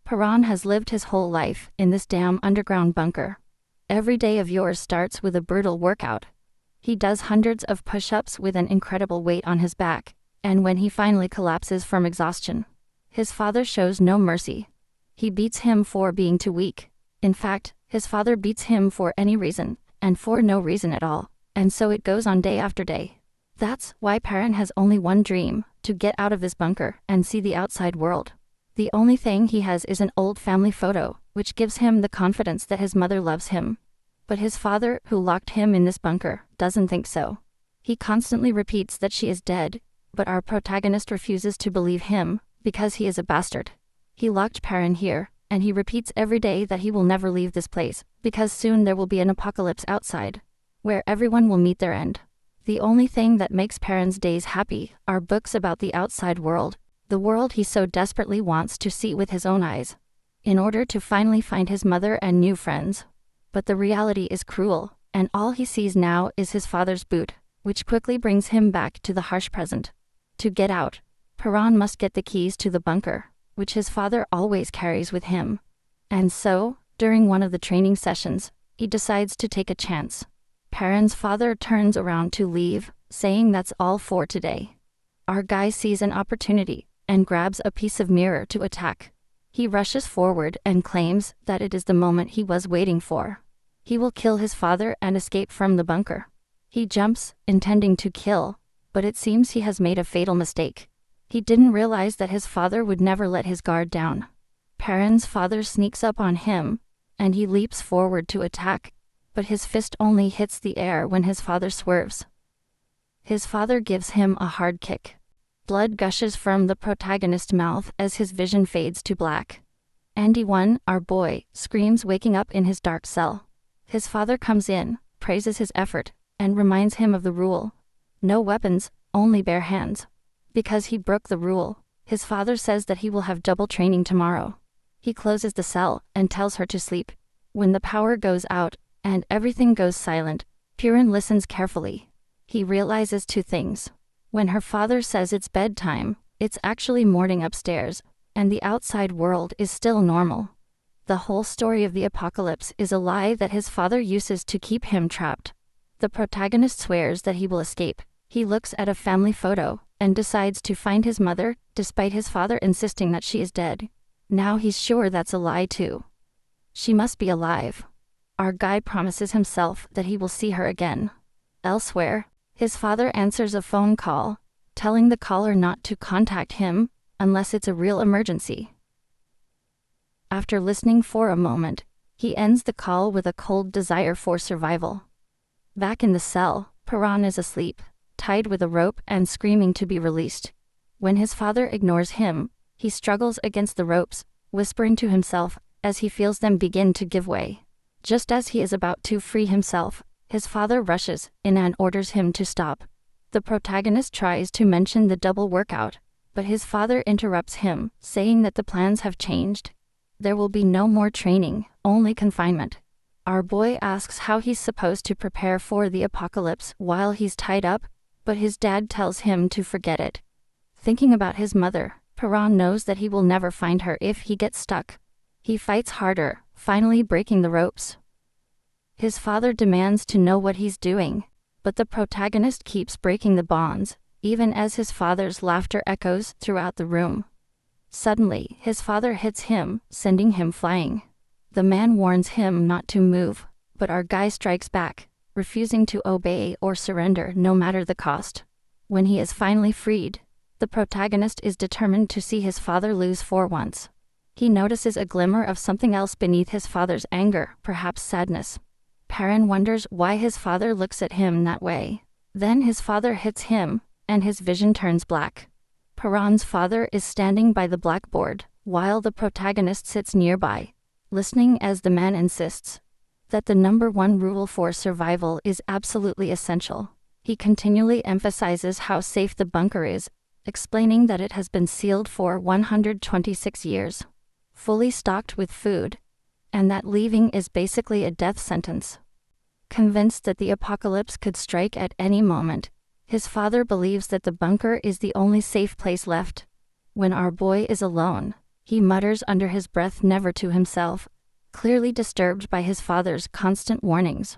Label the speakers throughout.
Speaker 1: Paran has lived his whole life in this damn underground bunker. Every day of yours starts with a brutal workout. He does hundreds of push-ups with an incredible weight on his back, and when he finally collapses from exhaustion, his father shows no mercy. He beats him for being too weak. In fact, his father beats him for any reason, and for no reason at all, and so it goes on day after day. That's why Paran has only one dream, to get out of this bunker and see the outside world. The only thing he has is an old family photo, which gives him the confidence that his mother loves him. But his father, who locked him in this bunker, doesn't think so. He constantly repeats that she is dead, but our protagonist refuses to believe him, because he is a bastard. He locked Paran here, and he repeats every day that he will never leave this place, because soon there will be an apocalypse outside, where everyone will meet their end. The only thing that makes Paran's days happy are books about the outside world, the world he so desperately wants to see with his own eyes, in order to finally find his mother and new friends. But the reality is cruel, and all he sees now is his father's boot, which quickly brings him back to the harsh present. To get out, Paran must get the keys to the bunker, which his father always carries with him. And so, during one of the training sessions, he decides to take a chance. Paran's father turns around to leave, saying that's all for today. Our guy sees an opportunity, and grabs a piece of mirror to attack. He rushes forward and claims that it is the moment he was waiting for. He will kill his father and escape from the bunker. He jumps, intending to kill, but it seems he has made a fatal mistake. He didn't realize that his father would never let his guard down. Paran's father sneaks up on him, and he leaps forward to attack, but his fist only hits the air when his father swerves. His father gives him a hard kick. Blood gushes from the protagonist's mouth as his vision fades to black. Andy-1, our boy, screams, waking up in his dark cell. His father comes in, praises his effort, and reminds him of the rule. No weapons, only bare hands. Because he broke the rule, his father says that he will have double training tomorrow. He closes the cell and tells her to sleep. When the power goes out and everything goes silent, Paran listens carefully. He realizes two things. When her father says it's bedtime, it's actually morning upstairs, and the outside world is still normal. The whole story of the apocalypse is a lie that his father uses to keep him trapped. The protagonist swears that he will escape. He looks at a family photo and decides to find his mother, despite his father insisting that she is dead. Now he's sure that's a lie too. She must be alive. Our guy promises himself that he will see her again. Elsewhere, his father answers a phone call, telling the caller not to contact him unless it's a real emergency. After listening for a moment, he ends the call with a cold desire for survival. Back in the cell, Paran is asleep, tied with a rope and screaming to be released. When his father ignores him, he struggles against the ropes, whispering to himself as he feels them begin to give way. Just as he is about to free himself, his father rushes in and orders him to stop. The protagonist tries to mention the double workout, but his father interrupts him, saying that the plans have changed. There will be no more training, only confinement. Our boy asks how he's supposed to prepare for the apocalypse while he's tied up, but his dad tells him to forget it. Thinking about his mother, Paran knows that he will never find her if he gets stuck. He fights harder, finally breaking the ropes. His father demands to know what he's doing, but the protagonist keeps breaking the bonds, even as his father's laughter echoes throughout the room. Suddenly, his father hits him, sending him flying. The man warns him not to move, but our guy strikes back, refusing to obey or surrender no matter the cost. When he is finally freed, the protagonist is determined to see his father lose for once. He notices a glimmer of something else beneath his father's anger, perhaps sadness. Paran wonders why his father looks at him that way. Then his father hits him, and his vision turns black. Paran's father is standing by the blackboard, while the protagonist sits nearby, listening as the man insists that the number one rule for survival is absolutely essential. He continually emphasizes how safe the bunker is, explaining that it has been sealed for 126 years, fully stocked with food, and that leaving is basically a death sentence. Convinced that the apocalypse could strike at any moment, his father believes that the bunker is the only safe place left. When our boy is alone, He mutters under his breath, never to himself, clearly disturbed by his father's constant warnings.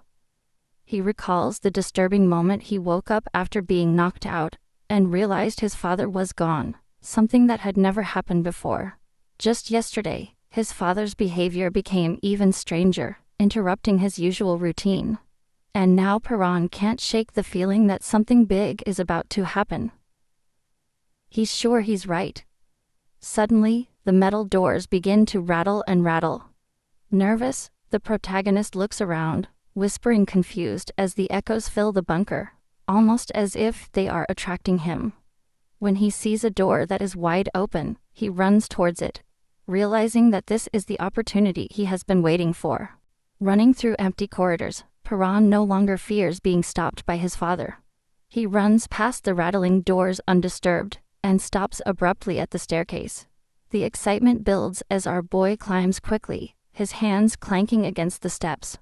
Speaker 1: He recalls the disturbing moment he woke up after being knocked out, and realized his father was gone, something that had never happened before. Just yesterday, his father's behavior became even stranger, interrupting his usual routine. And now Paran can't shake the feeling that something big is about to happen. He's sure he's right. Suddenly, the metal doors begin to rattle and rattle. Nervous, the protagonist looks around, whispering confused as the echoes fill the bunker, almost as if they are attracting him. When he sees a door that is wide open, he runs towards it, realizing that this is the opportunity he has been waiting for. Running through empty corridors, Paran no longer fears being stopped by his father. He runs past the rattling doors undisturbed, and stops abruptly at the staircase. The excitement builds as our boy climbs quickly, his hands clanking against the steps.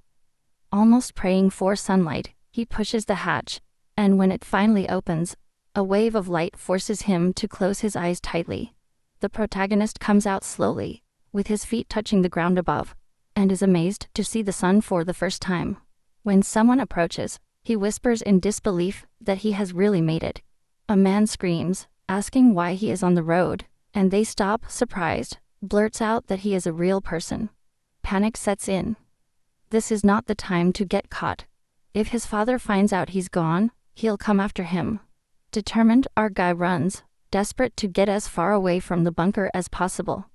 Speaker 1: Almost praying for sunlight, he pushes the hatch, and when it finally opens, a wave of light forces him to close his eyes tightly. The protagonist comes out slowly, with his feet touching the ground above, and is amazed to see the sun for the first time. When someone approaches, he whispers in disbelief that he has really made it. A man screams, asking why he is on the road, and they stop, surprised, blurts out that he is a real person. Panic sets in. This is not the time to get caught. If his father finds out he's gone, he'll come after him. Determined, our guy runs, desperate to get as far away from the bunker as possible.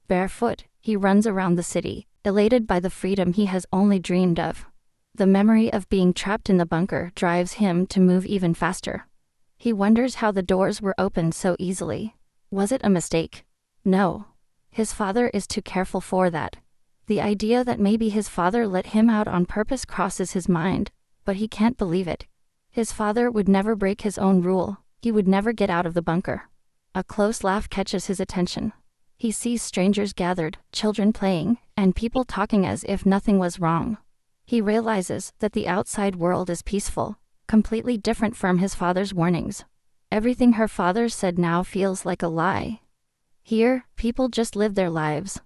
Speaker 1: Barefoot, he runs around the city, elated by the freedom he has only dreamed of. The memory of being trapped in the bunker drives him to move even faster. He wonders how the doors were opened so easily. Was it a mistake? No. His father is too careful for that. The idea that maybe his father let him out on purpose crosses his mind, but he can't believe it. His father would never break his own rule. He would never get out of the bunker. A close laugh catches his attention. He sees strangers gathered, children playing, and people talking as if nothing was wrong. He realizes that the outside world is peaceful, completely different from his father's warnings. Everything her father said now feels like a lie. Here, people just live their lives.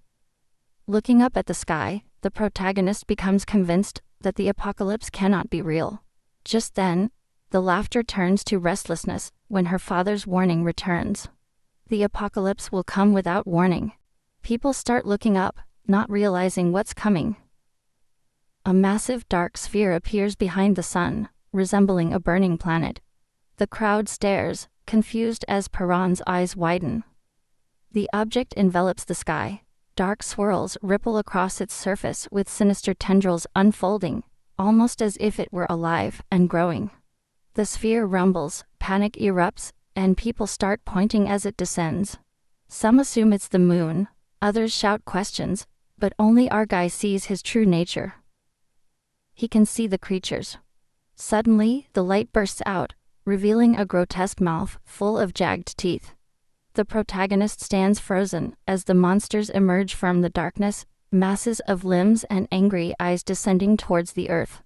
Speaker 1: Looking up at the sky, the protagonist becomes convinced that the apocalypse cannot be real. Just then, the laughter turns to restlessness when her father's warning returns. The apocalypse will come without warning. People start looking up, not realizing what's coming. A massive dark sphere appears behind the sun, resembling a burning planet. The crowd stares, confused as Paran's eyes widen. The object envelops the sky. Dark swirls ripple across its surface with sinister tendrils unfolding, almost as if it were alive and growing. The sphere rumbles, panic erupts, and people start pointing as it descends. Some assume it's the moon, others shout questions, but only our guy sees his true nature. He can see the creatures. Suddenly, the light bursts out, revealing a grotesque mouth full of jagged teeth. The protagonist stands frozen as the monsters emerge from the darkness, masses of limbs and angry eyes descending towards the earth.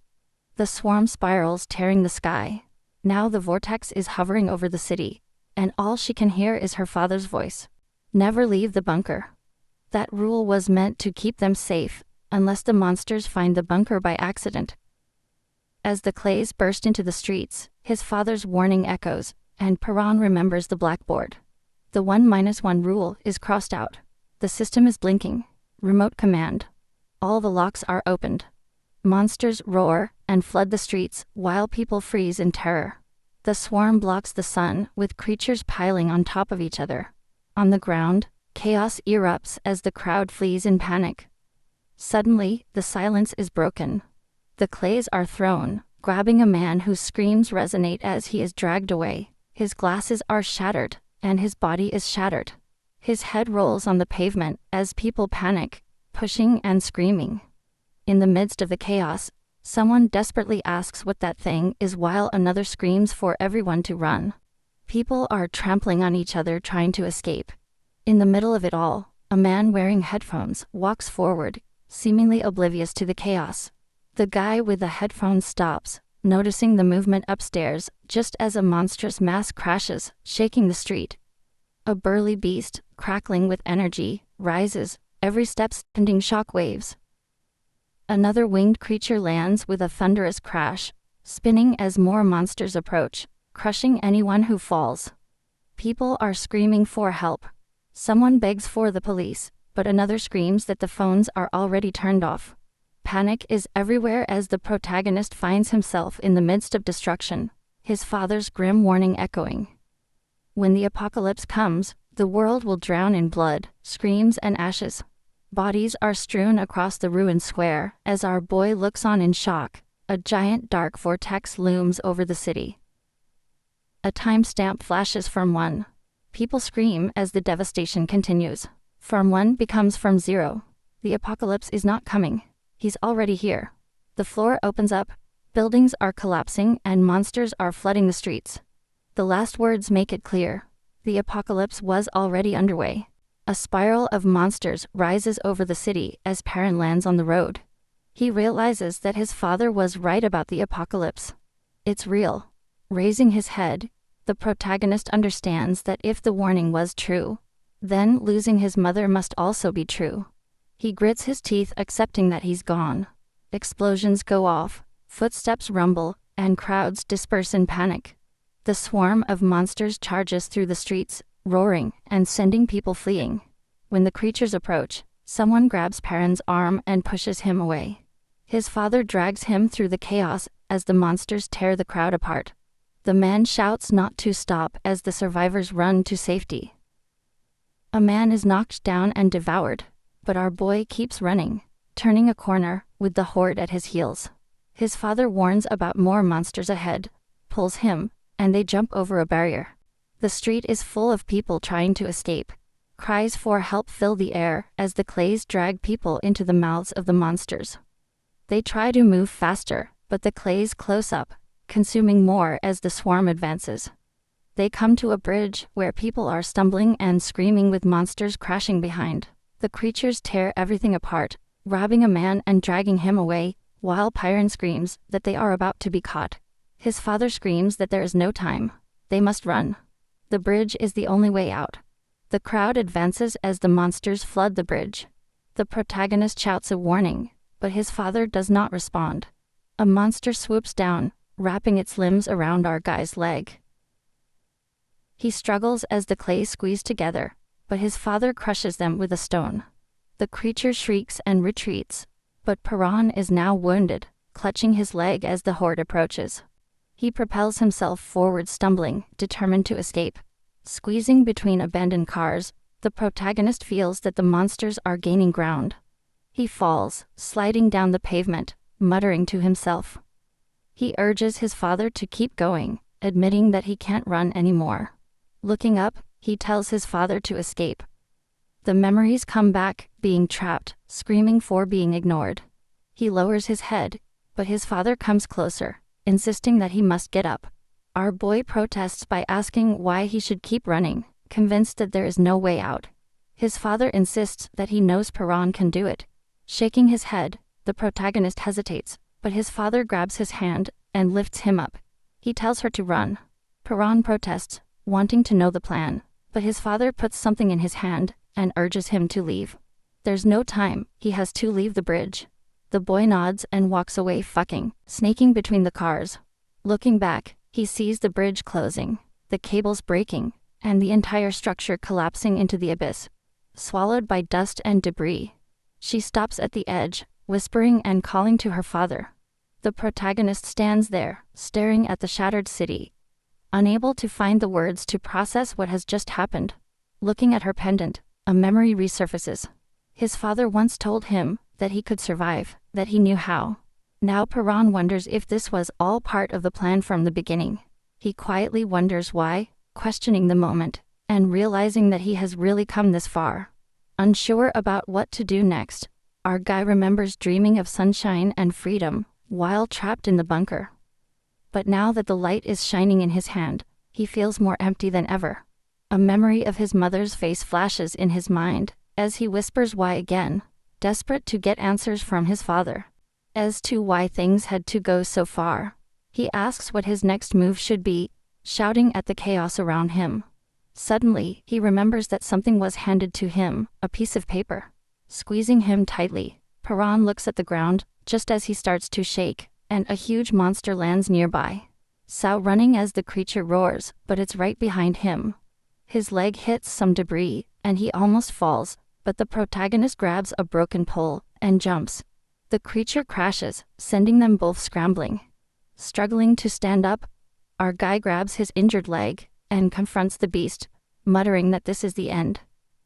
Speaker 1: The swarm spirals, tearing the sky. Now the vortex is hovering over the city, and all she can hear is her father's voice. Never leave the bunker. That rule was meant to keep them safe, unless the monsters find the bunker by accident. As the clays burst into the streets, his father's warning echoes, and Paran remembers the blackboard. The 1-1 rule is crossed out. The system is blinking. Remote command. All the locks are opened. Monsters roar and flood the streets while people freeze in terror. The swarm blocks the sun, with creatures piling on top of each other. On the ground, chaos erupts as the crowd flees in panic. Suddenly, the silence is broken. The clays are thrown, grabbing a man whose screams resonate as he is dragged away. His glasses are shattered, and his body is shattered. His head rolls on the pavement as people panic, pushing and screaming. In the midst of the chaos, someone desperately asks what that thing is while another screams for everyone to run. People are trampling on each other trying to escape. In the middle of it all, a man wearing headphones walks forward, seemingly oblivious to the chaos. The guy with the headphones stops, noticing the movement upstairs just as a monstrous mass crashes, shaking the street. A burly beast, crackling with energy, rises, every step sending shock waves. Another winged creature lands with a thunderous crash, spinning as more monsters approach, crushing anyone who falls. People are screaming for help. Someone begs for the police, but another screams that the phones are already turned off. Panic is everywhere as the protagonist finds himself in the midst of destruction, his father's grim warning echoing. When the apocalypse comes, the world will drown in blood, screams and ashes. Bodies are strewn across the ruined square as our boy looks on in shock. A giant dark vortex looms over the city. A timestamp flashes from 1. People scream as the devastation continues. From 1 becomes from 0. The apocalypse is not coming. He's already here. The floor opens up, buildings are collapsing and monsters are flooding the streets. The last words make it clear. The apocalypse was already underway. A spiral of monsters rises over the city as Perrin lands on the road. He realizes that his father was right about the apocalypse. It's real. Raising his head, the protagonist understands that if the warning was true, then losing his mother must also be true. He grits his teeth, accepting that he's gone. Explosions go off, footsteps rumble, and crowds disperse in panic. The swarm of monsters charges through the streets, roaring and sending people fleeing. When the creatures approach, someone grabs Perrin's arm and pushes him away. His father drags him through the chaos as the monsters tear the crowd apart. The man shouts not to stop as the survivors run to safety. A man is knocked down and devoured, but our boy keeps running, turning a corner with the horde at his heels. His father warns about more monsters ahead, pulls him, and they jump over a barrier. The street is full of people trying to escape. Cries for help fill the air as the clays drag people into the mouths of the monsters. They try to move faster, but the clays close up, consuming more as the swarm advances. They come to a bridge where people are stumbling and screaming with monsters crashing behind. The creatures tear everything apart, robbing a man and dragging him away, while Perrin screams that they are about to be caught. His father screams that there is no time. They must run. The bridge is the only way out. The crowd advances as the monsters flood the bridge. The protagonist shouts a warning, but his father does not respond. A monster swoops down, wrapping its limbs around our guy's leg. He struggles as the clay squeeze together, but his father crushes them with a stone. The creature shrieks and retreats, but Perrin is now wounded, clutching his leg as the horde approaches. He propels himself forward, stumbling, determined to escape. Squeezing between abandoned cars, the protagonist feels that the monsters are gaining ground. He falls, sliding down the pavement, muttering to himself. He urges his father to keep going, admitting that he can't run anymore. Looking up, he tells his father to escape. The memories come back, being trapped, screaming for being ignored. He lowers his head, but his father comes closer, insisting that he must get up. Our boy protests by asking why he should keep running, convinced that there is no way out. His father insists that he knows Perrin can do it. Shaking his head, the protagonist hesitates, but his father grabs his hand and lifts him up. He tells her to run. Perrin protests, wanting to know the plan, but his father puts something in his hand and urges him to leave. There's no time, he has to leave the bridge. The boy nods and walks away, snaking between the cars. Looking back, he sees the bridge closing, the cables breaking, and the entire structure collapsing into the abyss, swallowed by dust and debris. She stops at the edge, whispering and calling to her father. The protagonist stands there, staring at the shattered city, unable to find the words to process what has just happened. Looking at her pendant, a memory resurfaces. His father once told him that he could survive, that he knew how. Now Perrin wonders if this was all part of the plan from the beginning. He quietly wonders why, questioning the moment, and realizing that he has really come this far. Unsure about what to do next, our guy remembers dreaming of sunshine and freedom while trapped in the bunker. But now that the light is shining in his hand, he feels more empty than ever. A memory of his mother's face flashes in his mind as he whispers why again, desperate to get answers from his father. As to why things had to go so far, he asks what his next move should be, shouting at the chaos around him. Suddenly, he remembers that something was handed to him, a piece of paper. Squeezing him tightly, Paran looks at the ground, just as he starts to shake, and a huge monster lands nearby. Sao running as the creature roars, but it's right behind him. His leg hits some debris, and he almost falls, but the protagonist grabs a broken pole, and jumps. The creature crashes, sending them both scrambling. Struggling to stand up, our guy grabs his injured leg, and confronts the beast, muttering that this is the end.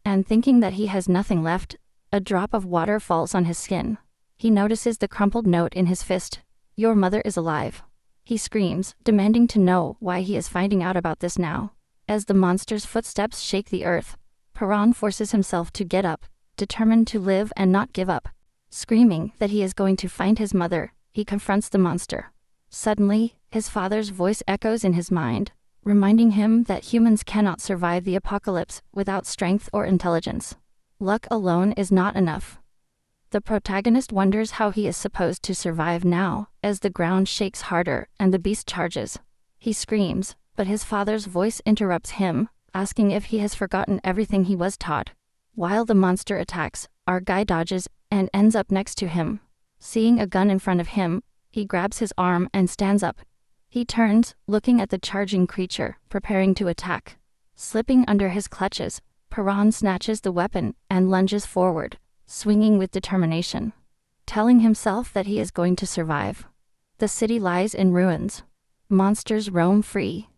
Speaker 1: And thinking that he has nothing left, a drop of water falls on his skin. He notices the crumpled note in his fist. "Your mother is alive." He screams, demanding to know why he is finding out about this now. As the monster's footsteps shake the earth, Paran forces himself to get up, determined to live and not give up. Screaming that he is going to find his mother, he confronts the monster. Suddenly, his father's voice echoes in his mind, reminding him that humans cannot survive the apocalypse without strength or intelligence. Luck alone is not enough. The protagonist wonders how he is supposed to survive now, as the ground shakes harder and the beast charges. He screams, but his father's voice interrupts him, asking if he has forgotten everything he was taught. While the monster attacks, our guy dodges and ends up next to him. Seeing a gun in front of him, he grabs his arm and stands up. He turns, looking at the charging creature, preparing to attack. Slipping under his clutches, Paran snatches the weapon and lunges forward, swinging with determination, telling himself that he is going to survive. The city lies in ruins. Monsters roam free.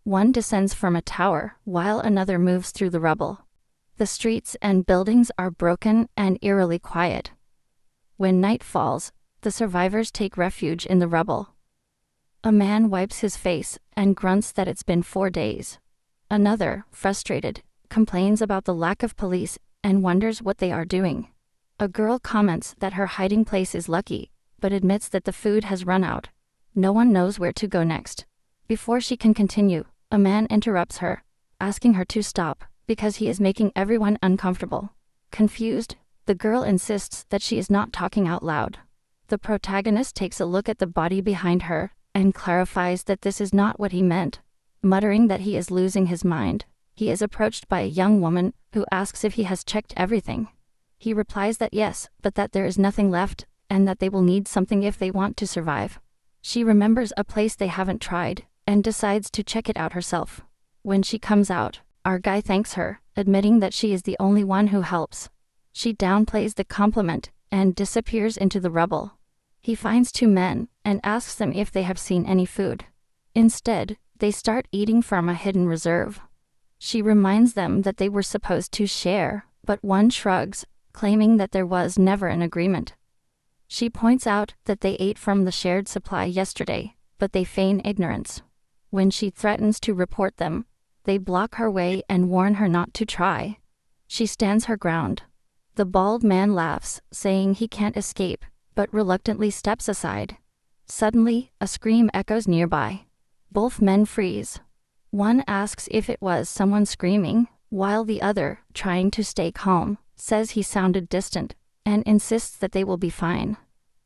Speaker 1: One descends from a tower, while another moves through the rubble. The streets and buildings are broken and eerily quiet. When night falls, the survivors take refuge in the rubble. A man wipes his face and grunts that it's been 4 days. Another, frustrated, complains about the lack of police and wonders what they are doing. A girl comments that her hiding place is lucky, but admits that the food has run out. No one knows where to go next. Before she can continue, a man interrupts her, asking her to stop, because he is making everyone uncomfortable. Confused, the girl insists that she is not talking out loud. The protagonist takes a look at the body behind her, and clarifies that this is not what he meant. Muttering that he is losing his mind, he is approached by a young woman, who asks if he has checked everything. He replies that yes, but that there is nothing left, and that they will need something if they want to survive. She remembers a place they haven't tried, and decides to check it out herself. When she comes out, our guy thanks her, admitting that she is the only one who helps. She downplays the compliment, and disappears into the rubble. He finds 2 men, and asks them if they have seen any food. Instead, they start eating from a hidden reserve. She reminds them that they were supposed to share, but one shrugs, claiming that there was never an agreement. She points out that they ate from the shared supply yesterday, but they feign ignorance. When she threatens to report them, they block her way and warn her not to try. She stands her ground. The bald man laughs, saying he can't escape, but reluctantly steps aside. Suddenly, a scream echoes nearby. Both men freeze. One asks if it was someone screaming, while the other, trying to stay calm, says he sounded distant, and insists that they will be fine.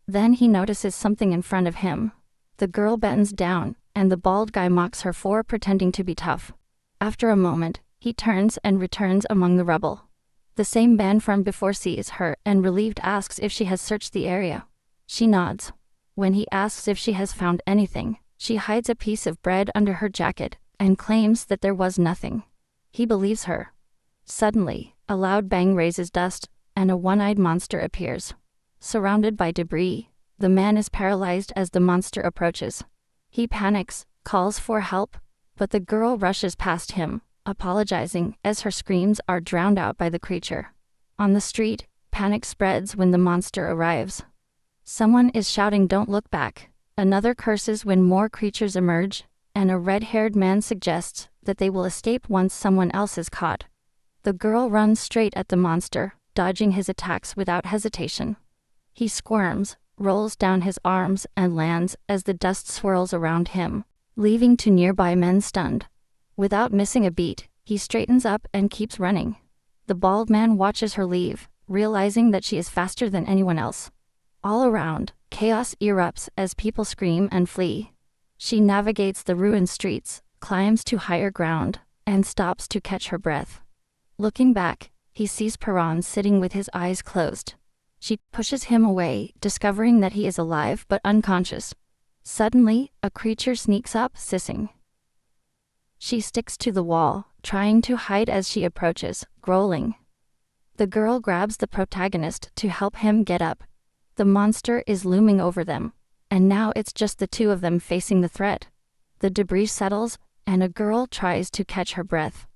Speaker 1: Then he notices something in front of him. The girl bends down, and the bald guy mocks her for pretending to be tough. After a moment, he turns and returns among the rubble. The same man from before sees her and relieved asks if she has searched the area. She nods. When he asks if she has found anything, she hides a piece of bread under her jacket and claims that there was nothing. He believes her. Suddenly, a loud bang raises dust, and a one-eyed monster appears. Surrounded by debris, the man is paralyzed as the monster approaches. He panics, calls for help, but the girl rushes past him, apologizing as her screams are drowned out by the creature. On the street, panic spreads when the monster arrives. Someone is shouting, "Don't look back." Another curses when more creatures emerge, and a red-haired man suggests that they will escape once someone else is caught. The girl runs straight at the monster, dodging his attacks without hesitation. He squirms, rolls down his arms, and lands as the dust swirls around him, leaving 2 nearby men stunned. Without missing a beat, he straightens up and keeps running. The bald man watches her leave, realizing that she is faster than anyone else. All around, chaos erupts as people scream and flee. She navigates the ruined streets, climbs to higher ground, and stops to catch her breath. Looking back, he sees Paran sitting with his eyes closed. She pushes him away, discovering that he is alive but unconscious. Suddenly, a creature sneaks up, hissing. She sticks to the wall, trying to hide as she approaches, growling. The girl grabs the protagonist to help him get up. The monster is looming over them, and now it's just the two of them facing the threat. The debris settles, and a girl tries to catch her breath.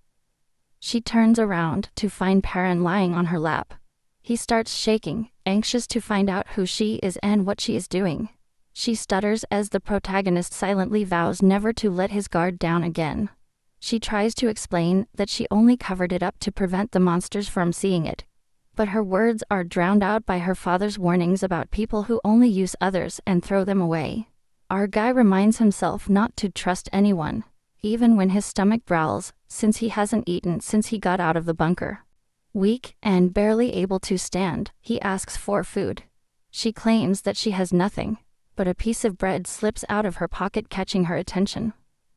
Speaker 1: She turns around to find Paran lying on her lap. He starts shaking, anxious to find out who she is and what she is doing. She stutters as the protagonist silently vows never to let his guard down again. She tries to explain that she only covered it up to prevent the monsters from seeing it. But her words are drowned out by her father's warnings about people who only use others and throw them away. Our guy reminds himself not to trust anyone, even when his stomach growls, since he hasn't eaten since he got out of the bunker. Weak and barely able to stand, he asks for food. She claims that she has nothing, but a piece of bread slips out of her pocket, catching her attention.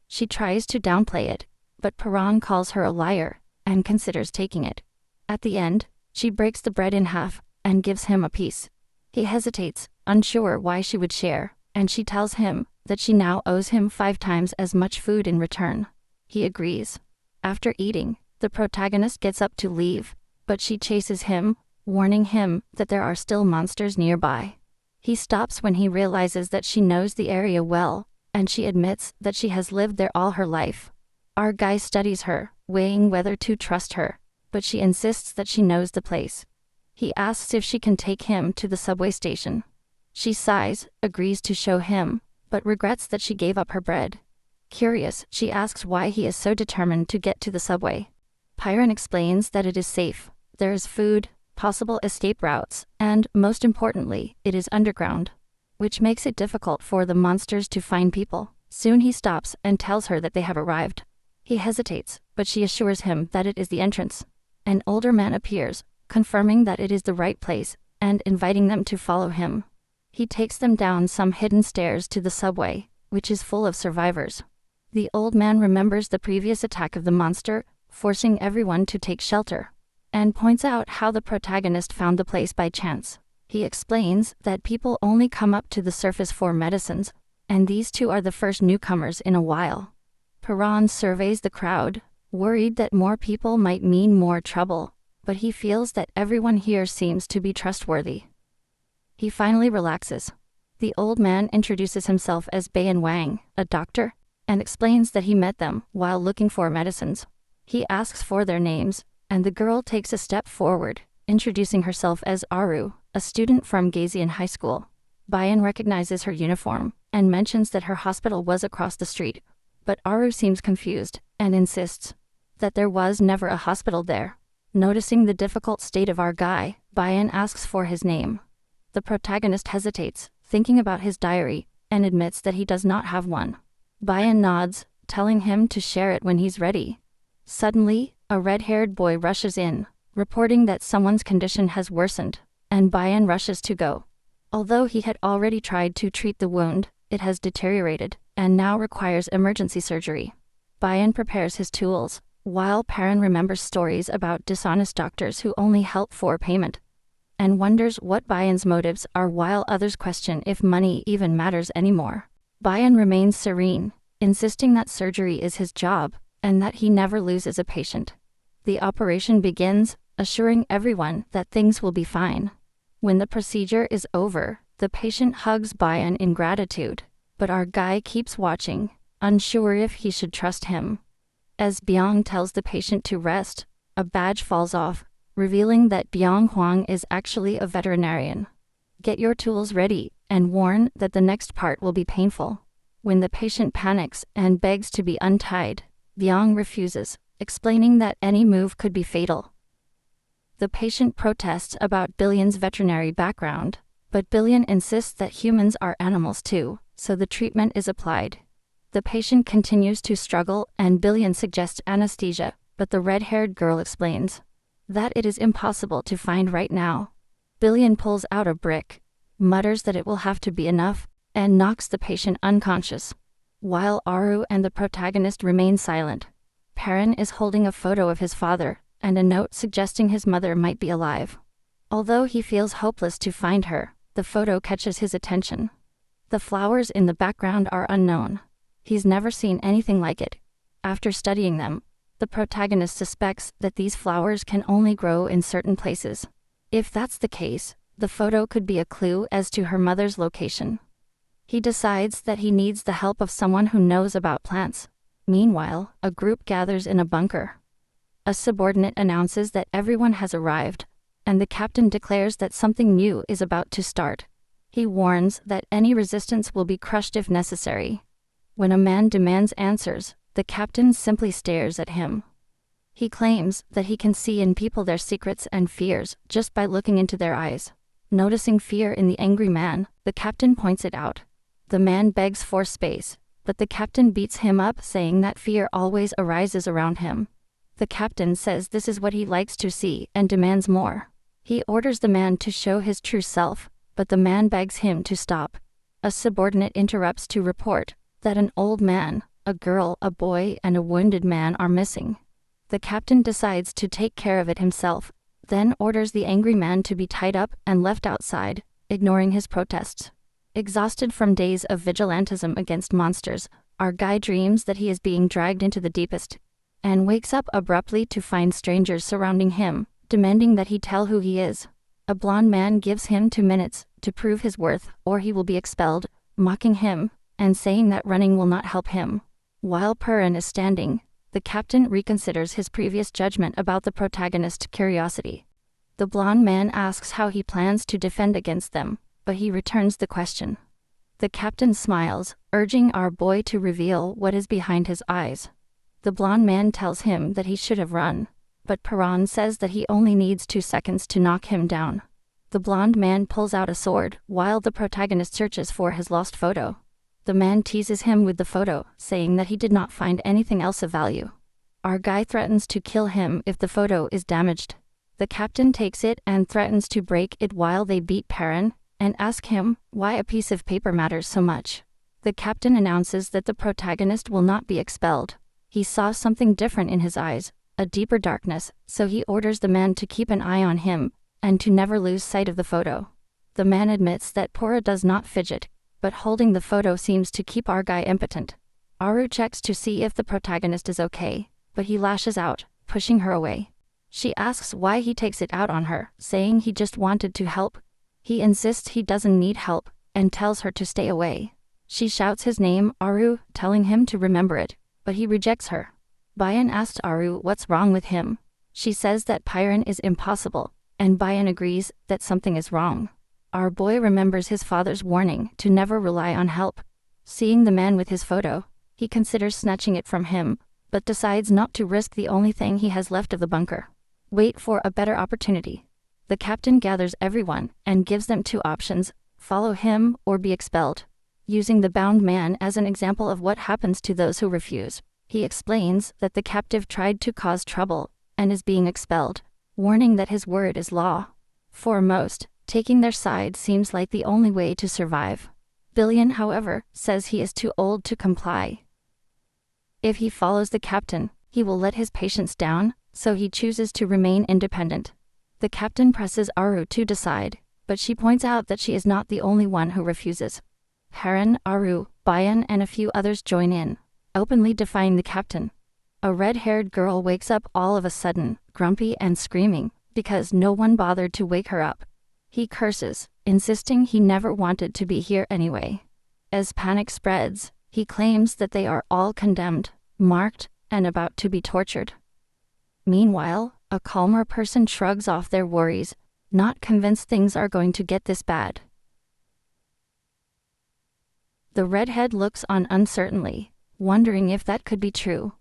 Speaker 1: She tries to downplay it, but Paran calls her a liar and considers taking it. At the end, she breaks the bread in half and gives him a piece. He hesitates, unsure why she would share, and she tells him that she now owes him 5 times as much food in return. He agrees. After eating, the protagonist gets up to leave, but she chases him, warning him that there are still monsters nearby. He stops when he realizes that she knows the area well, and she admits that she has lived there all her life. Our guy studies her, weighing whether to trust her, but she insists that she knows the place. He asks if she can take him to the subway station. She sighs, agrees to show him, but regrets that she gave up her bread. Curious, she asks why he is so determined to get to the subway. Paran explains that it is safe, there is food, possible escape routes, and, most importantly, it is underground, which makes it difficult for the monsters to find people. Soon he stops and tells her that they have arrived. He hesitates, but she assures him that it is the entrance. An older man appears, confirming that it is the right place, and inviting them to follow him. He takes them down some hidden stairs to the subway, which is full of survivors. The old man remembers the previous attack of the monster, forcing everyone to take shelter, and points out how the protagonist found the place by chance. He explains that people only come up to the surface for medicines, and these two are the first newcomers in a while. Paran surveys the crowd, worried that more people might mean more trouble, but he feels that everyone here seems to be trustworthy. He finally relaxes. The old man introduces himself as Bayan Wang, a doctor, and explains that he met them while looking for medicines. He asks for their names, and the girl takes a step forward, introducing herself as Aru, a student from Gazian High School. Bayan recognizes her uniform and mentions that her hospital was across the street, but Aru seems confused and insists that there was never a hospital there. Noticing the difficult state of our guy, Bayan asks for his name. The protagonist hesitates, thinking about his diary, and admits that he does not have one. Bayan nods, telling him to share it when he's ready. Suddenly, a red-haired boy rushes in, reporting that someone's condition has worsened, and Bayan rushes to go. Although he had already tried to treat the wound, it has deteriorated, and now requires emergency surgery. Bayan prepares his tools, while Paran remembers stories about dishonest doctors who only help for payment, and wonders what Bayan's motives are, while others question if money even matters anymore. Bayan remains serene, insisting that surgery is his job, and that he never loses a patient. The operation begins, assuring everyone that things will be fine. When the procedure is over, the patient hugs Bayan in gratitude, but our guy keeps watching, unsure if he should trust him. As Byung tells the patient to rest, a badge falls off, revealing that Byung Hwang is actually a veterinarian. Get your tools ready, and warn that the next part will be painful. When the patient panics and begs to be untied, Byung refuses, explaining that any move could be fatal. The patient protests about Billion's veterinary background, but Billion insists that humans are animals too, so the treatment is applied. The patient continues to struggle, and Billion suggests anesthesia, but the red-haired girl explains that it is impossible to find right now. Billion pulls out a brick, mutters that it will have to be enough, and knocks the patient unconscious. While Aru and the protagonist remain silent, Perrin is holding a photo of his father, and a note suggesting his mother might be alive. Although he feels hopeless to find her, the photo catches his attention. The flowers in the background are unknown. He's never seen anything like it. After studying them, the protagonist suspects that these flowers can only grow in certain places. If that's the case, the photo could be a clue as to her mother's location. He decides that he needs the help of someone who knows about plants. Meanwhile, a group gathers in a bunker. A subordinate announces that everyone has arrived, and the captain declares that something new is about to start. He warns that any resistance will be crushed if necessary. When a man demands answers, the captain simply stares at him. He claims that he can see in people their secrets and fears just by looking into their eyes. Noticing fear in the angry man, the captain points it out. The man begs for space, but the captain beats him up, saying that fear always arises around him. The captain says this is what he likes to see and demands more. He orders the man to show his true self, but the man begs him to stop. A subordinate interrupts to report that an old man, a girl, a boy, and a wounded man are missing. The captain decides to take care of it himself, then orders the angry man to be tied up and left outside, ignoring his protests. Exhausted from days of vigilantism against monsters, our guy dreams that he is being dragged into the deepest, and wakes up abruptly to find strangers surrounding him, demanding that he tell who he is. A blonde man gives him 2 minutes to prove his worth, or he will be expelled, mocking him, and saying that running will not help him. While Perrin is standing, the captain reconsiders his previous judgment about the protagonist's curiosity. The blonde man asks how he plans to defend against them, but he returns the question. The captain smiles, urging our boy to reveal what is behind his eyes. The blonde man tells him that he should have run, but Perrin says that he only needs 2 seconds to knock him down. The blonde man pulls out a sword, while the protagonist searches for his lost photo. The man teases him with the photo, saying that he did not find anything else of value. Our guy threatens to kill him if the photo is damaged. The captain takes it and threatens to break it while they beat Perrin, and ask him why a piece of paper matters so much. The captain announces that the protagonist will not be expelled. He saw something different in his eyes, a deeper darkness, so he orders the man to keep an eye on him, and to never lose sight of the photo. The man admits that Pora does not fidget, but holding the photo seems to keep our guy impotent. Aru checks to see if the protagonist is okay, but he lashes out, pushing her away. She asks why he takes it out on her, saying he just wanted to help. He insists he doesn't need help, and tells her to stay away. She shouts his name, Aru, telling him to remember it, but he rejects her. Bayan asks Aru what's wrong with him. She says that Perrin is impossible, and Bayan agrees that something is wrong. Our boy remembers his father's warning to never rely on help. Seeing the man with his photo, he considers snatching it from him, but decides not to risk the only thing he has left of the bunker. Wait for a better opportunity. The captain gathers everyone and gives them 2 options: follow him or be expelled. Using the bound man as an example of what happens to those who refuse, he explains that the captive tried to cause trouble and is being expelled, warning that his word is law. For most, taking their side seems like the only way to survive. Billion, however, says he is too old to comply. If he follows the captain, he will let his patients down, so he chooses to remain independent. The captain presses Aru to decide, but she points out that she is not the only one who refuses. Perrin, Aru, Bayan, and a few others join in, openly defying the captain. A red-haired girl wakes up all of a sudden, grumpy and screaming, because no one bothered to wake her up. He curses, insisting he never wanted to be here anyway. As panic spreads, he claims that they are all condemned, marked, and about to be tortured. Meanwhile, a calmer person shrugs off their worries, not convinced things are going to get this bad. The redhead looks on uncertainly, wondering if that could be true.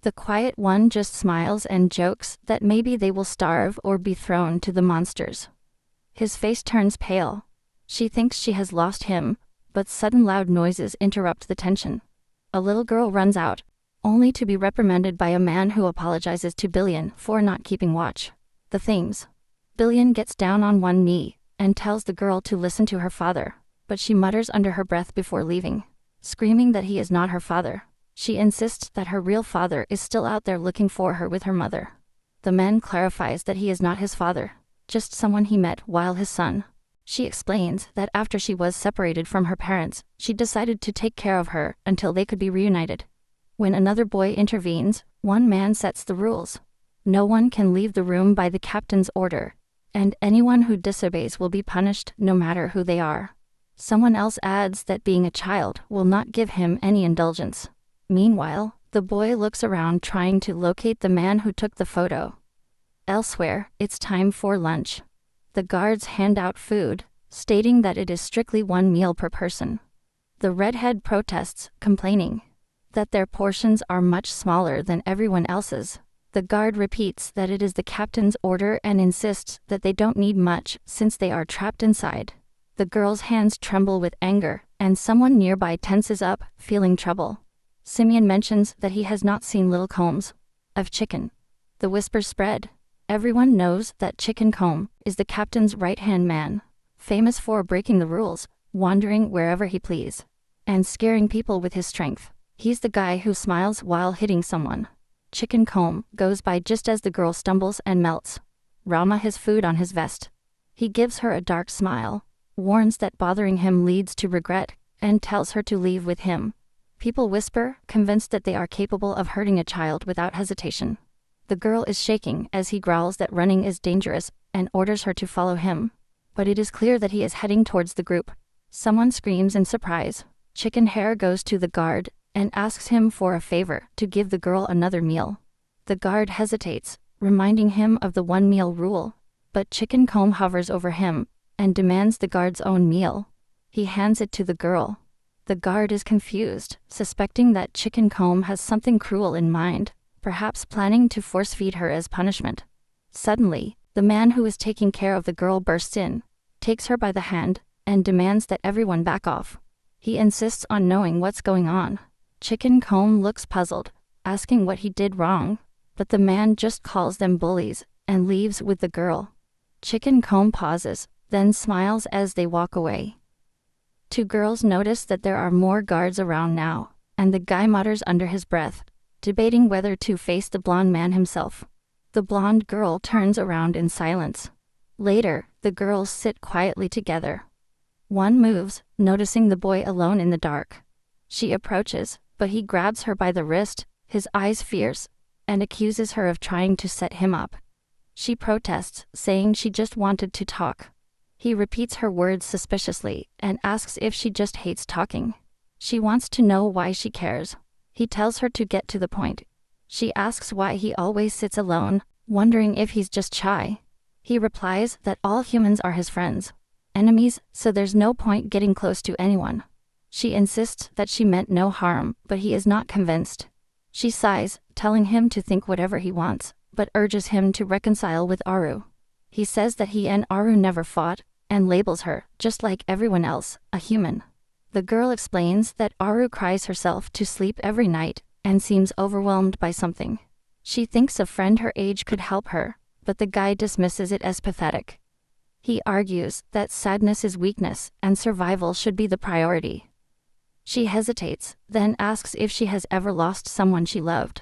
Speaker 1: The quiet one just smiles and jokes that maybe they will starve or be thrown to the monsters. His face turns pale. She thinks she has lost him, but sudden loud noises interrupt the tension. A little girl runs out, only to be reprimanded by a man who apologizes to Billion for not keeping watch. The things. Billion gets down on one knee and tells the girl to listen to her father, but she mutters under her breath before leaving, screaming that he is not her father. She insists that her real father is still out there looking for her with her mother. The man clarifies that he is not his father, just someone he met while his son. She explains that after she was separated from her parents, she decided to take care of her until they could be reunited. When another boy intervenes, one man sets the rules. No one can leave the room by the captain's order, and anyone who disobeys will be punished no matter who they are. Someone else adds that being a child will not give him any indulgence. Meanwhile, the boy looks around trying to locate the man who took the photo. Elsewhere, it's time for lunch. The guards hand out food, stating that it is strictly 1 meal per person. The redhead protests, complaining that their portions are much smaller than everyone else's. The guard repeats that it is the captain's order and insists that they don't need much since they are trapped inside. The girl's hands tremble with anger, and someone nearby tenses up, feeling trouble. Simeon mentions that he has not seen little combs of chicken. The whispers spread. Everyone knows that Chicken Comb is the captain's right-hand man, famous for breaking the rules, wandering wherever he please, and scaring people with his strength. He's the guy who smiles while hitting someone. Chicken Comb goes by just as the girl stumbles and melts. Rama has food on his vest. He gives her a dark smile, warns that bothering him leads to regret, and tells her to leave with him. People whisper, convinced that they are capable of hurting a child without hesitation. The girl is shaking as he growls that running is dangerous and orders her to follow him. But it is clear that he is heading towards the group. Someone screams in surprise. Chicken Hair goes to the guard and asks him for a favor to give the girl another meal. The guard hesitates, reminding him of the 1 meal rule, but Chicken Comb hovers over him and demands the guard's own meal. He hands it to the girl. The guard is confused, suspecting that Chicken Comb has something cruel in mind, perhaps planning to force-feed her as punishment. Suddenly, the man who is taking care of the girl bursts in, takes her by the hand, and demands that everyone back off. He insists on knowing what's going on. Chicken Comb looks puzzled, asking what he did wrong, but the man just calls them bullies and leaves with the girl. Chicken Comb pauses, then smiles as they walk away. 2 girls notice that there are more guards around now, and the guy mutters under his breath, debating whether to face the blonde man himself. The blonde girl turns around in silence. Later, the girls sit quietly together. One moves, noticing the boy alone in the dark. She approaches, but he grabs her by the wrist, his eyes fierce, and accuses her of trying to set him up. She protests, saying she just wanted to talk. He repeats her words suspiciously and asks if she just hates talking. She wants to know why she cares. He tells her to get to the point. She asks why he always sits alone, wondering if he's just shy. He replies that all humans are his friends, enemies, so there's no point getting close to anyone. She insists that she meant no harm, but he is not convinced. She sighs, telling him to think whatever he wants, but urges him to reconcile with Aru. He says that he and Aru never fought, and labels her, just like everyone else, a human. The girl explains that Aru cries herself to sleep every night and seems overwhelmed by something. She thinks a friend her age could help her, but the guy dismisses it as pathetic. He argues that sadness is weakness and survival should be the priority. She hesitates, then asks if she has ever lost someone she loved.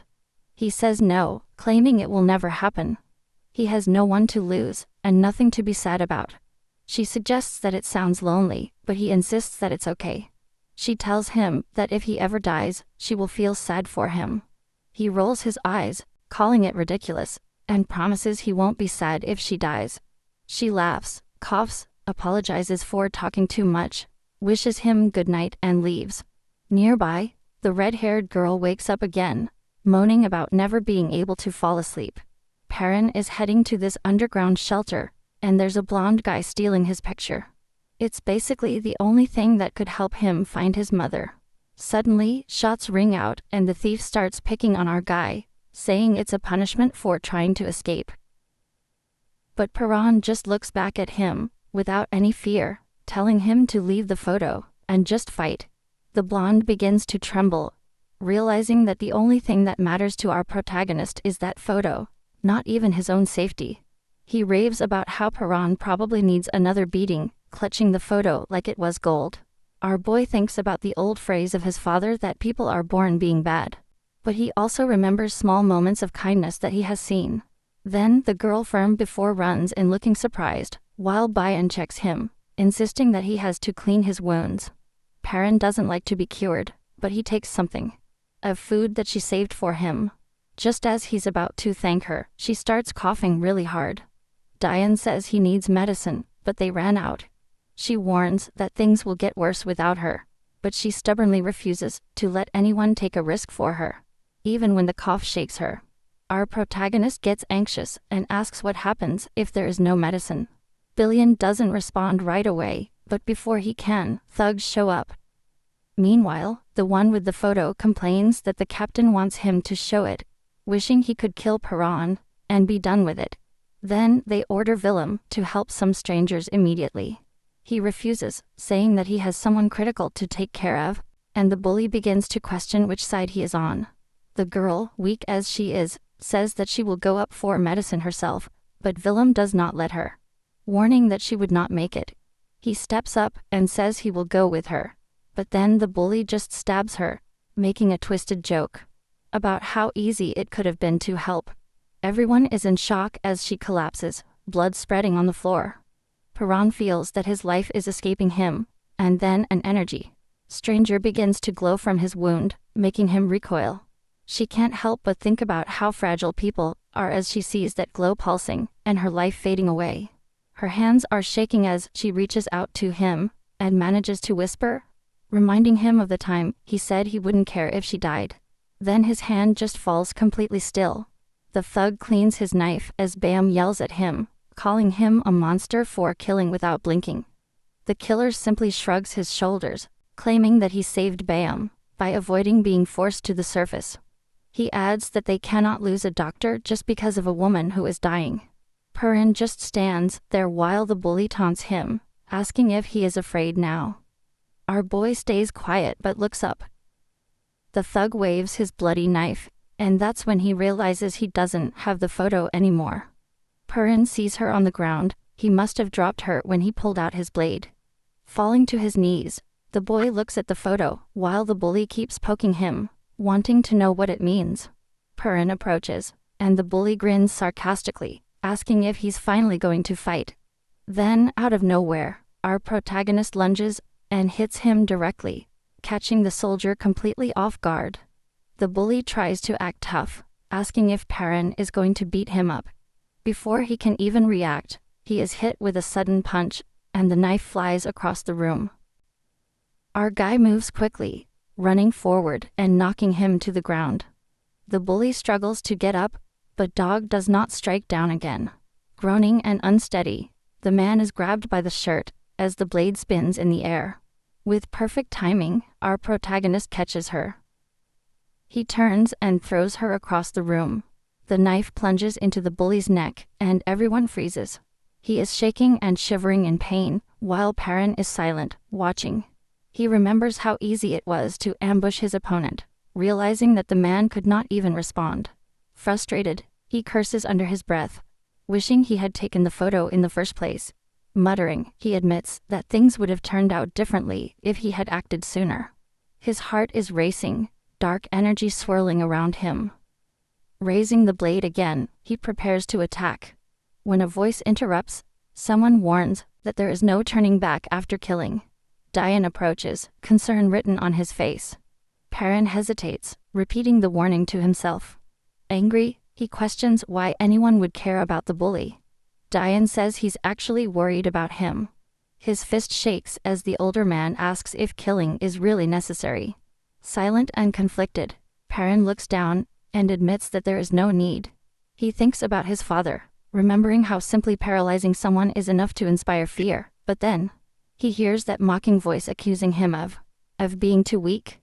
Speaker 1: He says no, claiming it will never happen. He has no one to lose, and nothing to be sad about. She suggests that it sounds lonely, but he insists that it's okay. She tells him that if he ever dies, she will feel sad for him. He rolls his eyes, calling it ridiculous, and promises he won't be sad if she dies. She laughs, coughs, apologizes for talking too much, wishes him good night and leaves. Nearby, the red-haired girl wakes up again, moaning about never being able to fall asleep. Perrin is heading to this underground shelter, and there's a blonde guy stealing his picture. It's basically the only thing that could help him find his mother. Suddenly, shots ring out and the thief starts picking on our guy, saying it's a punishment for trying to escape. But Perrin just looks back at him, without any fear, telling him to leave the photo and just fight. The blonde begins to tremble, realizing that the only thing that matters to our protagonist is that photo, not even his own safety. He raves about how Perrin probably needs another beating, clutching the photo like it was gold. Our boy thinks about the old phrase of his father that people are born being bad. But he also remembers small moments of kindness that he has seen. Then the girl from before runs in looking surprised, while Bayan checks him, insisting that he has to clean his wounds. Perrin doesn't like to be cured, but he takes something of food that she saved for him. Just as he's about to thank her, she starts coughing really hard. Diane says he needs medicine, but they ran out. She warns that things will get worse without her, but she stubbornly refuses to let anyone take a risk for her, even when the cough shakes her. Our protagonist gets anxious and asks what happens if there is no medicine. Billion doesn't respond right away, but before he can, thugs show up. Meanwhile, the one with the photo complains that the captain wants him to show it, wishing he could kill Perrin and be done with it. Then they order Willem to help some strangers immediately. He refuses, saying that he has someone critical to take care of, and the bully begins to question which side he is on. The girl, weak as she is, says that she will go up for medicine herself, but Willem does not let her, warning that she would not make it. He steps up and says he will go with her, but then the bully just stabs her, making a twisted joke about how easy it could have been to help. Everyone is in shock as she collapses, blood spreading on the floor. Perrin feels that his life is escaping him, and then an energy stranger begins to glow from his wound, making him recoil. She can't help but think about how fragile people are as she sees that glow pulsing, and her life fading away. Her hands are shaking as she reaches out to him, and manages to whisper, reminding him of the time he said he wouldn't care if she died. Then his hand just falls completely still. The thug cleans his knife as Bam yells at him, calling him a monster for killing without blinking. The killer simply shrugs his shoulders, claiming that he saved Bam by avoiding being forced to the surface. He adds that they cannot lose a doctor just because of a woman who is dying. Perrin just stands there while the bully taunts him, asking if he is afraid now. Our boy stays quiet but looks up. The thug waves his bloody knife, and that's when he realizes he doesn't have the photo anymore. Perrin sees her on the ground. He must have dropped her when he pulled out his blade. Falling to his knees, the boy looks at the photo, while the bully keeps poking him, wanting to know what it means. Perrin approaches, and the bully grins sarcastically, asking if he's finally going to fight. Then, out of nowhere, our protagonist lunges and hits him directly, catching the soldier completely off guard. The bully tries to act tough, asking if Perrin is going to beat him up. Before he can even react, he is hit with a sudden punch, and the knife flies across the room. Our guy moves quickly, running forward and knocking him to the ground. The bully struggles to get up, but Dog does not strike down again. Groaning and unsteady, the man is grabbed by the shirt as the blade spins in the air. With perfect timing, our protagonist catches her. He turns and throws her across the room. The knife plunges into the bully's neck, and everyone freezes. He is shaking and shivering in pain, while Perrin is silent, watching. He remembers how easy it was to ambush his opponent, realizing that the man could not even respond. Frustrated, he curses under his breath, wishing he had taken the photo in the first place. Muttering, he admits that things would have turned out differently if he had acted sooner. His heart is racing, dark energy swirling around him. Raising the blade again, he prepares to attack. When a voice interrupts, someone warns that there is no turning back after killing. Diane approaches, concern written on his face. Perrin hesitates, repeating the warning to himself. Angry, he questions why anyone would care about the bully. Diane says he's actually worried about him. His fist shakes as the older man asks if killing is really necessary. Silent and conflicted, Perrin looks down and admits that there is no need. He thinks about his father, remembering how simply paralyzing someone is enough to inspire fear, but then he hears that mocking voice accusing him of being too weak.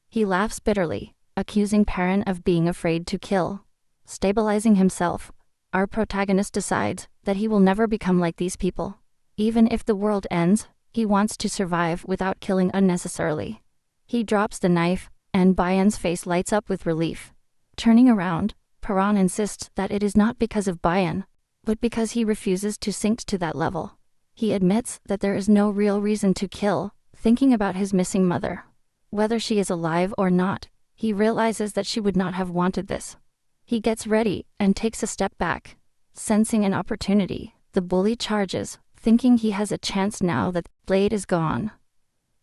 Speaker 1: He laughs bitterly, accusing Perrin of being afraid to kill. Stabilizing himself, our protagonist decides that he will never become like these people. Even if the world ends, he wants to survive without killing unnecessarily. He drops the knife, and Bayan's face lights up with relief. Turning around, Perrin insists that it is not because of Bayan, but because he refuses to sink to that level. He admits that there is no real reason to kill, thinking about his missing mother. Whether she is alive or not, he realizes that she would not have wanted this. He gets ready and takes a step back. Sensing an opportunity, the bully charges, thinking he has a chance now that the blade is gone.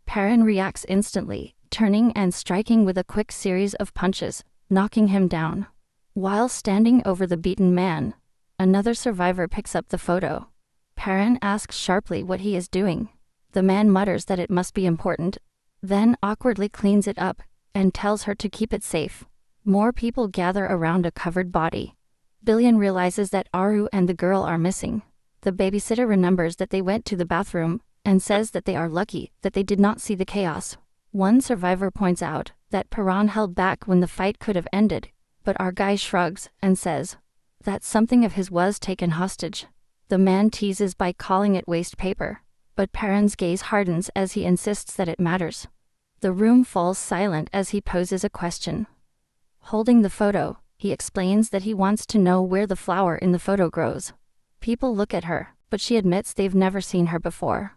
Speaker 1: Perrin reacts instantly, turning and striking with a quick series of punches, knocking him down. While standing over the beaten man, another survivor picks up the photo. Perrin asks sharply what he is doing. The man mutters that it must be important, then awkwardly cleans it up and tells her to keep it safe. More people gather around a covered body. Billion realizes that Aru and the girl are missing. The babysitter remembers that they went to the bathroom and says that they are lucky that they did not see the chaos. One survivor points out that Perrin held back when the fight could have ended, but our guy shrugs and says that something of his was taken hostage. The man teases by calling it waste paper, but Perrin's gaze hardens as he insists that it matters. The room falls silent as he poses a question. Holding the photo, he explains that he wants to know where the flower in the photo grows. People look at her, but she admits they've never seen her before.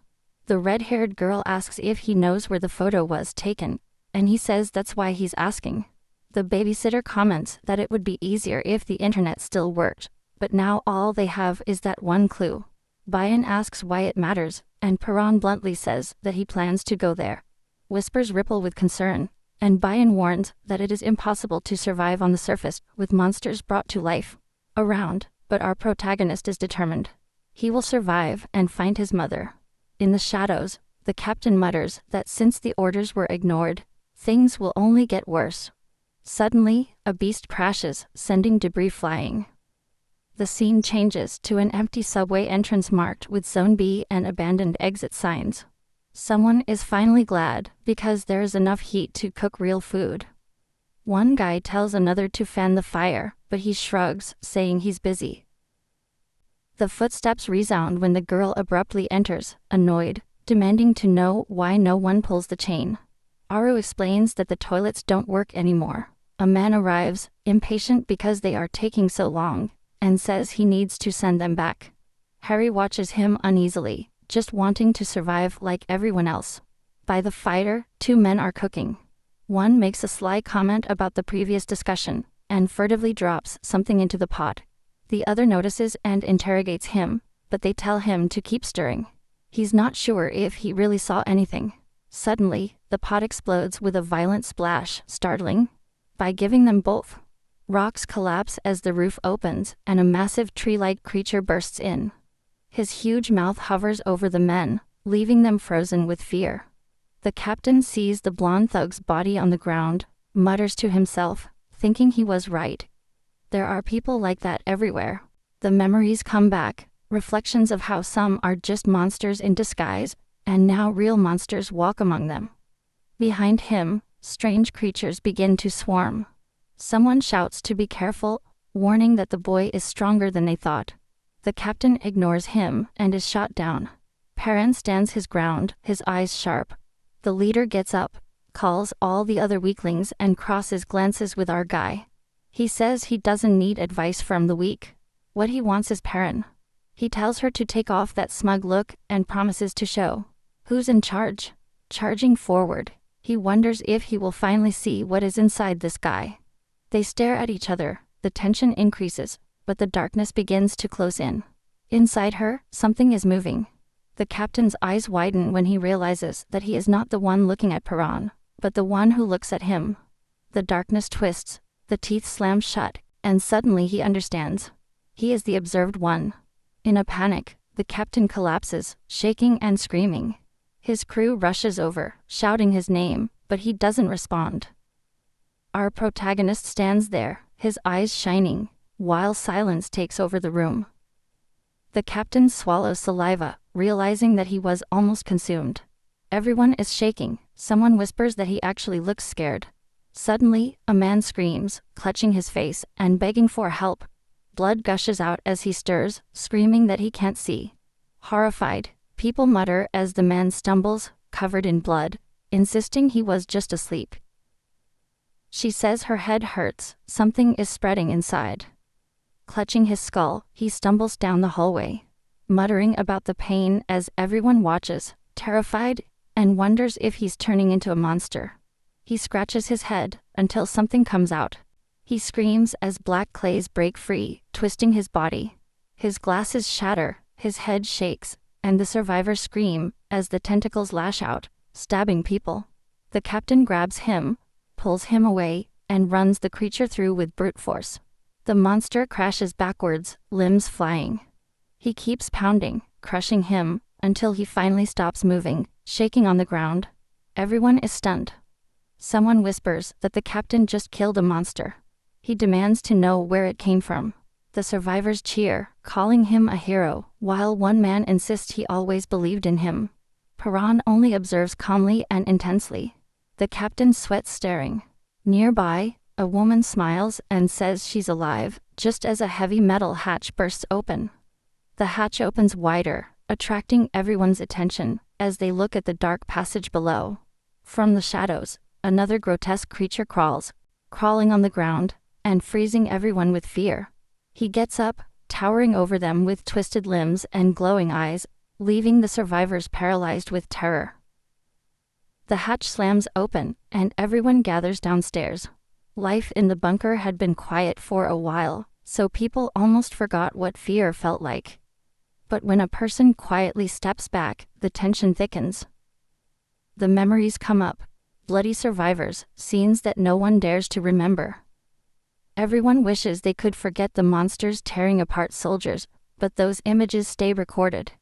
Speaker 1: The red-haired girl asks if he knows where the photo was taken, and he says that's why he's asking. The babysitter comments that it would be easier if the internet still worked, but now all they have is that one clue. Bayan asks why it matters, and Perrin bluntly says that he plans to go there. Whispers ripple with concern, and Bayan warns that it is impossible to survive on the surface with monsters brought to life around, but our protagonist is determined. He will survive and find his mother. In the shadows, the captain mutters that since the orders were ignored, things will only get worse. Suddenly, a beast crashes, sending debris flying. The scene changes to an empty subway entrance marked with Zone B and abandoned exit signs. Someone is finally glad because there is enough heat to cook real food. One guy tells another to fan the fire, but he shrugs, saying he's busy. The footsteps resound when the girl abruptly enters, annoyed, demanding to know why no one pulls the chain. Aru explains that the toilets don't work anymore. A man arrives, impatient because they are taking so long, and says he needs to send them back. Harry watches him uneasily, just wanting to survive like everyone else. By the fire, two men are cooking. One makes a sly comment about the previous discussion, and furtively drops something into the pot. The other notices and interrogates him, but they tell him to keep stirring. He's not sure if he really saw anything. Suddenly, the pot explodes with a violent splash, startling. By giving them both, rocks collapse as the roof opens, and a massive tree-like creature bursts in. His huge mouth hovers over the men, leaving them frozen with fear. The captain sees the blonde thug's body on the ground, mutters to himself, thinking he was right. There are people like that everywhere. The memories come back, reflections of how some are just monsters in disguise, and now real monsters walk among them. Behind him, strange creatures begin to swarm. Someone shouts to be careful, warning that the boy is stronger than they thought. The captain ignores him and is shot down. Perrin stands his ground, his eyes sharp. The leader gets up, calls all the other weaklings and crosses glances with our guy. He says he doesn't need advice from the weak. What he wants is Perrin. He tells her to take off that smug look and promises to show who's in charge. Charging forward, he wonders if he will finally see what is inside this guy. They stare at each other, the tension increases, but the darkness begins to close in. Inside her, something is moving. The captain's eyes widen when he realizes that he is not the one looking at Perrin, but the one who looks at him. The darkness twists, the teeth slam shut, and suddenly he understands. He is the observed one. In a panic, the captain collapses, shaking and screaming. His crew rushes over, shouting his name, but he doesn't respond. Our protagonist stands there, his eyes shining, while silence takes over the room. The captain swallows saliva, realizing that he was almost consumed. Everyone is shaking. Someone whispers that he actually looks scared. Suddenly, a man screams, clutching his face and begging for help. Blood gushes out as he stirs, screaming that he can't see. Horrified, people mutter as the man stumbles, covered in blood, insisting he was just asleep. She says her head hurts, something is spreading inside. Clutching his skull, he stumbles down the hallway, muttering about the pain as everyone watches, terrified. and wonders if he's turning into a monster. He scratches his head until something comes out. He screams as black clays break free, twisting his body. His glasses shatter, his head shakes, and the survivors scream as the tentacles lash out, stabbing people. The captain grabs him, pulls him away, and runs the creature through with brute force. The monster crashes backwards, limbs flying. He keeps pounding, crushing him, until he finally stops moving, shaking on the ground. Everyone is stunned. Someone whispers that the captain just killed a monster. He demands to know where it came from. The survivors cheer, calling him a hero, while one man insists he always believed in him. Paran only observes calmly and intensely. The captain sweats staring. Nearby, a woman smiles and says she's alive, just as a heavy metal hatch bursts open. The hatch opens wider, attracting everyone's attention as they look at the dark passage below. From the shadows, another grotesque creature crawls, crawling on the ground, and freezing everyone with fear. He gets up, towering over them with twisted limbs and glowing eyes, leaving the survivors paralyzed with terror. The hatch slams open, and everyone gathers downstairs. Life in the bunker had been quiet for a while, so people almost forgot what fear felt like. But when a person quietly steps back, the tension thickens. The memories come up, bloody survivors, scenes that no one dares to remember. Everyone wishes they could forget the monsters tearing apart soldiers, but those images stay recorded.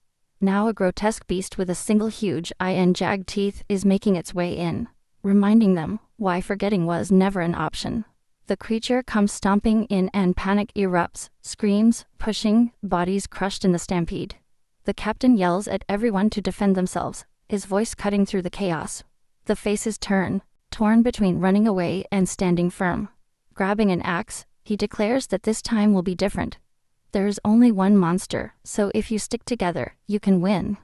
Speaker 1: Now a grotesque beast with a single huge eye and jagged teeth is making its way in, reminding them why forgetting was never an option. The creature comes stomping in and panic erupts, screams, pushing, bodies crushed in the stampede. The captain yells at everyone to defend themselves, his voice cutting through the chaos. The faces turn, torn between running away and standing firm. Grabbing an axe, he declares that this time will be different. There's only one monster, so if you stick together, you can win.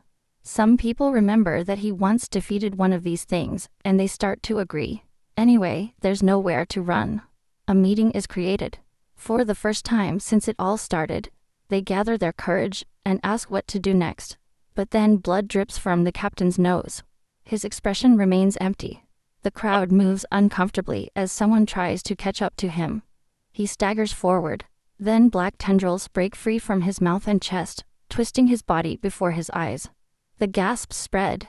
Speaker 1: Some people remember that he once defeated one of these things, and they start to agree. Anyway, there's nowhere to run. A meeting is created. For the first time since it all started, they gather their courage and ask what to do next. But then blood drips from the captain's nose. His expression remains empty. The crowd moves uncomfortably as someone tries to catch up to him. He staggers forward. Then black tendrils break free from his mouth and chest, twisting his body before his eyes. The gasps spread.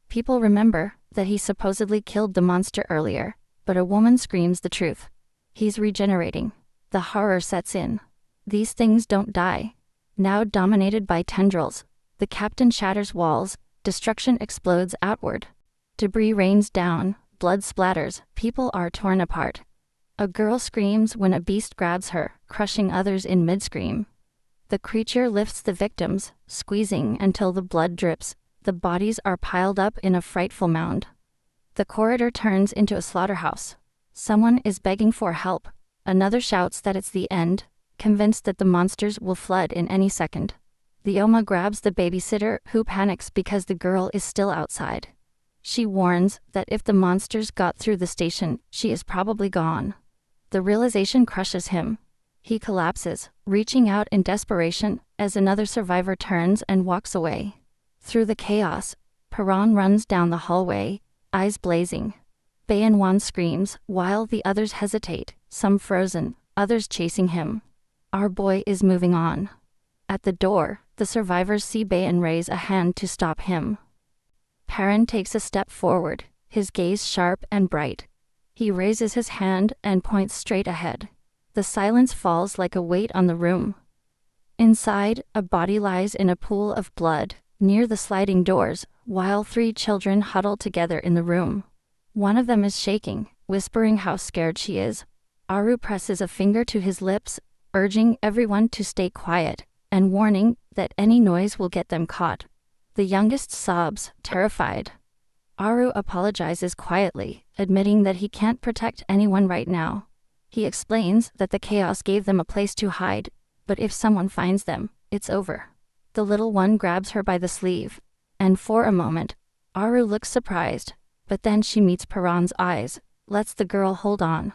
Speaker 1: People remember that he supposedly killed the monster earlier, but a woman screams the truth. He's regenerating. The horror sets in. These things don't die. Now dominated by tendrils, the captain shatters walls, destruction explodes outward. Debris rains down, blood splatters, people are torn apart. A girl screams when a beast grabs her, crushing others in mid-scream. The creature lifts the victims, squeezing until the blood drips. The bodies are piled up in a frightful mound. The corridor turns into a slaughterhouse. Someone is begging for help. Another shouts that it's the end, convinced that the monsters will flood in any second. The Oma grabs the babysitter, who panics because the girl is still outside. She warns that if the monsters got through the station, she is probably gone. The realization crushes him. He collapses, reaching out in desperation, as another survivor turns and walks away. Through the chaos, Paran runs down the hallway, eyes blazing. Bayanwan screams, while the others hesitate, some frozen, others chasing him. Our boy is moving on. At the door, the survivors see Bayan raise a hand to stop him. Paran takes a step forward, his gaze sharp and bright. He raises his hand and points straight ahead. The silence falls like a weight on the room. Inside, a body lies in a pool of blood, near the sliding doors, while 3 children huddle together in the room. One of them is shaking, whispering how scared she is. Aru presses a finger to his lips, urging everyone to stay quiet, and warning that any noise will get them caught. The youngest sobs, terrified. Aru apologizes quietly, admitting that he can't protect anyone right now. He explains that the chaos gave them a place to hide, but if someone finds them, it's over. The little one grabs her by the sleeve, and for a moment, Aru looks surprised, but then she meets Paran's eyes, lets the girl hold on,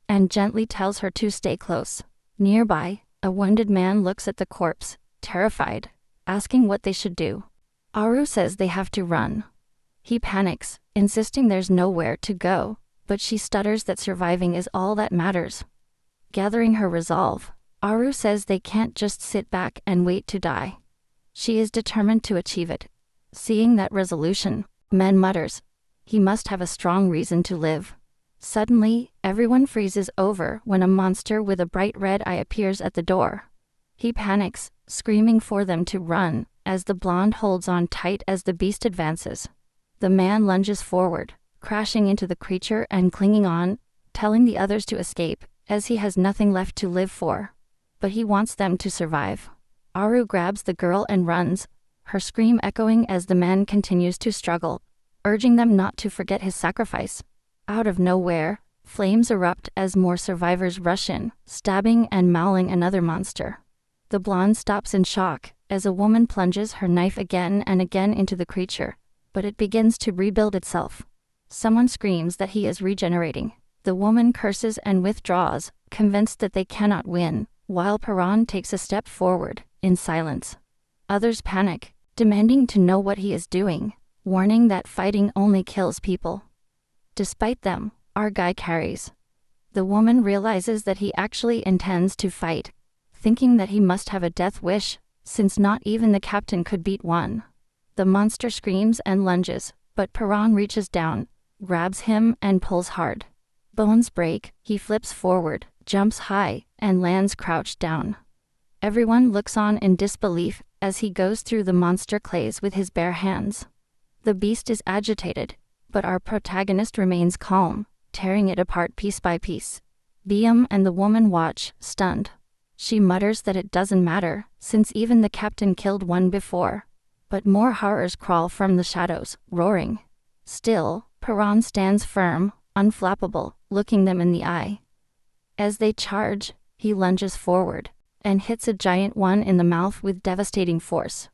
Speaker 1: and gently tells her to stay close. Nearby, a wounded man looks at the corpse, terrified, asking what they should do. Aru says they have to run. He panics, insisting there's nowhere to go, but she stutters that surviving is all that matters. Gathering her resolve, Aru says they can't just sit back and wait to die. She is determined to achieve it. Seeing that resolution, Men mutters, "He must have a strong reason to live." Suddenly, everyone freezes over when a monster with a bright red eye appears at the door. He panics, screaming for them to run, as the blonde holds on tight as the beast advances. The man lunges forward, crashing into the creature and clinging on, telling the others to escape, as he has nothing left to live for. But he wants them to survive. Aru grabs the girl and runs, her scream echoing as the man continues to struggle, urging them not to forget his sacrifice. Out of nowhere, flames erupt as more survivors rush in, stabbing and mauling another monster. The blonde stops in shock, as a woman plunges her knife again and again into the creature, but it begins to rebuild itself. Someone screams that he is regenerating. The woman curses and withdraws, convinced that they cannot win, while Paran takes a step forward, in silence. Others panic, demanding to know what he is doing, warning that fighting only kills people. Despite them, our guy carries. The woman realizes that he actually intends to fight, thinking that he must have a death wish, since not even the captain could beat one. The monster screams and lunges, but Paran reaches down, grabs him and pulls hard. Bones break, he flips forward, jumps high, and lands crouched down. Everyone looks on in disbelief as he goes through the monster clays with his bare hands. The beast is agitated, but our protagonist remains calm, tearing it apart piece by piece. Biam and the woman watch, stunned. She mutters that it doesn't matter, since even the captain killed one before. But more horrors crawl from the shadows, roaring. Still, Paran stands firm, unflappable, looking them in the eye. As they charge, he lunges forward, and hits a giant one in the mouth with devastating force.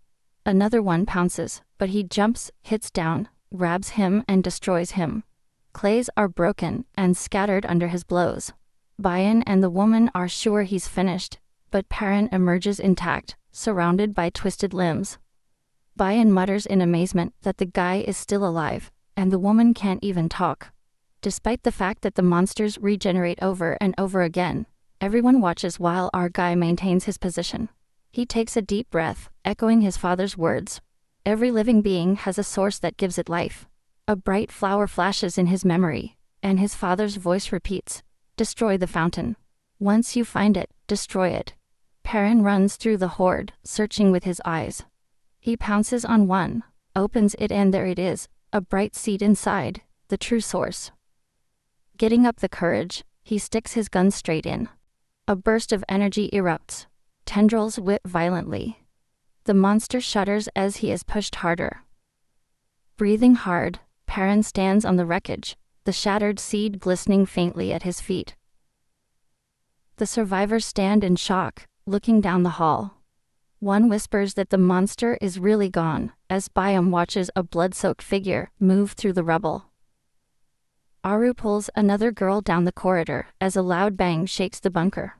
Speaker 1: Another one pounces, but he jumps, hits down, grabs him and destroys him. Clays are broken and scattered under his blows. Bayan and the woman are sure he's finished, but Paran emerges intact, surrounded by twisted limbs. Bayan mutters in amazement that the guy is still alive, and the woman can't even talk. Despite the fact that the monsters regenerate over and over again, everyone watches while our guy maintains his position. He takes a deep breath, echoing his father's words. Every living being has a source that gives it life. A bright flower flashes in his memory, and his father's voice repeats, "Destroy the fountain. Once you find it, destroy it." Paran runs through the horde, searching with his eyes. He pounces on one, opens it, and there it is, a bright seed inside, the true source. Getting up the courage, he sticks his gun straight in. A burst of energy erupts. Tendrils whip violently. The monster shudders as he is pushed harder. Breathing hard, Paran stands on the wreckage, the shattered seed glistening faintly at his feet. The survivors stand in shock, looking down the hall. One whispers that the monster is really gone, as Byam watches a blood-soaked figure move through the rubble. Aru pulls another girl down the corridor as a loud bang shakes the bunker.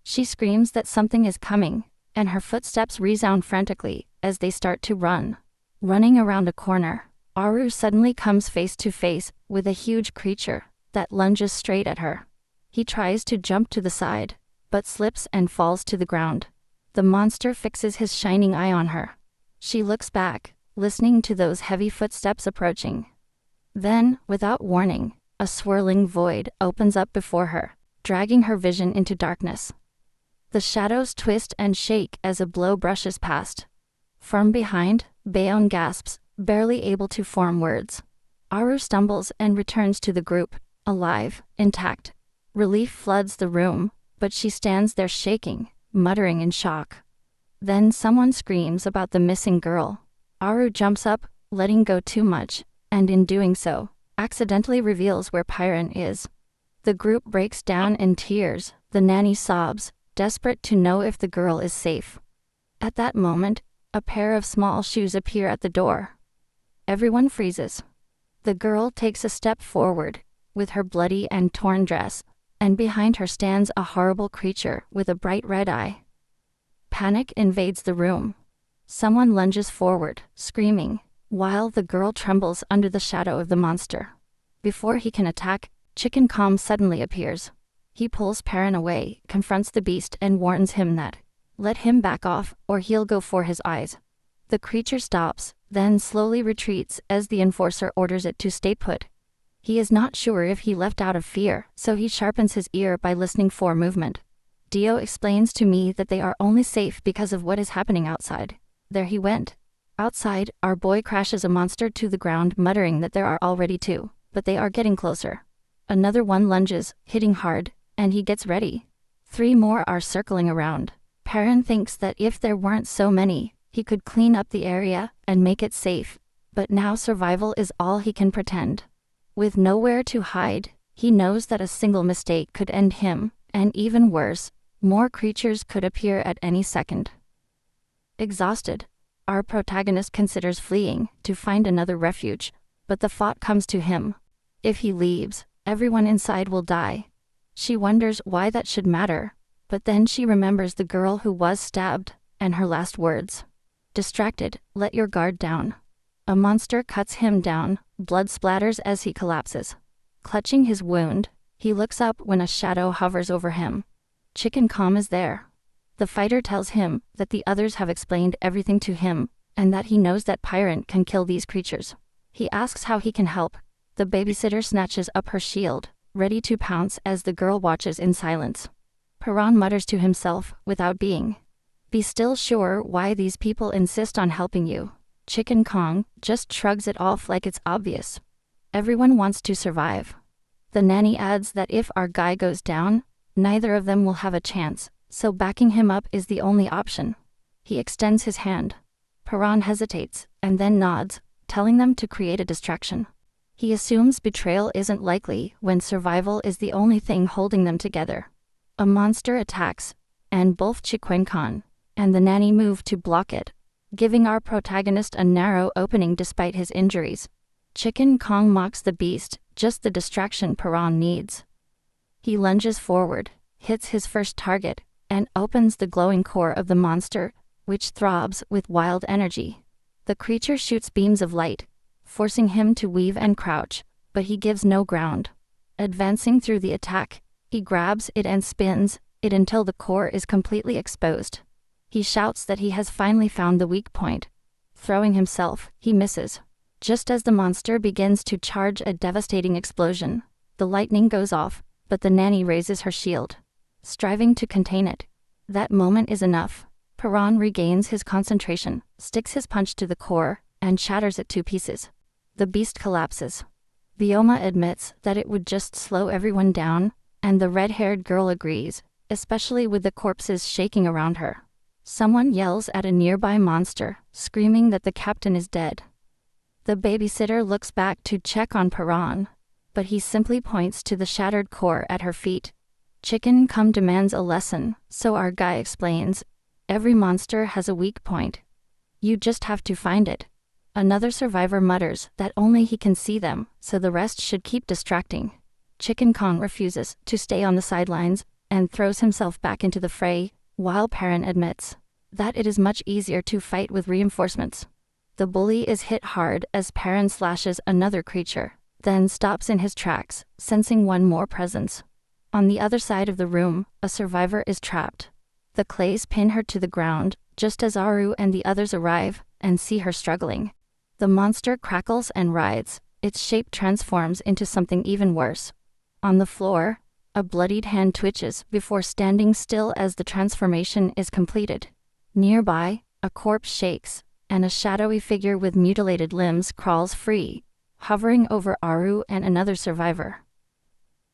Speaker 1: She screams that something is coming, and her footsteps resound frantically as they start to run. Running around a corner, Aru suddenly comes face to face with a huge creature that lunges straight at her. He tries to jump to the side, but slips and falls to the ground. The monster fixes his shining eye on her. She looks back, listening to those heavy footsteps approaching. Then, without warning, a swirling void opens up before her, dragging her vision into darkness. The shadows twist and shake as a blow brushes past. From behind, Bayon gasps, barely able to form words. Aru stumbles and returns to the group, alive, intact. Relief floods the room, but she stands there shaking, muttering in shock. Then someone screams about the missing girl. Aru jumps up, letting go too much, and in doing so, accidentally reveals where Pyron is. The group breaks down in tears, the nanny sobs, desperate to know if the girl is safe. At that moment, a pair of small shoes appear at the door. Everyone freezes. The girl takes a step forward, with her bloody and torn dress, and behind her stands a horrible creature with a bright red eye. Panic invades the room. Someone lunges forward, screaming, while the girl trembles under the shadow of the monster. Before he can attack, Chicken Calm suddenly appears. He pulls Perrin away, confronts the beast and warns him that, let him back off or he'll go for his eyes. The creature stops, then slowly retreats as the enforcer orders it to stay put. He is not sure if he left out of fear, so he sharpens his ear by listening for movement. Dio explains to me that they are only safe because of what is happening outside. There he went. Outside, our boy crashes a monster to the ground, muttering that there are already two, but they are getting closer. Another one lunges, hitting hard, and he gets ready. 3 more are circling around. Perrin thinks that if there weren't so many, he could clean up the area and make it safe, but now survival is all he can pretend. With nowhere to hide, he knows that a single mistake could end him, and even worse, more creatures could appear at any second. Exhausted, our protagonist considers fleeing to find another refuge, but the thought comes to him. If he leaves, everyone inside will die. She wonders why that should matter, but then she remembers the girl who was stabbed, and her last words. Distracted, let your guard down. A monster cuts him down, blood splatters as he collapses. Clutching his wound, he looks up when a shadow hovers over him. Chicken Calm is there. The fighter tells him that the others have explained everything to him, and that he knows that Pirate can kill these creatures. He asks how he can help. The babysitter snatches up her shield, ready to pounce as the girl watches in silence. Perrin mutters to himself, without being. Be still sure why these people insist on helping you. Chicken Kong just shrugs it off like it's obvious. Everyone wants to survive. The nanny adds that if our guy goes down, neither of them will have a chance, so backing him up is the only option. He extends his hand. Perrin hesitates, and then nods, telling them to create a distraction. He assumes betrayal isn't likely when survival is the only thing holding them together. A monster attacks, and both Chicken Kong and the nanny move to block it, giving our protagonist a narrow opening despite his injuries. Chicken Kong mocks the beast, just the distraction Perrin needs. He lunges forward, hits his first target, and opens the glowing core of the monster, which throbs with wild energy. The creature shoots beams of light, forcing him to weave and crouch, but he gives no ground. Advancing through the attack, he grabs it and spins it until the core is completely exposed. He shouts that he has finally found the weak point. Throwing himself, he misses. Just as the monster begins to charge a devastating explosion, the lightning goes off, but the nanny raises her shield, striving to contain it. That moment is enough. Perrin regains his concentration, sticks his punch to the core, and shatters it to pieces. The beast collapses. Vioma admits that it would just slow everyone down, and the red-haired girl agrees, especially with the corpses shaking around her. Someone yells at a nearby monster, screaming that the captain is dead. The babysitter looks back to check on Perrin, but he simply points to the shattered core at her feet. Chicken Kong demands a lesson, so our guy explains, every monster has a weak point. You just have to find it. Another survivor mutters that only he can see them, so the rest should keep distracting. Chicken Kong refuses to stay on the sidelines, and throws himself back into the fray, while Perrin admits that it is much easier to fight with reinforcements. The bully is hit hard as Perrin slashes another creature, then stops in his tracks, sensing one more presence. On the other side of the room, a survivor is trapped. The clays pin her to the ground, just as Aru and the others arrive, and see her struggling. The monster crackles and writhes, its shape transforms into something even worse. On the floor, a bloodied hand twitches before standing still as the transformation is completed. Nearby, a corpse shakes, and a shadowy figure with mutilated limbs crawls free, hovering over Aru and another survivor.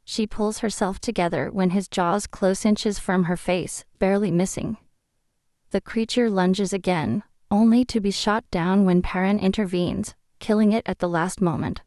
Speaker 1: She pulls herself together when his jaws close inches from her face, barely missing. The creature lunges again, only to be shot down when Perrin intervenes, killing it at the last moment.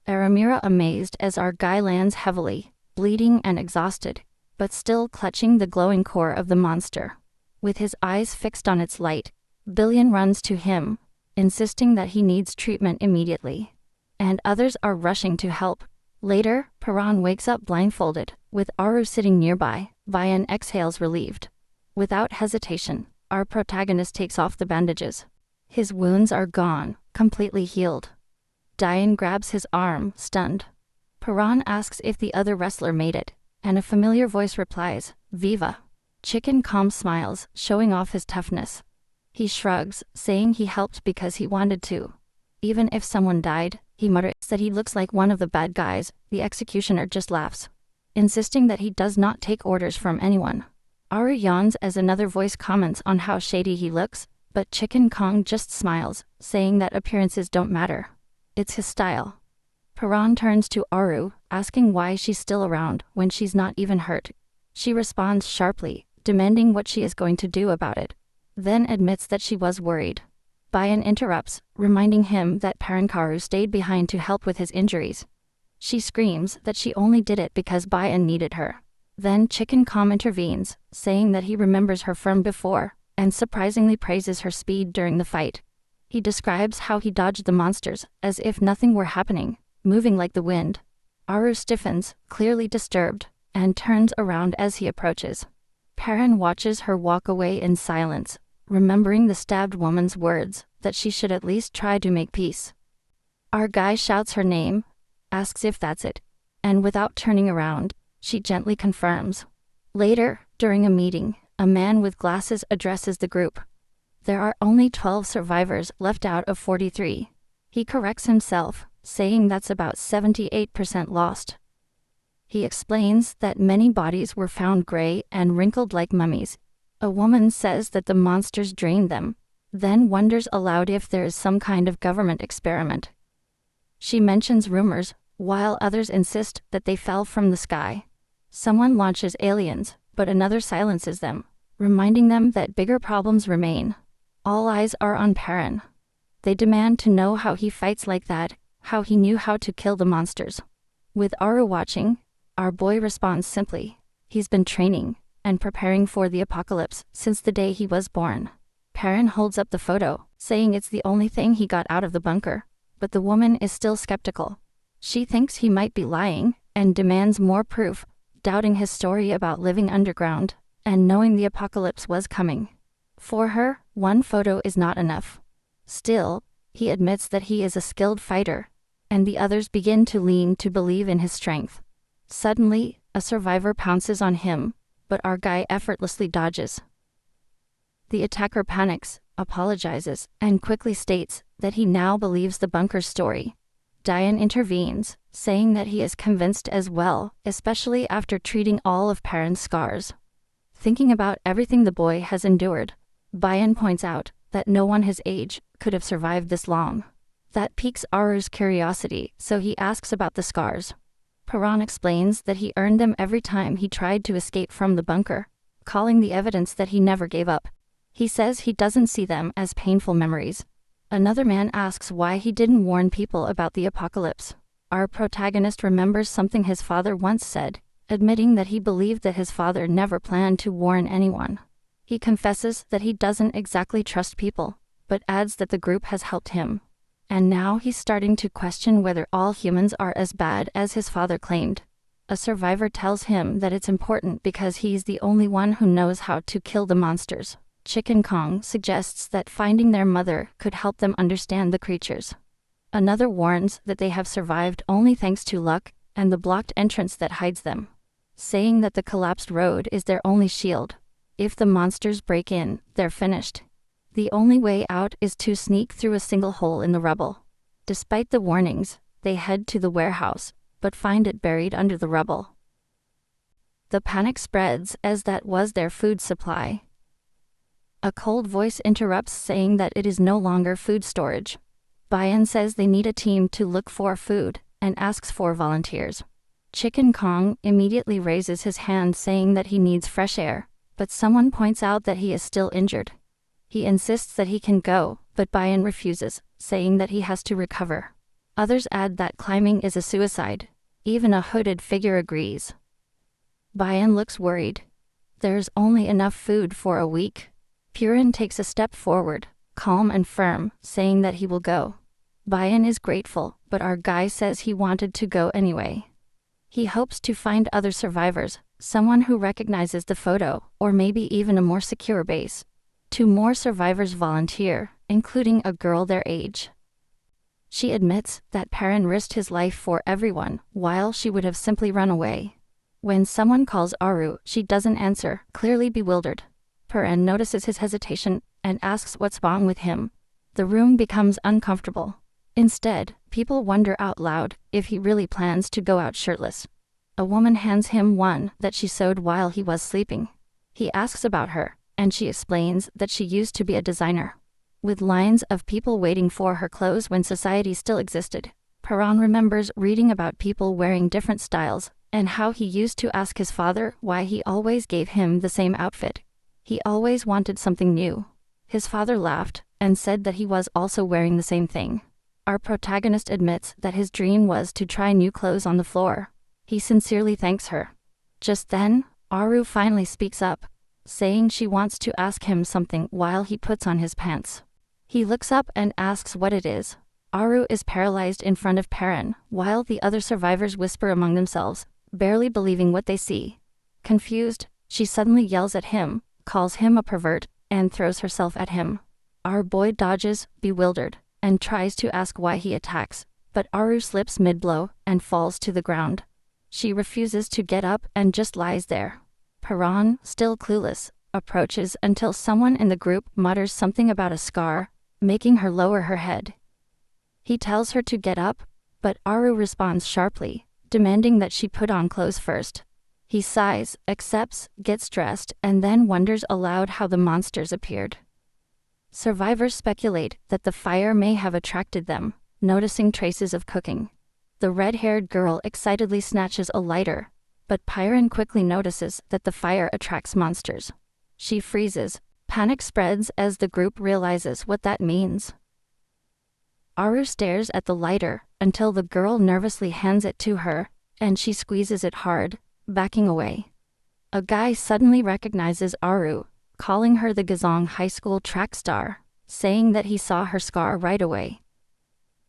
Speaker 1: Aramira amazed as our guy lands heavily, bleeding and exhausted, but still clutching the glowing core of the monster. With his eyes fixed on its light, Billion runs to him, insisting that he needs treatment immediately. And others are rushing to help. Later, Perrin wakes up blindfolded, with Aru sitting nearby. Vian exhales relieved. Without hesitation, our protagonist takes off the bandages. His wounds are gone, completely healed. Diane grabs his arm, stunned. Paran asks if the other wrestler made it, and a familiar voice replies, "Viva." Chicken calm smiles, showing off his toughness. He shrugs, saying he helped because he wanted to. Even if someone died, he mutters that he looks like one of the bad guys. The executioner just laughs, insisting that he does not take orders from anyone. Aru yawns as another voice comments on how shady he looks, but Chicken Kong just smiles, saying that appearances don't matter. It's his style. Paran turns to Aru, asking why she's still around when she's not even hurt. She responds sharply, demanding what she is going to do about it, then admits that she was worried. Bayan interrupts, reminding him that Parankaru stayed behind to help with his injuries. She screams that she only did it because Bayan needed her. Then Chicken Kong intervenes, saying that he remembers her from before, and surprisingly praises her speed during the fight. He describes how he dodged the monsters, as if nothing were happening, moving like the wind. Aru stiffens, clearly disturbed, and turns around as he approaches. Paran watches her walk away in silence, remembering the stabbed woman's words, that she should at least try to make peace. Our guy shouts her name, asks if that's it, and without turning around, she gently confirms. Later, during a meeting, a man with glasses addresses the group. There are only 12 survivors left out of 43. He corrects himself, saying that's about 78% lost. He explains that many bodies were found gray and wrinkled like mummies. A woman says that the monsters drained them, then wonders aloud if there is some kind of government experiment. She mentions rumors, while others insist that they fell from the sky. Someone launches aliens, but another silences them, reminding them that bigger problems remain. All eyes are on Paran. They demand to know how he fights like that, how he knew how to kill the monsters. With Aru watching, our boy responds simply, he's been training and preparing for the apocalypse since the day he was born. Paran holds up the photo, saying it's the only thing he got out of the bunker, but the woman is still skeptical. She thinks he might be lying, and demands more proof, doubting his story about living underground, and knowing the apocalypse was coming. For her, one photo is not enough. Still, he admits that he is a skilled fighter, and the others begin to lean to believe in his strength. Suddenly, a survivor pounces on him, but our guy effortlessly dodges. The attacker panics, apologizes, and quickly states that he now believes the bunker's story. Diane intervenes, saying that he is convinced as well, especially after treating all of Paran's scars. Thinking about everything the boy has endured, Bayan points out that no one his age could have survived this long. That piques Aru's curiosity, so he asks about the scars. Paran explains that he earned them every time he tried to escape from the bunker, calling the evidence that he never gave up. He says he doesn't see them as painful memories. Another man asks why he didn't warn people about the apocalypse. Our protagonist remembers something his father once said, admitting that he believed that his father never planned to warn anyone. He confesses that he doesn't exactly trust people, but adds that the group has helped him. And now he's starting to question whether all humans are as bad as his father claimed. A survivor tells him that it's important because he's the only one who knows how to kill the monsters. Chicken Kong suggests that finding their mother could help them understand the creatures. Another warns that they have survived only thanks to luck and the blocked entrance that hides them, saying that the collapsed road is their only shield. If the monsters break in, they're finished. The only way out is to sneak through a single hole in the rubble. Despite the warnings, they head to the warehouse, but find it buried under the rubble. The panic spreads as that was their food supply. A cold voice interrupts, saying that it is no longer food storage. Bayan says they need a team to look for food, and asks for volunteers. Chicken Kong immediately raises his hand, saying that he needs fresh air, but someone points out that he is still injured. He insists that he can go, but Bayan refuses, saying that he has to recover. Others add that climbing is a suicide. Even a hooded figure agrees. Bayan looks worried. There's only enough food for a week. Purin takes a step forward, calm and firm, saying that he will go. Bayan is grateful, but our guy says he wanted to go anyway. He hopes to find other survivors, someone who recognizes the photo, or maybe even a more secure base. 2 more survivors volunteer, including a girl their age. She admits that Perrin risked his life for everyone, while she would have simply run away. When someone calls Aru, she doesn't answer, clearly bewildered. Perrin notices his hesitation and asks what's wrong with him. The room becomes uncomfortable. Instead, people wonder out loud if he really plans to go out shirtless. A woman hands him one that she sewed while he was sleeping. He asks about her, and she explains that she used to be a designer. With lines of people waiting for her clothes when society still existed, Perrin remembers reading about people wearing different styles, and how he used to ask his father why he always gave him the same outfit. He always wanted something new. His father laughed and said that he was also wearing the same thing. Our protagonist admits that his dream was to try new clothes on the floor. He sincerely thanks her. Just then, Aru finally speaks up, saying she wants to ask him something while he puts on his pants. He looks up and asks what it is. Aru is paralyzed in front of Perrin, while the other survivors whisper among themselves, barely believing what they see. Confused, she suddenly yells at him, calls him a pervert, and throws herself at him. Our boy dodges, bewildered, and tries to ask why he attacks, but Aru slips mid-blow and falls to the ground. She refuses to get up and just lies there. Perrin, still clueless, approaches until someone in the group mutters something about a scar, making her lower her head. He tells her to get up, but Aru responds sharply, demanding that she put on clothes first. He sighs, accepts, gets dressed, and then wonders aloud how the monsters appeared. Survivors speculate that the fire may have attracted them, noticing traces of cooking. The red-haired girl excitedly snatches a lighter, but Perrin quickly notices that the fire attracts monsters. She freezes. Panic spreads as the group realizes what that means. Aru stares at the lighter until the girl nervously hands it to her, and she squeezes it hard, backing away. A guy suddenly recognizes Aru, calling her the Gazong High School track star, saying that he saw her scar right away.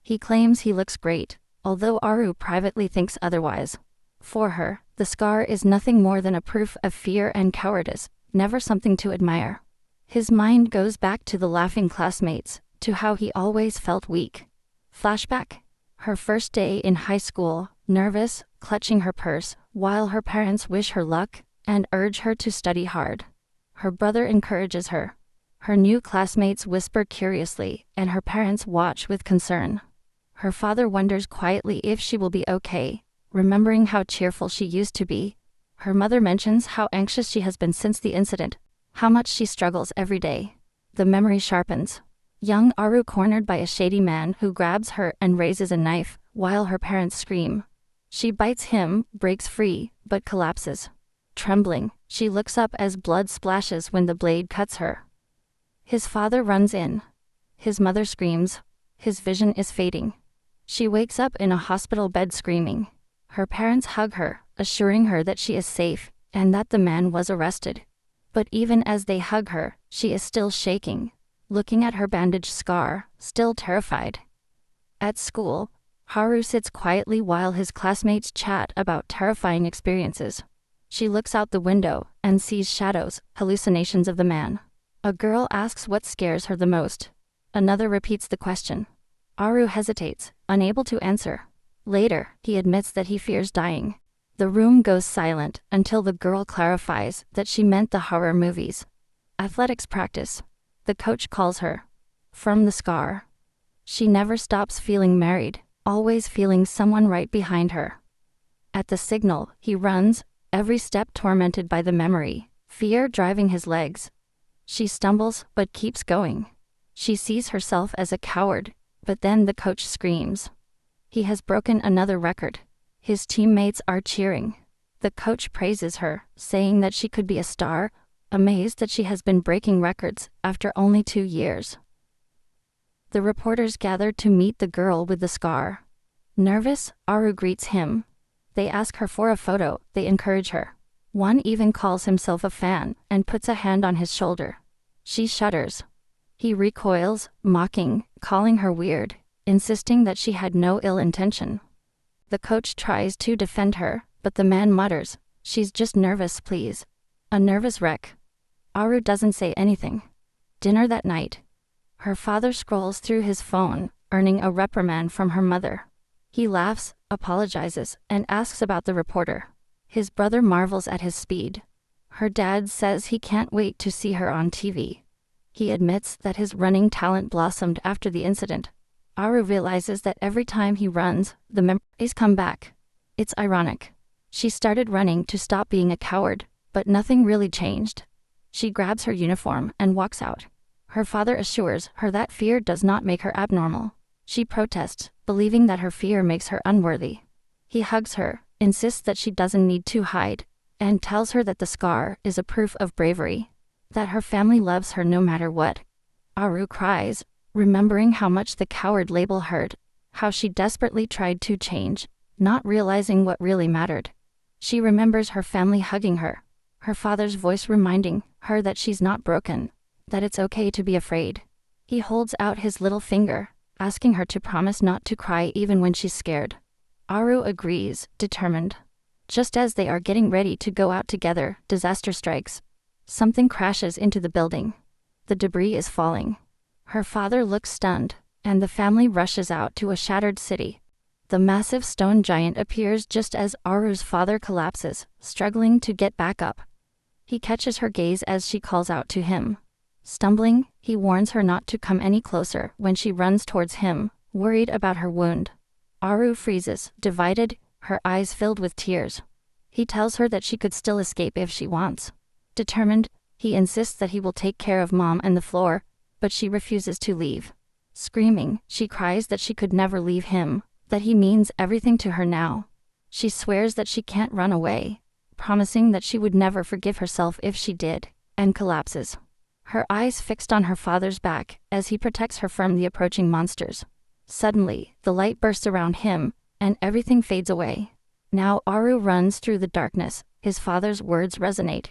Speaker 1: He claims he looks great, although Aru privately thinks otherwise. For her, the scar is nothing more than a proof of fear and cowardice, never something to admire. His mind goes back to the laughing classmates, to how he always felt weak. Flashback. Her first day in high school, nervous, clutching her purse, while her parents wish her luck and urge her to study hard. Her brother encourages her. Her new classmates whisper curiously, and her parents watch with concern. Her father wonders quietly if she will be okay, remembering how cheerful she used to be. Her mother mentions how anxious she has been since the incident, how much she struggles every day. The memory sharpens. Young Aru cornered by a shady man who grabs her and raises a knife, while her parents scream. She bites him, breaks free, but collapses. Trembling, she looks up as blood splashes when the blade cuts her. His father runs in. His mother screams. His vision is fading. She wakes up in a hospital bed screaming. Her parents hug her, assuring her that she is safe, and that the man was arrested. But even as they hug her, she is still shaking, looking at her bandaged scar, still terrified. At school, Haru sits quietly while his classmates chat about terrifying experiences. She looks out the window and sees shadows, hallucinations of the man. A girl asks what scares her the most. Another repeats the question. Haru hesitates, unable to answer. Later, he admits that he fears dying. The room goes silent until the girl clarifies that she meant the horror movies. Athletics practice. The coach calls her. From the scar. She never stops feeling married, always feeling someone right behind her. At the signal, he runs, every step tormented by the memory, fear driving his legs. She stumbles, but keeps going. She sees herself as a coward, but then the coach screams. He has broken another record. His teammates are cheering. The coach praises her, saying that she could be a star, amazed that she has been breaking records after only 2 years. The reporters gather to meet the girl with the scar. Nervous, Aru greets him. They ask her for a photo, they encourage her. One even calls himself a fan and puts a hand on his shoulder. She shudders. He recoils, mocking, calling her weird, insisting that she had no ill intention. The coach tries to defend her, but the man mutters, "She's just nervous, please." A nervous wreck. Aru doesn't say anything. Dinner that night. Her father scrolls through his phone, earning a reprimand from her mother. He laughs, apologizes, and asks about the reporter. His brother marvels at his speed. Her dad says he can't wait to see her on TV. He admits that his running talent blossomed after the incident. Aru realizes that every time he runs, the memories come back. It's ironic. She started running to stop being a coward, but nothing really changed. She grabs her uniform and walks out. Her father assures her that fear does not make her abnormal. She protests, believing that her fear makes her unworthy. He hugs her, insists that she doesn't need to hide, and tells her that the scar is a proof of bravery, that her family loves her no matter what. Aru cries, remembering how much the coward label hurt, how she desperately tried to change, not realizing what really mattered. She remembers her family hugging her, her father's voice reminding her that she's not broken, that it's okay to be afraid. He holds out his little finger, asking her to promise not to cry even when she's scared. Aru agrees, determined. Just as they are getting ready to go out together, disaster strikes. Something crashes into the building. The debris is falling. Her father looks stunned, and the family rushes out to a shattered city. The massive stone giant appears just as Aru's father collapses, struggling to get back up. He catches her gaze as she calls out to him. Stumbling, he warns her not to come any closer when she runs towards him, worried about her wound. Aru freezes, divided, her eyes filled with tears. He tells her that she could still escape if she wants. Determined, he insists that he will take care of Mom and the floor, but she refuses to leave. Screaming, she cries that she could never leave him, that he means everything to her now. She swears that she can't run away, promising that she would never forgive herself if she did, and collapses. Her eyes fixed on her father's back as he protects her from the approaching monsters. Suddenly, the light bursts around him, and everything fades away. Now Aru runs through the darkness, his father's words resonate.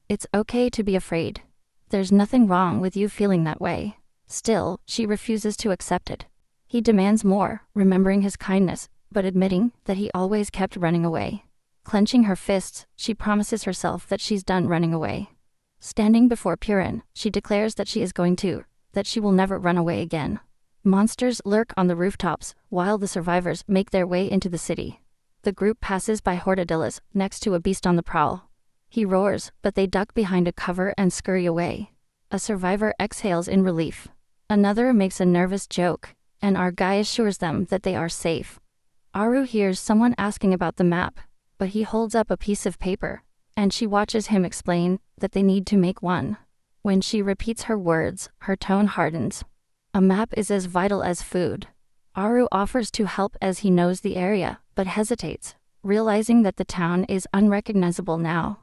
Speaker 1: It's okay to be afraid. There's nothing wrong with you feeling that way. Still, she refuses to accept it. He demands more, remembering his kindness, but admitting that he always kept running away. Clenching her fists, she promises herself that she's done running away. Standing before Purin, she declares that she is going to, that she will never run away again. Monsters lurk on the rooftops, while the survivors make their way into the city. The group passes by Hortadillas, next to a beast on the prowl. He roars, but they duck behind a cover and scurry away. A survivor exhales in relief. Another makes a nervous joke, and our guy assures them that they are safe. Aru hears someone asking about the map, but he holds up a piece of paper, and she watches him explain that they need to make one. When she repeats her words, her tone hardens. A map is as vital as food. Aru offers to help as he knows the area, but hesitates, realizing that the town is unrecognizable now.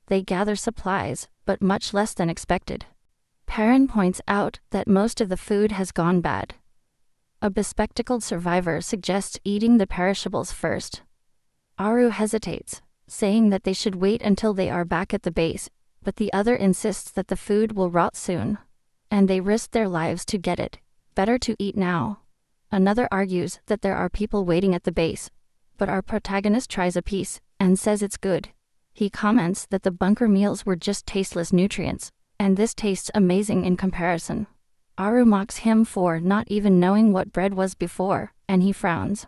Speaker 1: They gather supplies, but much less than expected. Perrin points out that most of the food has gone bad. A bespectacled survivor suggests eating the perishables first. Aru hesitates, saying that they should wait until they are back at the base, but the other insists that the food will rot soon, and they risk their lives to get it. Better to eat now. Another argues that there are people waiting at the base, but our protagonist tries a piece and says it's good. He comments that the bunker meals were just tasteless nutrients, and this tastes amazing in comparison. Aru mocks him for not even knowing what bread was before, and he frowns.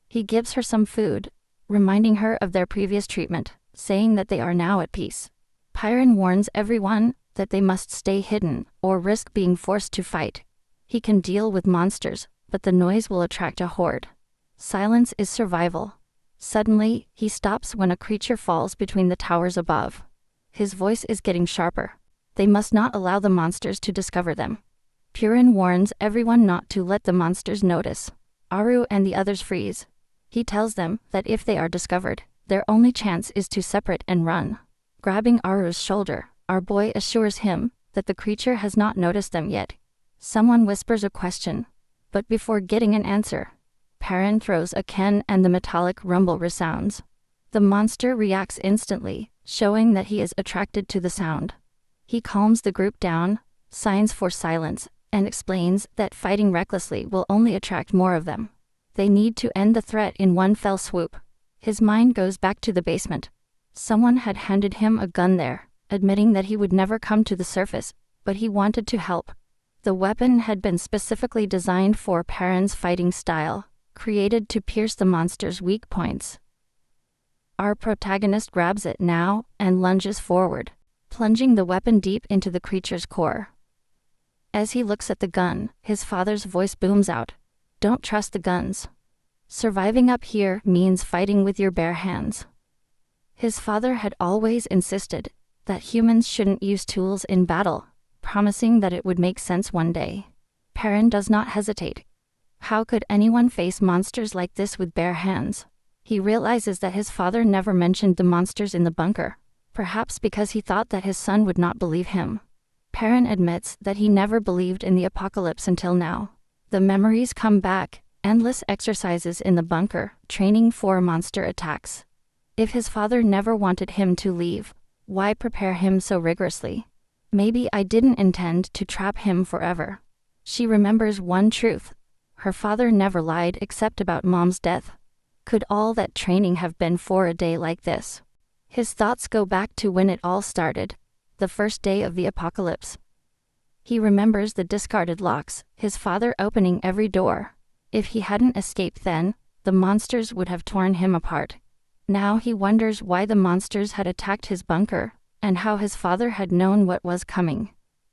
Speaker 1: He gives her some food, reminding her of their previous treatment, saying that they are now at peace. Perrin warns everyone that they must stay hidden or risk being forced to fight. He can deal with monsters, but the noise will attract a horde. Silence is survival. Suddenly, he stops when a creature falls between the towers above. His voice is getting sharper. They must not allow the monsters to discover them. Purin warns everyone not to let the monsters notice. Aru and the others freeze. He tells them that if they are discovered, their only chance is to separate and run. Grabbing Aru's shoulder, our boy assures him that the creature has not noticed them yet. Someone whispers a question, but before getting an answer, Perrin throws a can and the metallic rumble resounds. The monster reacts instantly, showing that he is attracted to the sound. He calms the group down, signs for silence, and explains that fighting recklessly will only attract more of them. They need to end the threat in one fell swoop. His mind goes back to the basement. Someone had handed him a gun there, admitting that he would never come to the surface, but he wanted to help. The weapon had been specifically designed for Perrin's fighting style, created to pierce the monster's weak points. Our protagonist grabs it now and lunges forward, plunging the weapon deep into the creature's core. As he looks at the gun, his father's voice booms out, "Don't trust the guns. Surviving up here means fighting with your bare hands." His father had always insisted that humans shouldn't use tools in battle, promising that it would make sense one day. Perrin does not hesitate. How could anyone face monsters like this with bare hands? He realizes that his father never mentioned the monsters in the bunker, perhaps because he thought that his son would not believe him. Perrin admits that he never believed in the apocalypse until now. The memories come back, endless exercises in the bunker, training for monster attacks. If his father never wanted him to leave, why prepare him so rigorously? Maybe I didn't intend to trap him forever. She remembers one truth. Her father never lied except about Mom's death. Could all that training have been for a day like this? His thoughts go back to when it all started, the first day of the apocalypse. He remembers the discarded locks, his father opening every door. If he hadn't escaped then, the monsters would have torn him apart. Now he wonders why the monsters had attacked his bunker, and how his father had known what was coming.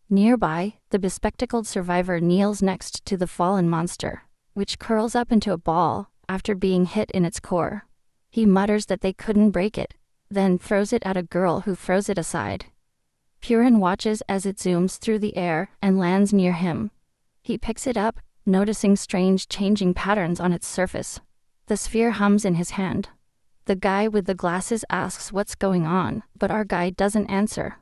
Speaker 1: Nearby, the bespectacled survivor kneels next to the fallen monster, which curls up into a ball after being hit in its core. He mutters that they couldn't break it, then throws it at a girl who throws it aside. Perrin watches as it zooms through the air and lands near him. He picks it up, noticing strange changing patterns on its surface. The sphere hums in his hand. The guy with the glasses asks what's going on, but our guy doesn't answer.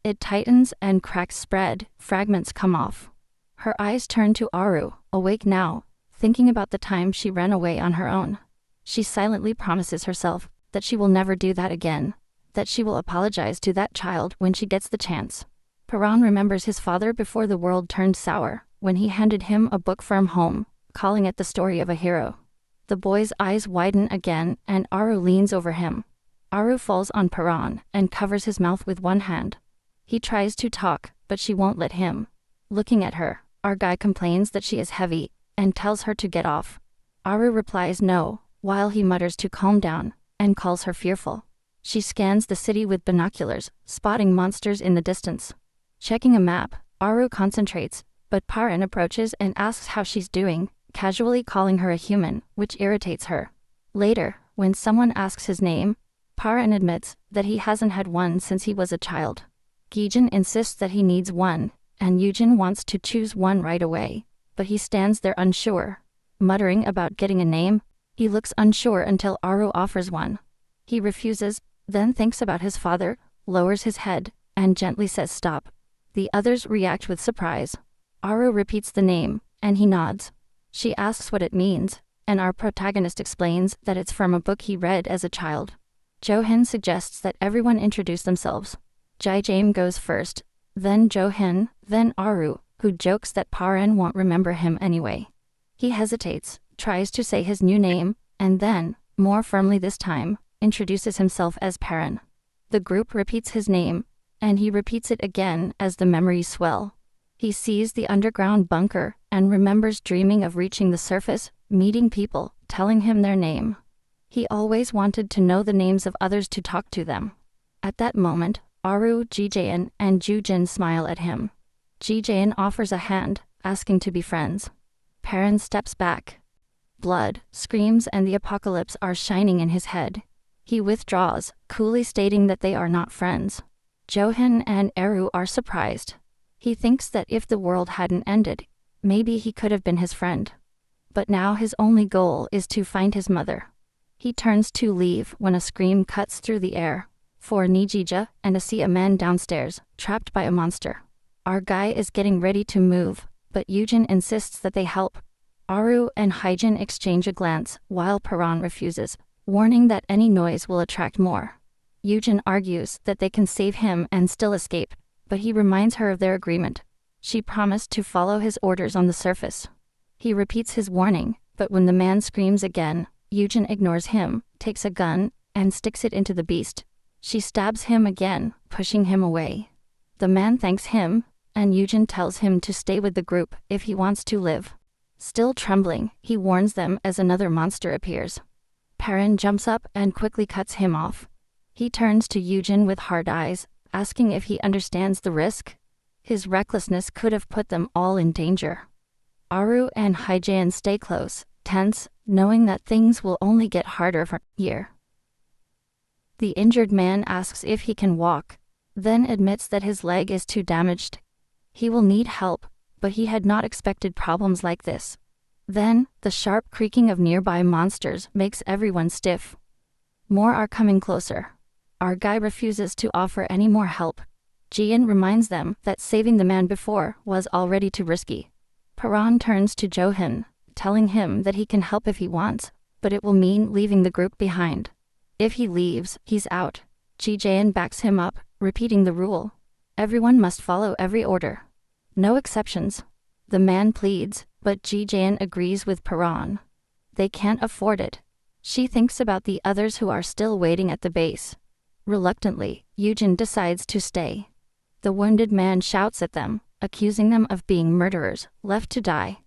Speaker 1: It tightens and cracks spread, fragments come off. Her eyes turn to Aru, awake now, thinking about the time she ran away on her own. She silently promises herself that she will never do that again, that she will apologize to that child when she gets the chance. Perrin remembers his father before the world turned sour, when he handed him a book from home, calling it the story of a hero. The boy's eyes widen again and Aru leans over him. Aru falls on Perrin and covers his mouth with one hand. He tries to talk, but she won't let him. Looking at her, our guy complains that she is heavy, and tells her to get off. Aru replies no, while he mutters to calm down, and calls her fearful. She scans the city with binoculars, spotting monsters in the distance. Checking a map, Aru concentrates, but Perrin approaches and asks how she's doing, casually calling her a human, which irritates her. Later, when someone asks his name, Perrin admits that he hasn't had one since he was a child. Gijin insists that he needs one, and Yujin wants to choose one right away, but he stands there unsure. Muttering about getting a name, he looks unsure until Aru offers one. He refuses, then thinks about his father, lowers his head, and gently says stop. The others react with surprise. Aru repeats the name, and he nods. She asks what it means, and our protagonist explains that it's from a book he read as a child. Johin suggests that everyone introduce themselves. Jae-jae goes first, then Johin, then Aru, who jokes that Perrin won't remember him anyway. He hesitates, tries to say his new name, and then, more firmly this time, introduces himself as Perrin. The group repeats his name, and he repeats it again as the memories swell. He sees the underground bunker and remembers dreaming of reaching the surface, meeting people, telling him their name. He always wanted to know the names of others to talk to them. At that moment, Aru, Jijae, and Jujin smile at him. Jijae offers a hand, asking to be friends. Perrin steps back. Blood, screams, and the apocalypse are shining in his head. He withdraws, coolly stating that they are not friends. Johin and Eru are surprised. He thinks that if the world hadn't ended, maybe he could have been his friend. But now his only goal is to find his mother. He turns to leave when a scream cuts through the air. For Nijija and see a man downstairs, trapped by a monster. Our guy is getting ready to move, but Yujin insists that they help. Aru and Hyjin exchange a glance, while Perrin refuses, warning that any noise will attract more. Yujin argues that they can save him and still escape, but he reminds her of their agreement. She promised to follow his orders on the surface. He repeats his warning, but when the man screams again, Yujin ignores him, takes a gun, and sticks it into the beast. She stabs him again, pushing him away. The man thanks him, and Yujin tells him to stay with the group if he wants to live. Still trembling, he warns them as another monster appears. Perrin jumps up and quickly cuts him off. He turns to Yujin with hard eyes, asking if he understands the risk. His recklessness could have put them all in danger. Aru and Haijian stay close, tense, knowing that things will only get harder from here. The injured man asks if he can walk, then admits that his leg is too damaged. He will need help, but he had not expected problems like this. Then, the sharp creaking of nearby monsters makes everyone stiff. More are coming closer. Our guy refuses to offer any more help. Jian reminds them that saving the man before was already too risky. Perrin turns to Johan, telling him that he can help if he wants, but it will mean leaving the group behind. If he leaves, he's out. Jian backs him up, repeating the rule. Everyone must follow every order. No exceptions. The man pleads, but Jian agrees with Perrin. They can't afford it. She thinks about the others who are still waiting at the base. Reluctantly, Yujin decides to stay. The wounded man shouts at them, accusing them of being murderers, left to die.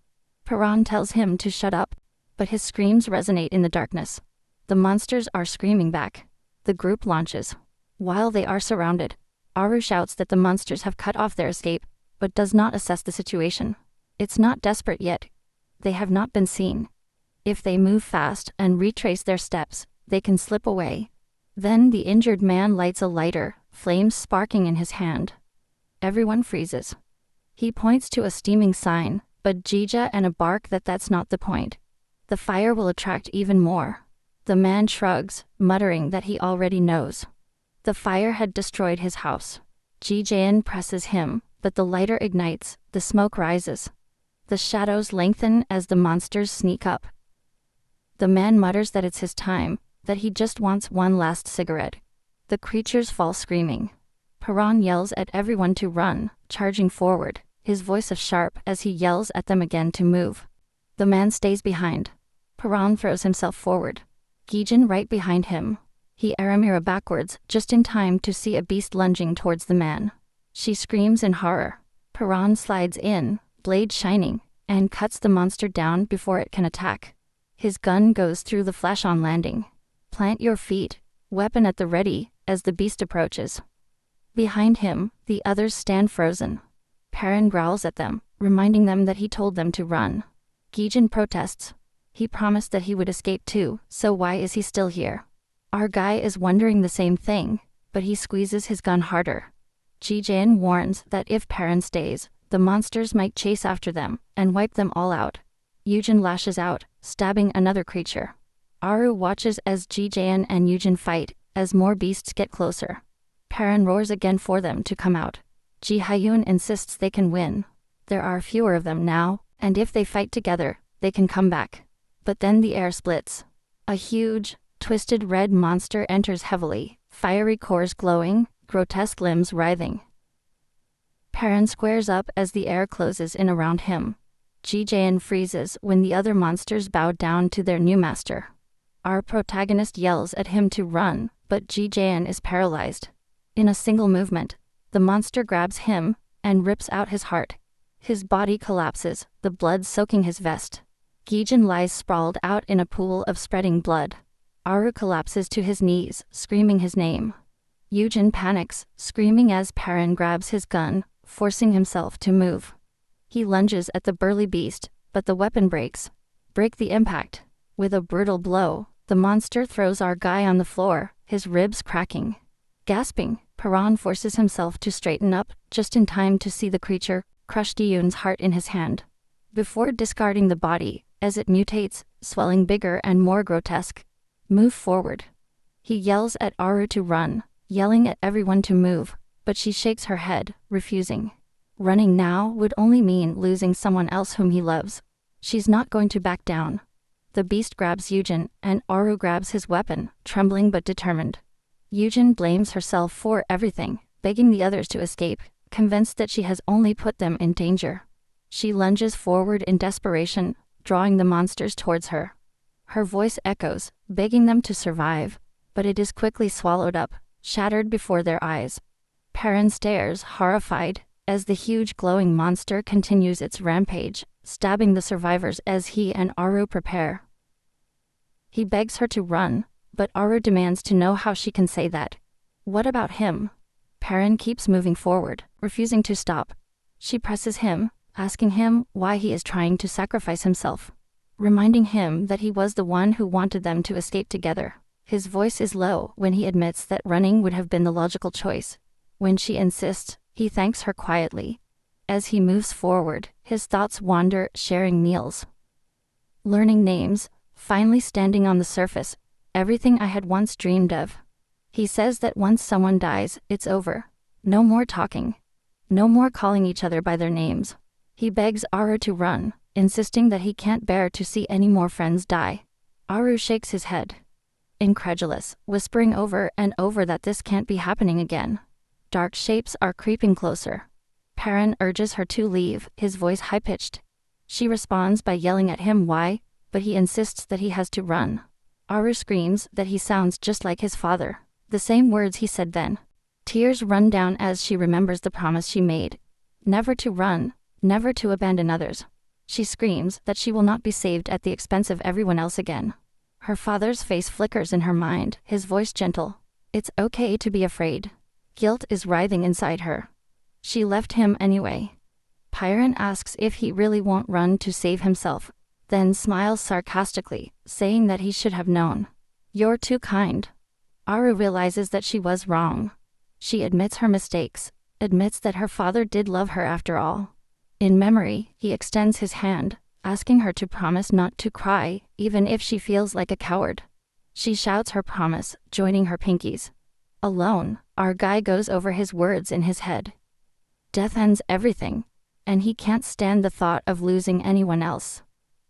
Speaker 1: Perrin tells him to shut up, but his screams resonate in the darkness. The monsters are screaming back. The group launches. While they are surrounded, Aru shouts that the monsters have cut off their escape, but does not assess the situation. It's not desperate yet. They have not been seen. If they move fast and retrace their steps, they can slip away. Then the injured man lights a lighter, flames sparking in his hand. Everyone freezes. He points to a steaming sign, but Jija and a bark that's not the point. The fire will attract even more. The man shrugs, muttering that he already knows. The fire had destroyed his house. Jian presses him, but the lighter ignites, the smoke rises. The shadows lengthen as the monsters sneak up. The man mutters that it's his time, that he just wants one last cigarette. The creatures fall screaming. Perrin yells at everyone to run, charging forward, his voice sharp as he yells at them again to move. The man stays behind. Perrin throws himself forward. Gijin right behind him. He Aramira backwards, just in time to see a beast lunging towards the man. She screams in horror. Perrin slides in, blade shining, and cuts the monster down before it can attack. His gun goes through the flesh on landing. Plant your feet, weapon at the ready, as the beast approaches. Behind him, the others stand frozen. Perrin growls at them, reminding them that he told them to run. Gijin protests. He promised that he would escape too, so why is he still here? Our guy is wondering the same thing, but he squeezes his gun harder. Jian warns that if Perrin stays, the monsters might chase after them and wipe them all out. Yujin lashes out, stabbing another creature. Aru watches as Jian and Yujin fight, as more beasts get closer. Perrin roars again for them to come out. Ji-hyun insists they can win. There are fewer of them now, and if they fight together, they can come back. But then the air splits. A huge, twisted red monster enters heavily, fiery cores glowing, grotesque limbs writhing. Perrin squares up as the air closes in around him. Jian freezes when the other monsters bow down to their new master. Our protagonist yells at him to run, but Jian is paralyzed. In a single movement, the monster grabs him and rips out his heart. His body collapses, the blood soaking his vest. Gijin lies sprawled out in a pool of spreading blood. Aru collapses to his knees, screaming his name. Yujin panics, screaming as Perrin grabs his gun, forcing himself to move. He lunges at the burly beast, but the weapon breaks. Break the impact. With a brutal blow, the monster throws our guy on the floor, his ribs cracking. Gasping, Perrin forces himself to straighten up, just in time to see the creature crush Diyun's heart in his hand. Before discarding the body, as it mutates, swelling bigger and more grotesque. Move forward. He yells at Aru to run, yelling at everyone to move, but she shakes her head, refusing. Running now would only mean losing someone else whom he loves. She's not going to back down. The beast grabs Yujin, and Aru grabs his weapon, trembling but determined. Yujin blames herself for everything, begging the others to escape, convinced that she has only put them in danger. She lunges forward in desperation, drawing the monsters towards her. Her voice echoes, begging them to survive, but it is quickly swallowed up, shattered before their eyes. Perrin stares, horrified, as the huge glowing monster continues its rampage, stabbing the survivors as he and Aru prepare. He begs her to run, but Aru demands to know how she can say that. What about him? Perrin keeps moving forward, refusing to stop. She presses him, asking him why he is trying to sacrifice himself, reminding him that he was the one who wanted them to escape together. His voice is low when he admits that running would have been the logical choice. When she insists, he thanks her quietly. As he moves forward, his thoughts wander, sharing meals, learning names, finally standing on the surface, everything I had once dreamed of. He says that once someone dies, it's over. No more talking. No more calling each other by their names. He begs Aru to run, insisting that he can't bear to see any more friends die. Aru shakes his head, incredulous, whispering over and over that this can't be happening again. Dark shapes are creeping closer. Perrin urges her to leave, his voice high-pitched. She responds by yelling at him why, but he insists that he has to run. Aru screams that he sounds just like his father, the same words he said then. Tears run down as she remembers the promise she made. Never to run, never to abandon others. She screams that she will not be saved at the expense of everyone else again. Her father's face flickers in her mind, his voice gentle. It's okay to be afraid. Guilt is writhing inside her. She left him anyway. Perrin asks if he really won't run to save himself, then smiles sarcastically, saying that he should have known. You're too kind. Aru realizes that she was wrong. She admits her mistakes, admits that her father did love her after all. In memory, he extends his hand, asking her to promise not to cry, even if she feels like a coward. She shouts her promise, joining her pinkies. Alone, our guy goes over his words in his head. Death ends everything, and he can't stand the thought of losing anyone else.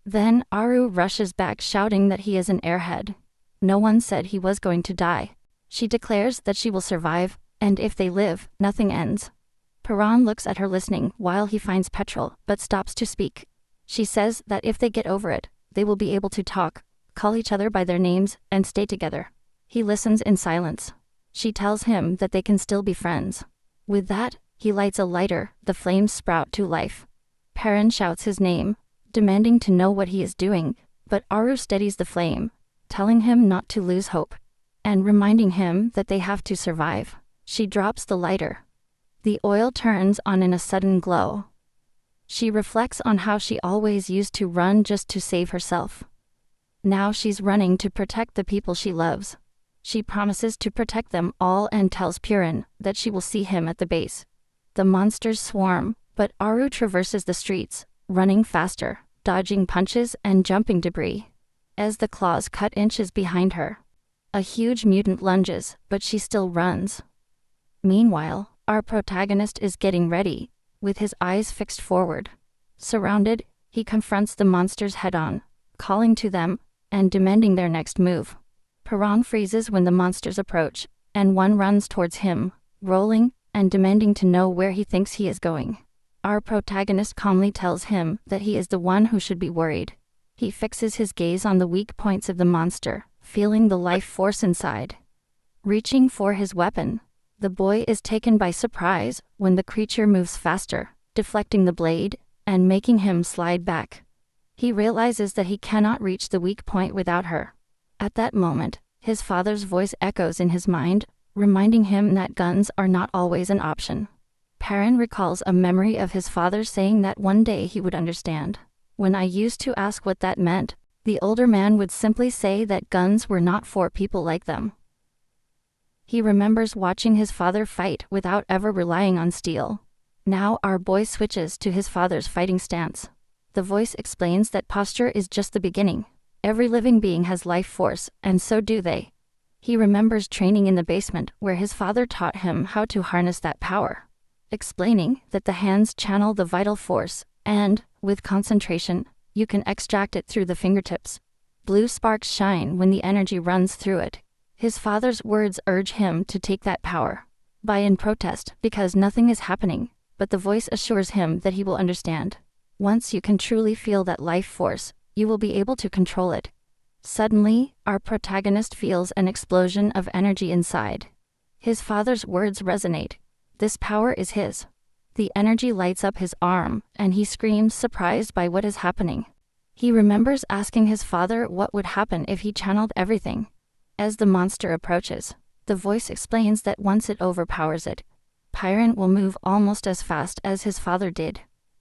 Speaker 1: Then Aru rushes back shouting that he is an airhead. No one said he was going to die. She declares that she will survive, and if they live, nothing ends. Perrin looks at her listening while he finds petrol, but stops to speak. She says that if they get over it, they will be able to talk, call each other by their names, and stay together. He listens in silence. She tells him that they can still be friends. With that, he lights a lighter, the flames sprout to life. Perrin shouts his name, demanding to know what he is doing, but Aru steadies the flame, telling him not to lose hope, and reminding him that they have to survive. She drops the lighter. The oil turns on in a sudden glow. She reflects on how she always used to run just to save herself. Now she's running to protect the people she loves. She promises to protect them all and tells Perrin that she will see him at the base. The monsters swarm, but Aru traverses the streets, running faster, dodging punches and jumping debris. As the claws cut inches behind her, a huge mutant lunges, but she still runs. Meanwhile, our protagonist is getting ready, with his eyes fixed forward. Surrounded, he confronts the monsters head-on, calling to them and demanding their next move. Perrin freezes when the monsters approach, and one runs towards him, rolling and demanding to know where he thinks he is going. Our protagonist calmly tells him that he is the one who should be worried. He fixes his gaze on the weak points of the monster, feeling the life force inside. Reaching for his weapon, the boy is taken by surprise when the creature moves faster, deflecting the blade and making him slide back. He realizes that he cannot reach the weak point without her. At that moment, his father's voice echoes in his mind, reminding him that guns are not always an option. Perrin recalls a memory of his father saying that one day he would understand. When I used to ask what that meant, the older man would simply say that guns were not for people like them. He remembers watching his father fight without ever relying on steel. Now our boy switches to his father's fighting stance. The voice explains that posture is just the beginning. Every living being has life force, and so do they. He remembers training in the basement where his father taught him how to harness that power, explaining that the hands channel the vital force, and, with concentration, you can extract it through the fingertips. Blue sparks shine when the energy runs through it. His father's words urge him to take that power. By in protest, because nothing is happening, but the voice assures him that he will understand. Once you can truly feel that life force, you will be able to control it. Suddenly, our protagonist feels an explosion of energy inside. His father's words resonate. This power is his. The energy lights up his arm, and he screams, surprised by what is happening. He remembers asking his father what would happen if he channeled everything. As the monster approaches, the voice explains that once it overpowers it, Pyron will move almost as fast as his father did.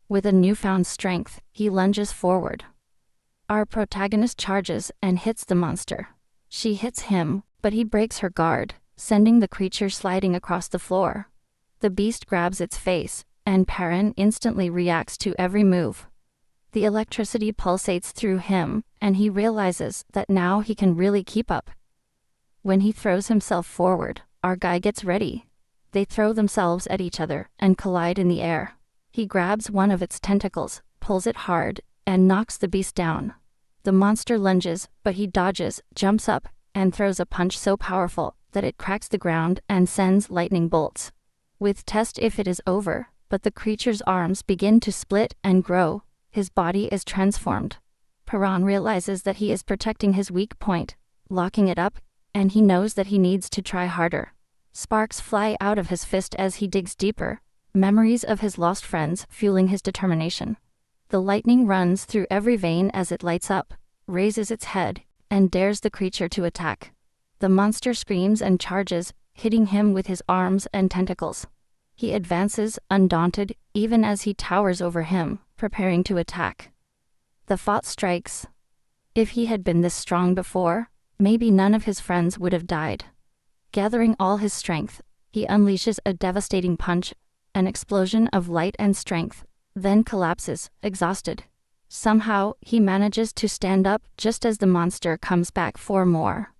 Speaker 1: With a newfound strength, he lunges forward. Our protagonist charges and hits the monster. She hits him, but he breaks her guard, sending the creature sliding across the floor. The beast grabs its face, and Pyron instantly reacts to every move. The electricity pulsates through him, and he realizes that now he can really keep up. When he throws himself forward, our guy gets ready. They throw themselves at each other and collide in the air. He grabs one of its tentacles, pulls it hard, and knocks the beast down. The monster lunges, but he dodges, jumps up, and throws a punch so powerful that it cracks the ground and sends lightning bolts. With test if it is over, but the creature's arms begin to split and grow. His body is transformed. Pyron realizes that he is protecting his weak point, locking it up, and he knows that he needs to try harder. Sparks fly out of his fist as he digs deeper, memories of his lost friends fueling his determination. The lightning runs through every vein as it lights up, raises its head, and dares the creature to attack. The monster screams and charges, hitting him with his arms and tentacles. He advances, undaunted, even as he towers over him, preparing to attack. The thought strikes. If he had been this strong before, maybe none of his friends would have died. Gathering all his strength, he unleashes a devastating punch, an explosion of light and strength, then collapses, exhausted. Somehow, he manages to stand up just as the monster comes back for more.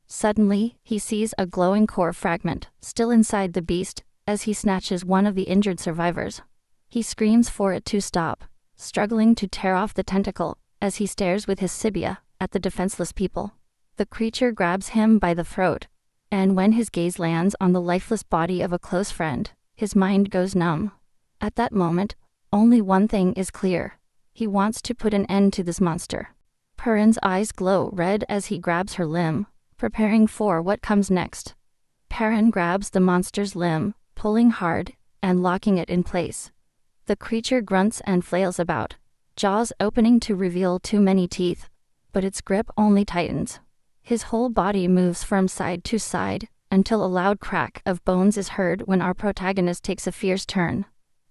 Speaker 1: Suddenly, he sees a glowing core fragment, still inside the beast, as he snatches one of the injured survivors. He screams for it to stop, struggling to tear off the tentacle, as he stares with his cibia at the defenseless people. The creature grabs him by the throat, and when his gaze lands on the lifeless body of a close friend, his mind goes numb. At that moment, only one thing is clear. He wants to put an end to this monster. Pyron's eyes glow red as he grabs her limb, preparing for what comes next. Pyron grabs the monster's limb, pulling hard, and locking it in place. The creature grunts and flails about, jaws opening to reveal too many teeth, but its grip only tightens. His whole body moves from side to side, until a loud crack of bones is heard when our protagonist takes a fierce turn.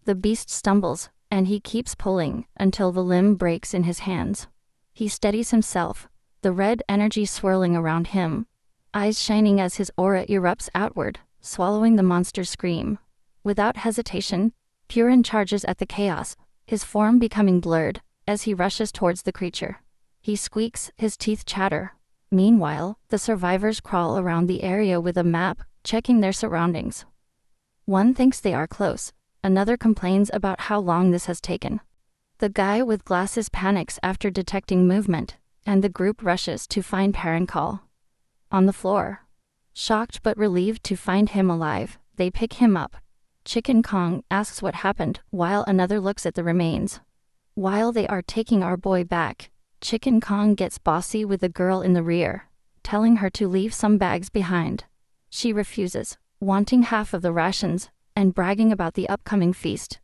Speaker 1: The beast stumbles, and he keeps pulling until the limb breaks in his hands. He steadies himself, the red energy swirling around him, eyes shining as his aura erupts outward, swallowing the monster's scream. Without hesitation, Pyron charges at the chaos, his form becoming blurred, as he rushes towards the creature. He squeaks, his teeth chatter. Meanwhile, the survivors crawl around the area with a map, checking their surroundings. One thinks they are close, another complains about how long this has taken. The guy with glasses panics after detecting movement, and the group rushes to find Pyron on the floor. Shocked but relieved to find him alive, they pick him up. Chicken Kong asks what happened, while another looks at the remains. While they are taking our boy back, Chicken Kong gets bossy with the girl in the rear, telling her to leave some bags behind. She refuses, wanting half of the rations, and bragging about the upcoming feast.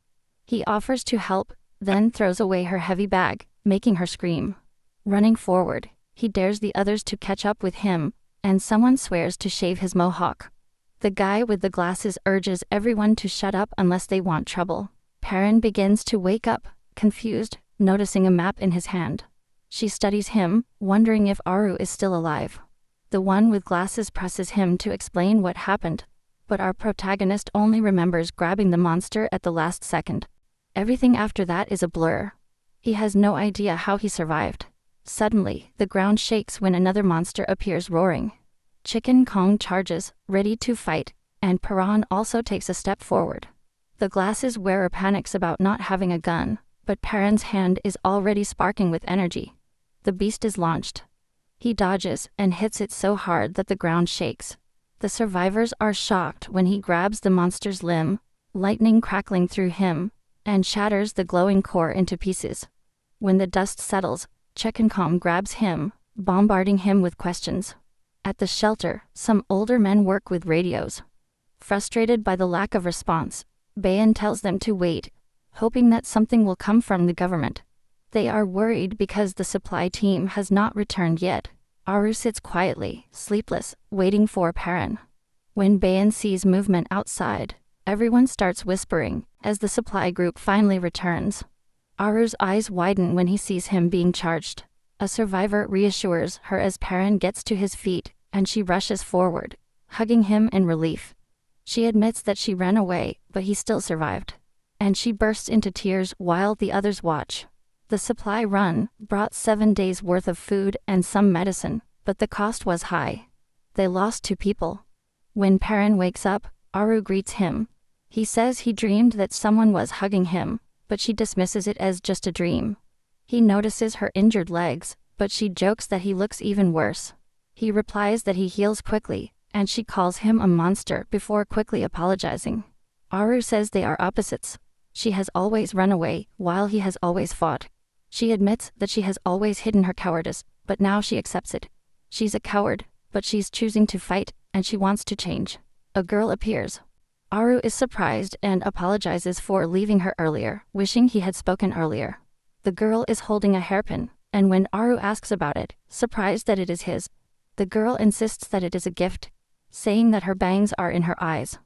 Speaker 1: He offers to help, then throws away her heavy bag, making her scream. Running forward, he dares the others to catch up with him, and someone swears to shave his mohawk. The guy with the glasses urges everyone to shut up unless they want trouble. Pyron begins to wake up, confused, noticing a map in his hand. She studies him, wondering if Aru is still alive. The one with glasses presses him to explain what happened, but our protagonist only remembers grabbing the monster at the last second. Everything after that is a blur. He has no idea how he survived. Suddenly, the ground shakes when another monster appears roaring. Chicken Kong charges, ready to fight, and Pyron also takes a step forward. The glasses wearer panics about not having a gun, but Pyron's hand is already sparking with energy. The beast is launched. He dodges and hits it so hard that the ground shakes. The survivors are shocked when he grabs the monster's limb, lightning crackling through him, and shatters the glowing core into pieces. When the dust settles, Chicken Kong grabs him, bombarding him with questions. At the shelter, some older men work with radios. Frustrated by the lack of response, Bayan tells them to wait, hoping that something will come from the government. They are worried because the supply team has not returned yet. Aru sits quietly, sleepless, waiting for Perrin. When Bayan sees movement outside, everyone starts whispering as the supply group finally returns. Aru's eyes widen when he sees him being charged. A survivor reassures her as Perrin gets to his feet, and she rushes forward, hugging him in relief. She admits that she ran away, but he still survived. And she bursts into tears while the others watch. The supply run brought 7 days' worth of food and some medicine, but the cost was high. They lost 2 people. When Perrin wakes up, Aru greets him. He says he dreamed that someone was hugging him, but she dismisses it as just a dream. He notices her injured legs, but she jokes that he looks even worse. He replies that he heals quickly, and she calls him a monster before quickly apologizing. Aru says they are opposites. She has always run away, while he has always fought. She admits that she has always hidden her cowardice, but now she accepts it. She's a coward, but she's choosing to fight, and she wants to change. A girl appears. Aru is surprised and apologizes for leaving her earlier, wishing he had spoken earlier. The girl is holding a hairpin, and when Aru asks about it, surprised that it is his, the girl insists that it is a gift, saying that her bangs are in her eyes.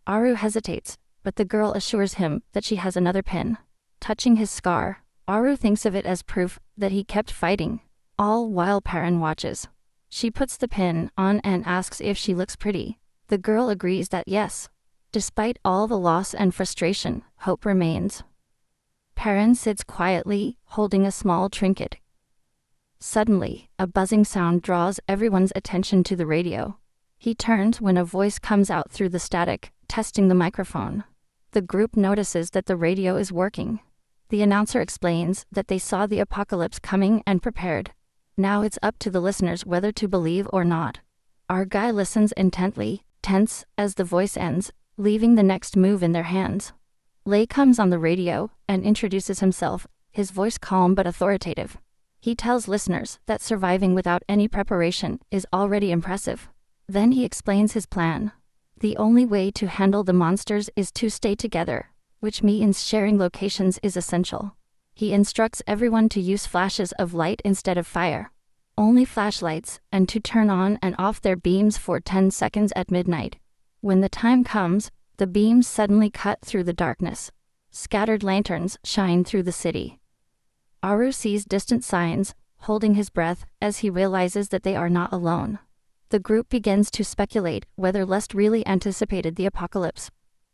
Speaker 1: Aru hesitates, but the girl assures him that she has another pin. Touching his scar, Aru thinks of it as proof that he kept fighting, all while Perrin watches. She puts the pin on and asks if she looks pretty. The girl agrees that yes. Despite all the loss and frustration, hope remains. Perrin sits quietly, holding a small trinket. Suddenly, a buzzing sound draws everyone's attention to the radio. He turns when a voice comes out through the static, testing the microphone. The group notices that the radio is working. The announcer explains that they saw the apocalypse coming and prepared. Now it's up to the listeners whether to believe or not. Our guy listens intently, tense, as the voice ends, leaving the next move in their hands. Lei comes on the radio and introduces himself, his voice calm but authoritative. He tells listeners that surviving without any preparation is already impressive. Then he explains his plan. The only way to handle the monsters is to stay together, which means sharing locations is essential. He instructs everyone to use flashes of light instead of fire. Only flashlights, and to turn on and off their beams for 10 seconds at midnight. When the time comes, the beams suddenly cut through the darkness. Scattered lanterns shine through the city. Aru sees distant signs, holding his breath as he realizes that they are not alone. The group begins to speculate whether Lest really anticipated the apocalypse,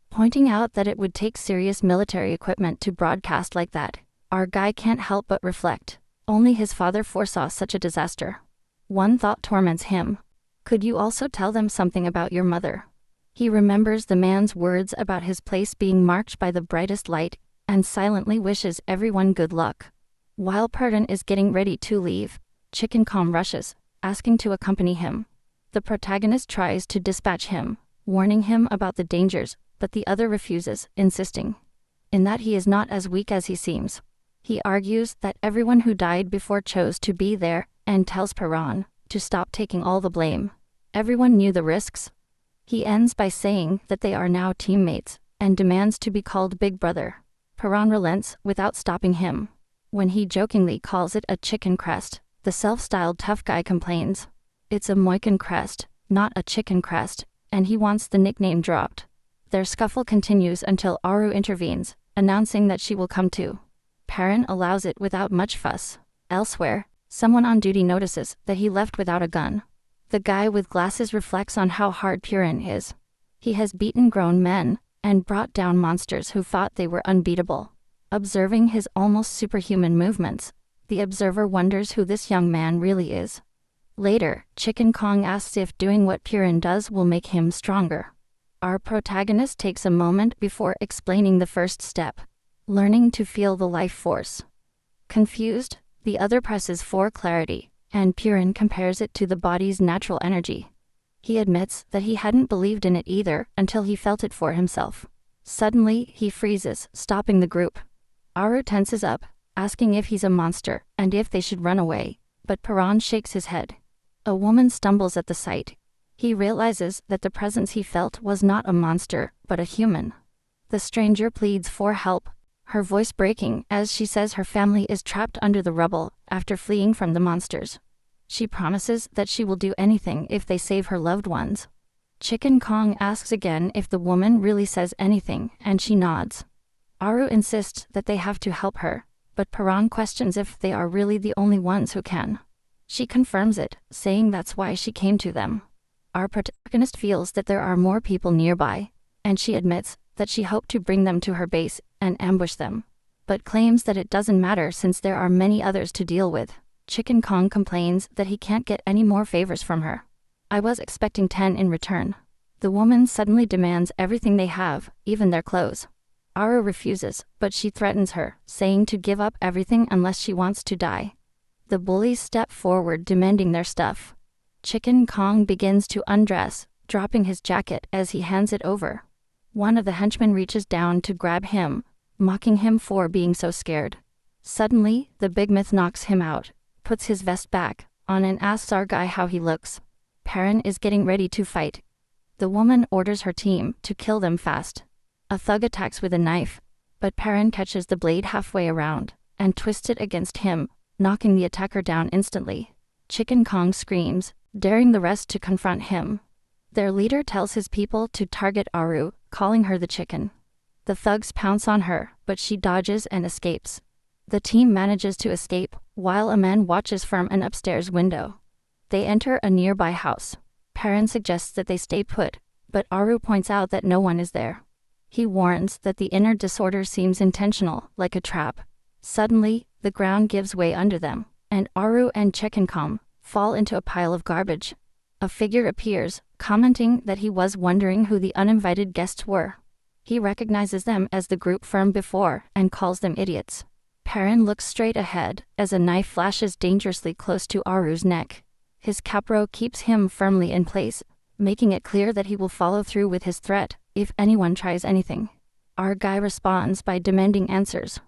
Speaker 1: pointing out that it would take serious military equipment to broadcast like that. Our guy can't help but reflect. Only his father foresaw such a disaster. One thought torments him. Could you also tell them something about your mother? He remembers the man's words about his place being marked by the brightest light, and silently wishes everyone good luck. While Perrin is getting ready to leave, Chicken Calm rushes, asking to accompany him. The protagonist tries to dispatch him, warning him about the dangers, but the other refuses, insisting in that he is not as weak as he seems. He argues that everyone who died before chose to be there, and tells Perrin to stop taking all the blame. Everyone knew the risks. He ends by saying that they are now teammates, and demands to be called Big Brother. Perrin relents without stopping him. When he jokingly calls it a chicken crest, the self-styled tough guy complains. It's a Moican crest, not a chicken crest, and he wants the nickname dropped. Their scuffle continues until Aru intervenes, announcing that she will come too. Perrin allows it without much fuss. Elsewhere, someone on duty notices that he left without a gun. The guy with glasses reflects on how hard Perrin is. He has beaten grown men, and brought down monsters who thought they were unbeatable. Observing his almost superhuman movements, the observer wonders who this young man really is. Later, Chicken Kong asks if doing what Perrin does will make him stronger. Our protagonist takes a moment before explaining the first step, learning to feel the life force. Confused, the other presses for clarity, and Perrin compares it to the body's natural energy. He admits that he hadn't believed in it either until he felt it for himself. Suddenly, he freezes, stopping the group. Aru tenses up, asking if he's a monster, and if they should run away, but Perrin shakes his head. A woman stumbles at the sight. He realizes that the presence he felt was not a monster, but a human. The stranger pleads for help, her voice breaking as she says her family is trapped under the rubble after fleeing from the monsters. She promises that she will do anything if they save her loved ones. Chicken Kong asks again if the woman really says anything, and she nods. Aru insists that they have to help her, but Paran questions if they are really the only ones who can. She confirms it, saying that's why she came to them. Our protagonist feels that there are more people nearby, and she admits that she hoped to bring them to her base and ambush them, but claims that it doesn't matter since there are many others to deal with. Chicken Kong complains that he can't get any more favors from her. I was expecting 10 in return. The woman suddenly demands everything they have, even their clothes. Aru refuses, but she threatens her, saying to give up everything unless she wants to die. The bullies step forward demanding their stuff. Chicken Kong begins to undress, dropping his jacket as he hands it over. One of the henchmen reaches down to grab him, mocking him for being so scared. Suddenly, the big myth knocks him out, puts his vest back on and asks our guy how he looks. Perrin is getting ready to fight. The woman orders her team to kill them fast. A thug attacks with a knife, but Perrin catches the blade halfway around and twists it against him, knocking the attacker down instantly. Chicken Kong screams, daring the rest to confront him. Their leader tells his people to target Aru, calling her the chicken. The thugs pounce on her, but she dodges and escapes. The team manages to escape, while a man watches from an upstairs window. They enter a nearby house. Perrin suggests that they stay put, but Aru points out that no one is there. He warns that the inner disorder seems intentional, like a trap. Suddenly, the ground gives way under them, and Aru and Chicken fall into a pile of garbage. A figure appears, commenting that he was wondering who the uninvited guests were. He recognizes them as the group from before and calls them idiots. Perrin looks straight ahead as a knife flashes dangerously close to Aru's neck. His capro keeps him firmly in place, making it clear that he will follow through with his threat if anyone tries anything. Our guy responds by demanding answers.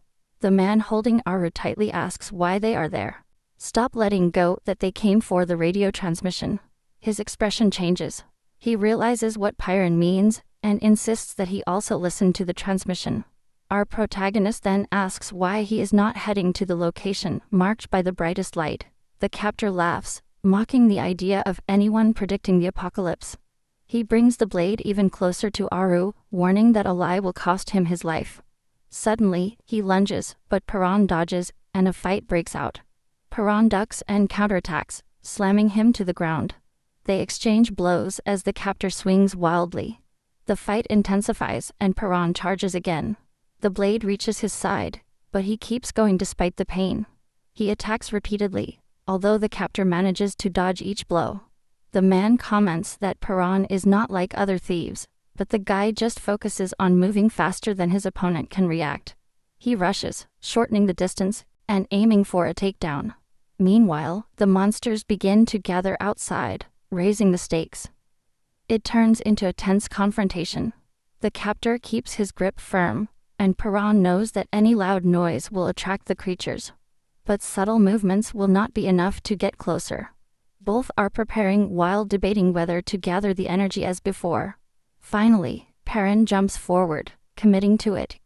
Speaker 1: The man holding Aru tightly asks why they are there. Stop letting go that they came for the radio transmission. His expression changes. He realizes what Perrin means and insists that he also listen to the transmission. Our protagonist then asks why he is not heading to the location marked by the brightest light. The captor laughs, mocking the idea of anyone predicting the apocalypse. He brings the blade even closer to Aru, warning that a lie will cost him his life. Suddenly, he lunges, but Perrin dodges, and a fight breaks out. Perrin ducks and counterattacks, slamming him to the ground. They exchange blows as the captor swings wildly. The fight intensifies and Perrin charges again. The blade reaches his side, but he keeps going despite the pain. He attacks repeatedly, although the captor manages to dodge each blow. The man comments that Perrin is not like other thieves, but the guy just focuses on moving faster than his opponent can react. He rushes, shortening the distance and aiming for a takedown. Meanwhile, the monsters begin to gather outside, raising the stakes. It turns into a tense confrontation. The captor keeps his grip firm, and Perrin knows that any loud noise will attract the creatures. But subtle movements will not be enough to get closer. Both are preparing while debating whether to gather the energy as before. Finally, Perrin jumps forward, committing to it.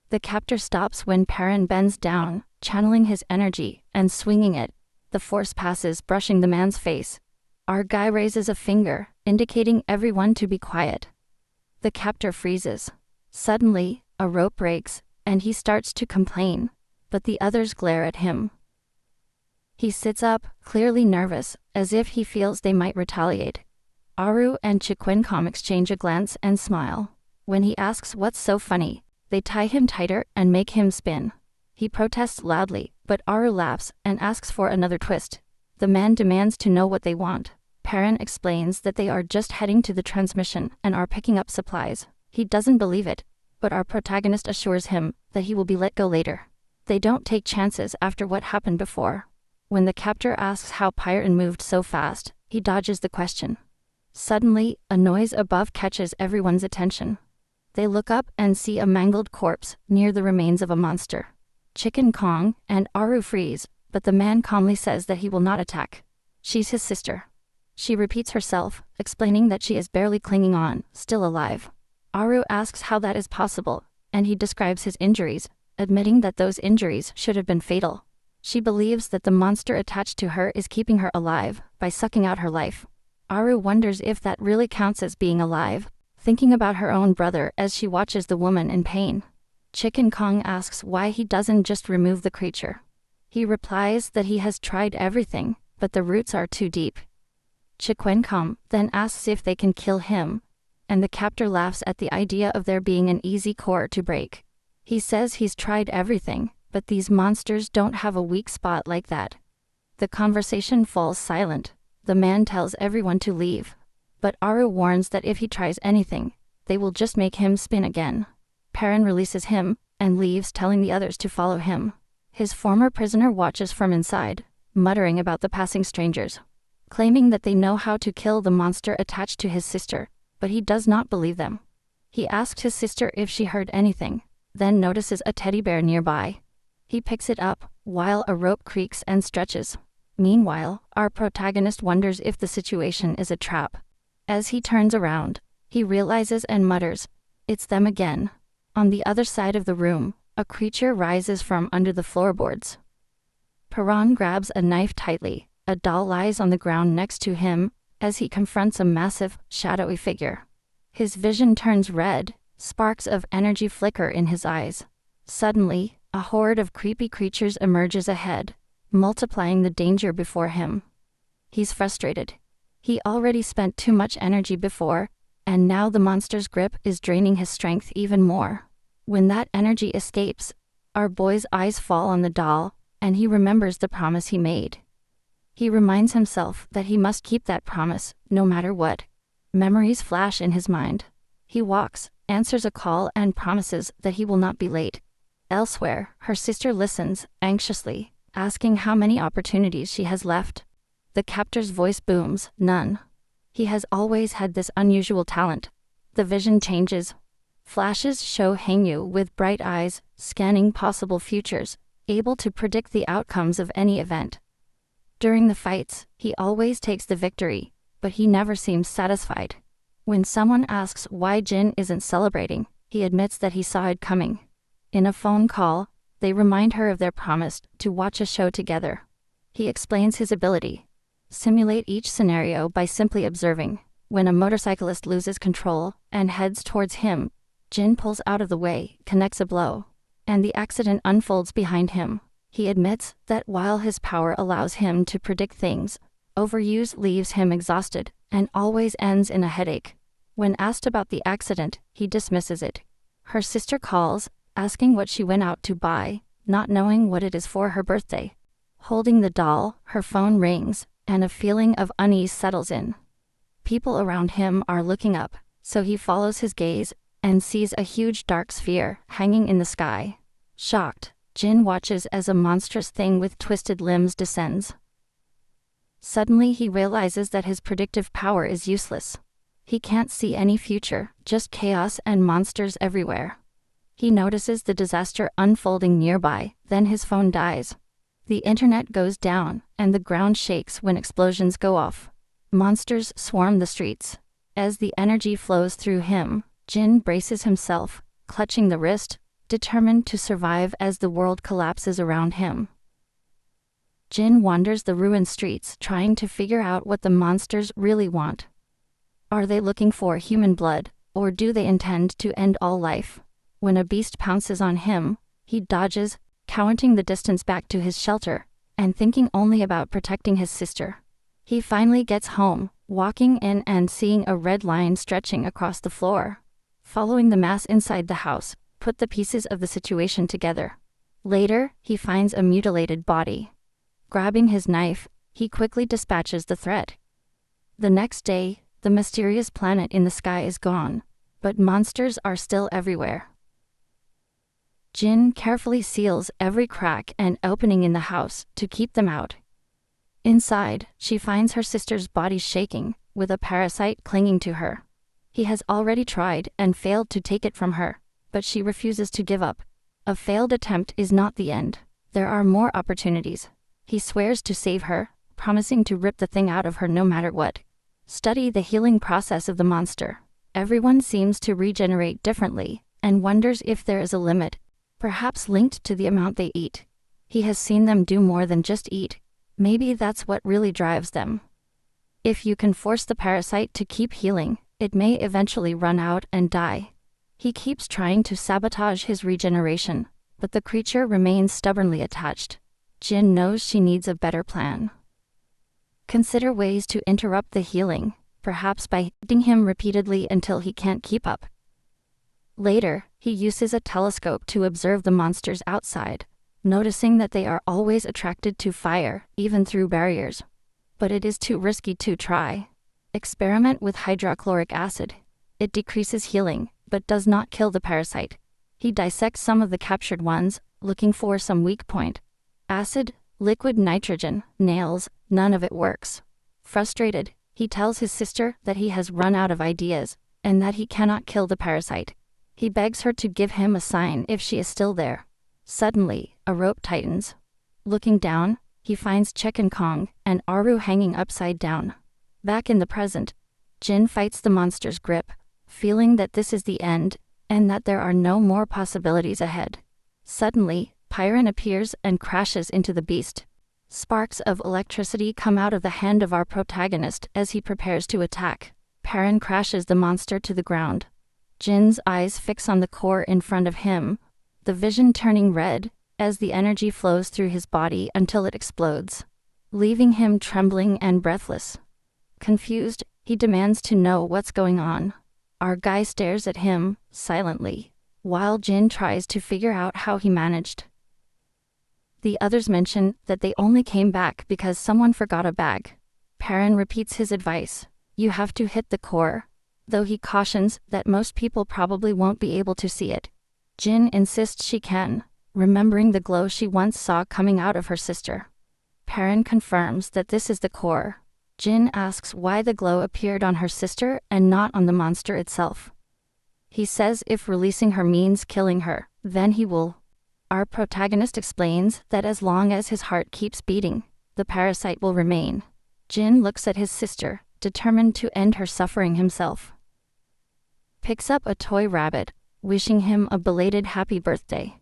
Speaker 1: The captor stops when Perrin bends down, channeling his energy and swinging it. The force passes, brushing the man's face. Our guy raises a finger, indicating everyone to be quiet. The captor freezes. Suddenly, a rope breaks, and he starts to complain, but the others glare at him. He sits up, clearly nervous, as if he feels they might retaliate. Aru and Chiquincom exchange a glance and smile. When he asks what's so funny, they tie him tighter and make him spin. He protests loudly, but Aru laughs and asks for another twist. The man demands to know what they want. Perrin explains that they are just heading to the transmission and are picking up supplies. He doesn't believe it, but our protagonist assures him that he will be let go later. They don't take chances after what happened before. When the captor asks how Perrin moved so fast, he dodges the question. Suddenly, a noise above catches everyone's attention. They look up and see a mangled corpse near the remains of a monster. Chicken Kong and Aru freeze, but the man calmly says that he will not attack. She's his sister. She repeats herself, explaining that she is barely clinging on, still alive. Aru asks how that is possible, and he describes his injuries, admitting that those injuries should have been fatal. She believes that the monster attached to her is keeping her alive by sucking out her life. Aru wonders if that really counts as being alive, thinking about her own brother as she watches the woman in pain. Chicken Kong asks why he doesn't just remove the creature. He replies that he has tried everything, but the roots are too deep. Chiquencom then asks if they can kill him, and the captor laughs at the idea of there being an easy core to break. He says he's tried everything, but these monsters don't have a weak spot like that. The conversation falls silent. The man tells everyone to leave, but Aru warns that if he tries anything, they will just make him spin again. Perrin releases him and leaves, telling the others to follow him. His former prisoner watches from inside, muttering about the passing strangers, claiming that they know how to kill the monster attached to his sister, but he does not believe them. He asks his sister if she heard anything, then notices a teddy bear nearby. He picks it up, while a rope creaks and stretches. Meanwhile, our protagonist wonders if the situation is a trap. As he turns around, he realizes and mutters, "It's them again." On the other side of the room, a creature rises from under the floorboards. Perrin grabs a knife tightly. A doll lies on the ground next to him as he confronts a massive, shadowy figure. His vision turns red, sparks of energy flicker in his eyes. Suddenly, a horde of creepy creatures emerges ahead, multiplying the danger before him. He's frustrated. He already spent too much energy before, and now the monster's grip is draining his strength even more. When that energy escapes, our boy's eyes fall on the doll, and he remembers the promise he made. He reminds himself that he must keep that promise, no matter what. Memories flash in his mind. He walks, answers a call, and promises that he will not be late. Elsewhere, her sister listens, anxiously, asking how many opportunities she has left. The captor's voice booms, "None." He has always had this unusual talent. The vision changes. Flashes show Hangyu with bright eyes, scanning possible futures, able to predict the outcomes of any event. During the fights, he always takes the victory, but he never seems satisfied. When someone asks why Jin isn't celebrating, he admits that he saw it coming. In a phone call, they remind her of their promise to watch a show together. He explains his ability. Simulate each scenario by simply observing. When a motorcyclist loses control and heads towards him, Jin pulls out of the way, connects a blow, and the accident unfolds behind him. He admits that while his power allows him to predict things, overuse leaves him exhausted and always ends in a headache. When asked about the accident, he dismisses it. Her sister calls, asking what she went out to buy, not knowing what it is for her birthday. Holding the doll, her phone rings, and a feeling of unease settles in. People around him are looking up, so he follows his gaze and sees a huge dark sphere hanging in the sky. Shocked, Jin watches as a monstrous thing with twisted limbs descends. Suddenly he realizes that his predictive power is useless. He can't see any future, just chaos and monsters everywhere. He notices the disaster unfolding nearby, then his phone dies. The internet goes down, and the ground shakes when explosions go off. Monsters swarm the streets. As the energy flows through him, Jin braces himself, clutching the wrist, determined to survive as the world collapses around him. Jin wanders the ruined streets, trying to figure out what the monsters really want. Are they looking for human blood, or do they intend to end all life? When a beast pounces on him, he dodges, counting the distance back to his shelter, and thinking only about protecting his sister. He finally gets home, walking in and seeing a red line stretching across the floor. Following the mass inside the house, put the pieces of the situation together. Later, he finds a mutilated body. Grabbing his knife, he quickly dispatches the threat. The next day, the mysterious planet in the sky is gone, but monsters are still everywhere. Jin carefully seals every crack and opening in the house to keep them out. Inside, she finds her sister's body shaking, with a parasite clinging to her. He has already tried and failed to take it from her, but she refuses to give up. A failed attempt is not the end. There are more opportunities. He swears to save her, promising to rip the thing out of her no matter what. Study the healing process of the monster. Everyone seems to regenerate differently, and wonders if there is a limit, perhaps linked to the amount they eat. He has seen them do more than just eat. Maybe that's what really drives them. If you can force the parasite to keep healing, it may eventually run out and die. He keeps trying to sabotage his regeneration, but the creature remains stubbornly attached. Jin knows she needs a better plan. Consider ways to interrupt the healing, perhaps by hitting him repeatedly until he can't keep up. Later, he uses a telescope to observe the monsters outside, noticing that they are always attracted to fire, even through barriers. But it is too risky to try. Experiment with hydrochloric acid. It decreases healing, but does not kill the parasite. He dissects some of the captured ones, looking for some weak point. Acid, liquid nitrogen, nails, none of it works. Frustrated, he tells his sister that he has run out of ideas, and that he cannot kill the parasite. He begs her to give him a sign if she is still there. Suddenly, a rope tightens. Looking down, he finds Chicken Kong and Aru hanging upside down. Back in the present, Jin fights the monster's grip, feeling that this is the end, and that there are no more possibilities ahead. Suddenly, Pyron appears and crashes into the beast. Sparks of electricity come out of the hand of our protagonist as he prepares to attack. Pyron crashes the monster to the ground. Jin's eyes fix on the core in front of him, the vision turning red, as the energy flows through his body until it explodes, leaving him trembling and breathless. Confused, he demands to know what's going on. Our guy stares at him, silently, while Jin tries to figure out how he managed. The others mention that they only came back because someone forgot a bag. Perrin repeats his advice: you have to hit the core, though he cautions that most people probably won't be able to see it. Jin insists she can, remembering the glow she once saw coming out of her sister. Perrin confirms that this is the core. Jin asks why the glow appeared on her sister and not on the monster itself. He says if releasing her means killing her, then he will. Our protagonist explains that as long as his heart keeps beating, the parasite will remain. Jin looks at his sister, determined to end her suffering himself. Picks up a toy rabbit, wishing him a belated happy birthday.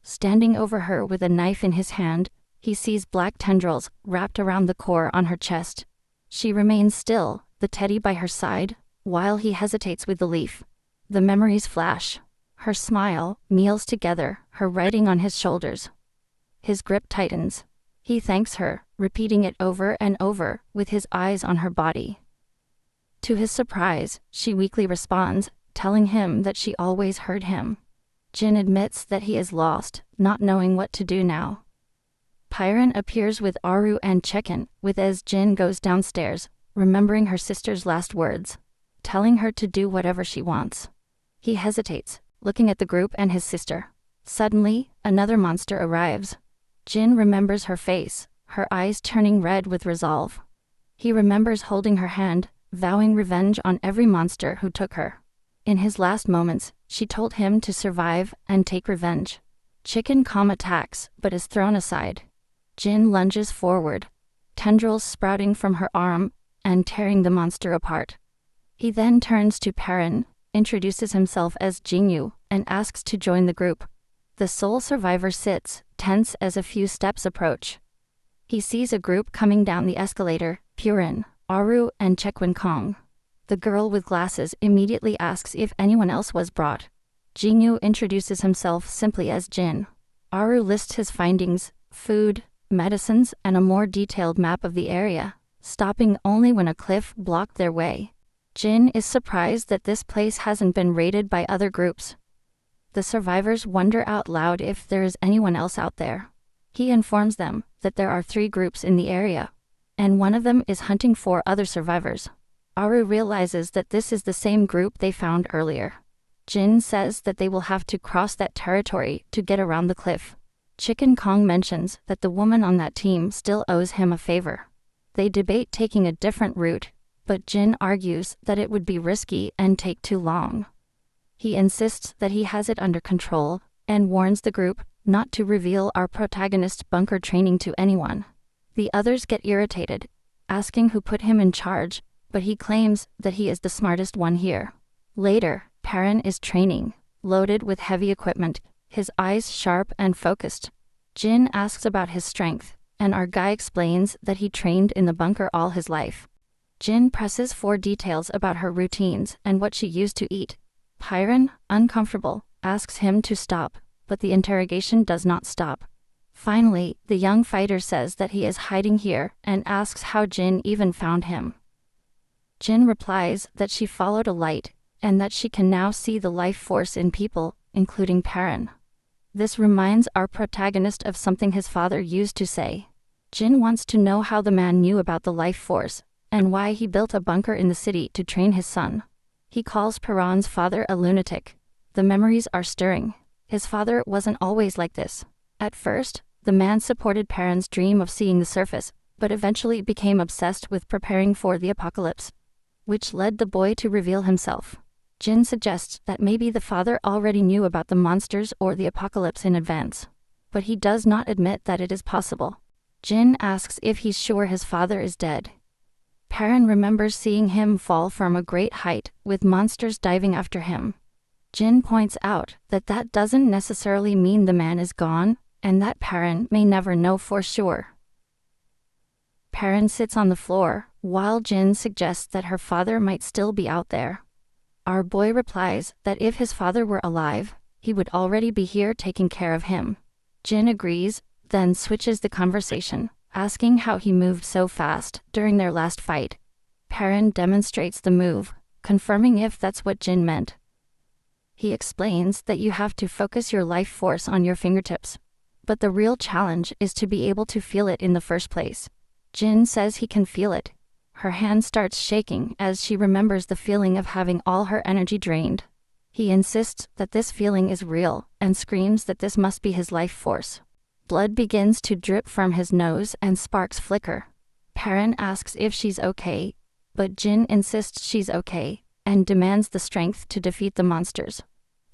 Speaker 1: Standing over her with a knife in his hand, he sees black tendrils wrapped around the core on her chest. She remains still, the teddy by her side, while he hesitates with the leaf. The memories flash. Her smile, meals together, her writing on his shoulders. His grip tightens. He thanks her, repeating it over and over, with his eyes on her body. To his surprise, she weakly responds, telling him that she always heard him. Jin admits that he is lost, not knowing what to do now. Pyron appears with Aru and Chekin, as Jin goes downstairs, remembering her sister's last words, telling her to do whatever she wants. He hesitates, looking at the group and his sister. Suddenly, another monster arrives. Jin remembers her face, her eyes turning red with resolve. He remembers holding her hand, vowing revenge on every monster who took her. In his last moments, she told him to survive and take revenge. Chicken Kong attacks, but is thrown aside. Jin lunges forward, tendrils sprouting from her arm and tearing the monster apart. He then turns to Perrin, introduces himself as Jingyu, and asks to join the group. The sole survivor sits, tense as a few steps approach. He sees a group coming down the escalator: Purin, Aru, and Chicken Kong. The girl with glasses immediately asks if anyone else was brought. Jingyu introduces himself simply as Jin. Aru lists his findings: food, medicines, and a more detailed map of the area, stopping only when a cliff blocked their way. Jin is surprised that this place hasn't been raided by other groups. The survivors wonder out loud if there is anyone else out there. He informs them that there are 3 groups in the area, and one of them is hunting for other survivors. Aru realizes that this is the same group they found earlier. Jin says that they will have to cross that territory to get around the cliff. Chicken Kong mentions that the woman on that team still owes him a favor. They debate taking a different route, but Jin argues that it would be risky and take too long. He insists that he has it under control, and warns the group not to reveal our protagonist's bunker training to anyone. The others get irritated, asking who put him in charge, but he claims that he is the smartest one here. Later, Perrin is training, loaded with heavy equipment, his eyes sharp and focused. Jin asks about his strength, and our guy explains that he trained in the bunker all his life. Jin presses for details about her routines and what she used to eat. Perrin, uncomfortable, asks him to stop, but the interrogation does not stop. Finally, the young fighter says that he is hiding here and asks how Jin even found him. Jin replies that she followed a light, and that she can now see the life force in people, including Perrin. This reminds our protagonist of something his father used to say. Jin wants to know how the man knew about the life force, and why he built a bunker in the city to train his son. He calls Perrin's father a lunatic. The memories are stirring. His father wasn't always like this. At first, the man supported Perrin's dream of seeing the surface, but eventually became obsessed with preparing for the apocalypse, which led the boy to reveal himself. Jin suggests that maybe the father already knew about the monsters or the apocalypse in advance, but he does not admit that it is possible. Jin asks if he's sure his father is dead. Perrin remembers seeing him fall from a great height, with monsters diving after him. Jin points out that that doesn't necessarily mean the man is gone, and that Perrin may never know for sure. Perrin sits on the floor, while Jin suggests that her father might still be out there. Our boy replies that if his father were alive, he would already be here taking care of him. Jin agrees, then switches the conversation, asking how he moved so fast during their last fight. Perrin demonstrates the move, confirming if that's what Jin meant. He explains that you have to focus your life force on your fingertips, but the real challenge is to be able to feel it in the first place. Jin says he can feel it. Her hand starts shaking as she remembers the feeling of having all her energy drained. He insists that this feeling is real and screams that this must be his life force. Blood begins to drip from his nose and sparks flicker. Perrin asks if she's okay, but Jin insists she's okay and demands the strength to defeat the monsters.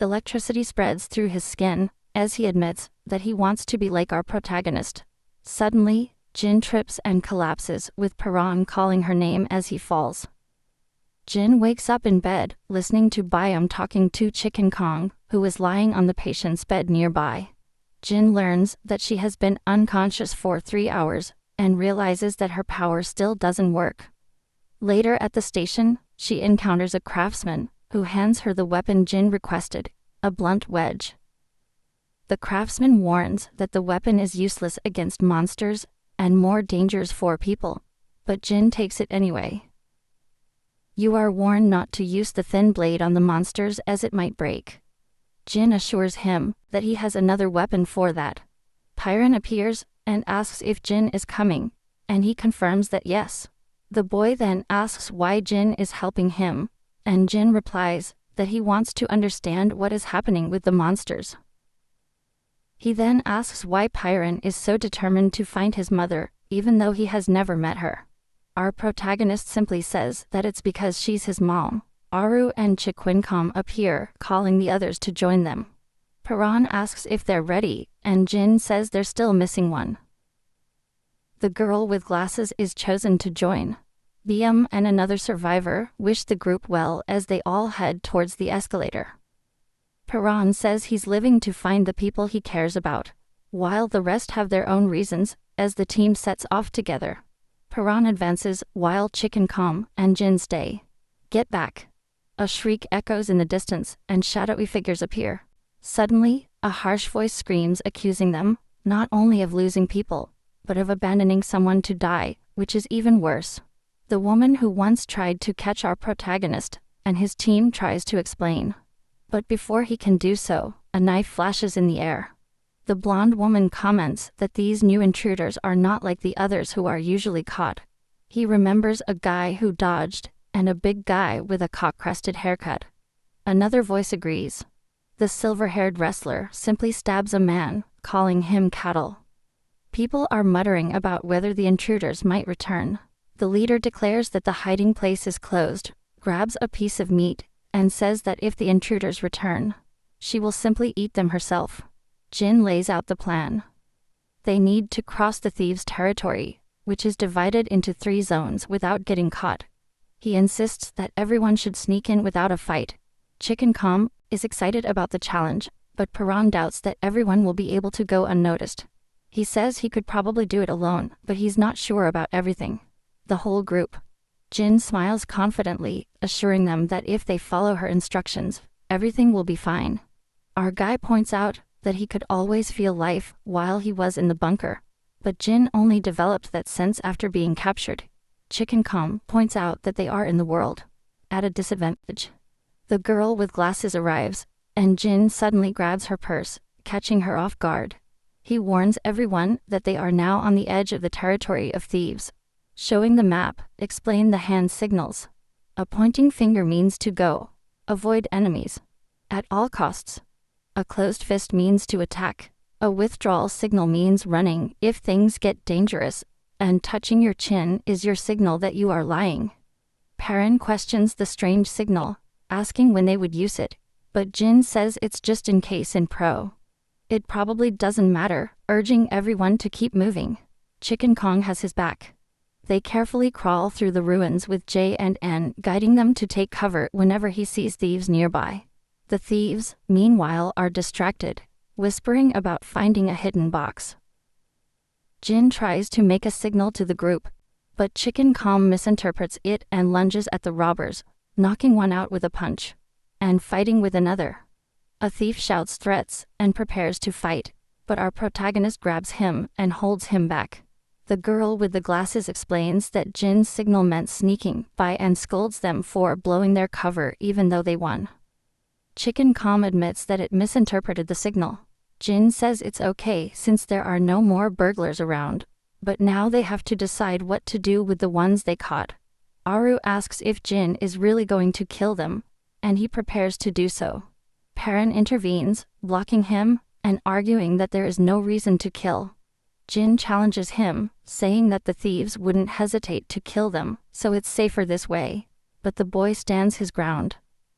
Speaker 1: Electricity spreads through his skin as he admits that he wants to be like our protagonist. Suddenly, Jin trips and collapses, with Perrin calling her name as he falls. Jin wakes up in bed, listening to Byam talking to Chicken Kong, who is lying on the patient's bed nearby. Jin learns that she has been unconscious for 3 hours, and realizes that her power still doesn't work. Later at the station, she encounters a craftsman, who hands her the weapon Jin requested, a blunt wedge. The craftsman warns that the weapon is useless against monsters, and more dangers for people, but Jin takes it anyway. You are warned not to use the thin blade on the monsters as it might break. Jin assures him that he has another weapon for that. Perrin appears and asks if Jin is coming, and he confirms that yes. The boy then asks why Jin is helping him, and Jin replies that he wants to understand what is happening with the monsters. He then asks why Perrin is so determined to find his mother, even though he has never met her. Our protagonist simply says that it's because she's his mom. Aru and Chiquincom appear, calling the others to join them. Perrin asks if they're ready, and Jin says they're still missing one. The girl with glasses is chosen to join. Byam and another survivor wish the group well as they all head towards the escalator. Perrin says he's living to find the people he cares about, while the rest have their own reasons, as the team sets off together. Perrin advances while Chiquincom and Jin stay. Get back! A shriek echoes in the distance, and shadowy figures appear. Suddenly, a harsh voice screams, accusing them, not only of losing people, but of abandoning someone to die, which is even worse. The woman who once tried to catch our protagonist, and his team tries to explain. But before he can do so, a knife flashes in the air. The blonde woman comments that these new intruders are not like the others who are usually caught. He remembers a guy who dodged, and a big guy with a cock-crested haircut. Another voice agrees. The silver-haired wrestler simply stabs a man, calling him cattle. People are muttering about whether the intruders might return. The leader declares that the hiding place is closed, grabs a piece of meat, and says that if the intruders return, she will simply eat them herself. Jin lays out the plan. They need to cross the thieves' territory, which is divided into 3 zones, without getting caught. He insists that everyone should sneak in without a fight, Chicken Calm is excited about the challenge, but Paran doubts that everyone will be able to go unnoticed. He says he could probably do it alone, but he's not sure about everything. The whole group. Jin smiles confidently, assuring them that if they follow her instructions, everything will be fine. Our guy points out that he could always feel life while he was in the bunker, but Jin only developed that sense after being captured. Chicken Calm points out that they are in the world at a disadvantage. The girl with glasses arrives, and Jin suddenly grabs her purse, catching her off guard. He warns everyone that they are now on the edge of the territory of thieves. Showing the map, explain the hand signals. A pointing finger means to go. Avoid enemies at all costs. A closed fist means to attack. A withdrawal signal means running if things get dangerous, and touching your chin is your signal that you are lying. Perrin questions the strange signal, asking when they would use it, but Jin says it's just in case in pro. It probably doesn't matter, urging everyone to keep moving. Chicken Kong has his back. They carefully crawl through the ruins with J and N guiding them to take cover whenever he sees thieves nearby. The thieves, meanwhile, are distracted, whispering about finding a hidden box. Jin tries to make a signal to the group, but Chicken Calm misinterprets it and lunges at the robbers, knocking one out with a punch, and fighting with another. A thief shouts threats and prepares to fight, but our protagonist grabs him and holds him back. The girl with the glasses explains that Jin's signal meant sneaking by and scolds them for blowing their cover even though they won. Chicken Calm admits that it misinterpreted the signal. Jin says it's okay since there are no more burglars around, but now they have to decide what to do with the ones they caught. Aru asks if Jin is really going to kill them, and he prepares to do so. Perrin intervenes, blocking him, and arguing that there is no reason to kill. Jin challenges him, saying that the thieves wouldn't hesitate to kill them, so it's safer this way. But the boy stands his ground.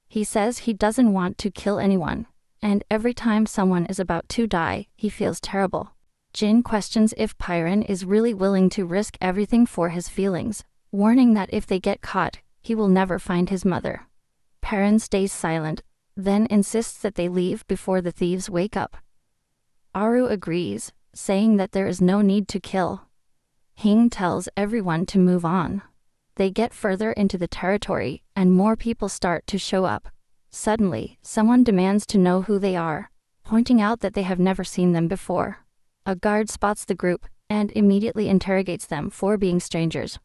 Speaker 1: He says he doesn't want to kill anyone, and every time someone is about to die, he feels terrible. Jin questions if Perrin is really willing to risk everything for his feelings, warning that if they get caught, he will never find his mother. Perrin stays silent, then insists that they leave before the thieves wake up. Aru agrees, saying that there is no need to kill. Hing tells everyone to move on. They get further into the territory, and more people start to show up. Suddenly, someone demands to know who they are, pointing out that they have never seen them before. A guard spots the group, and immediately interrogates them for being strangers.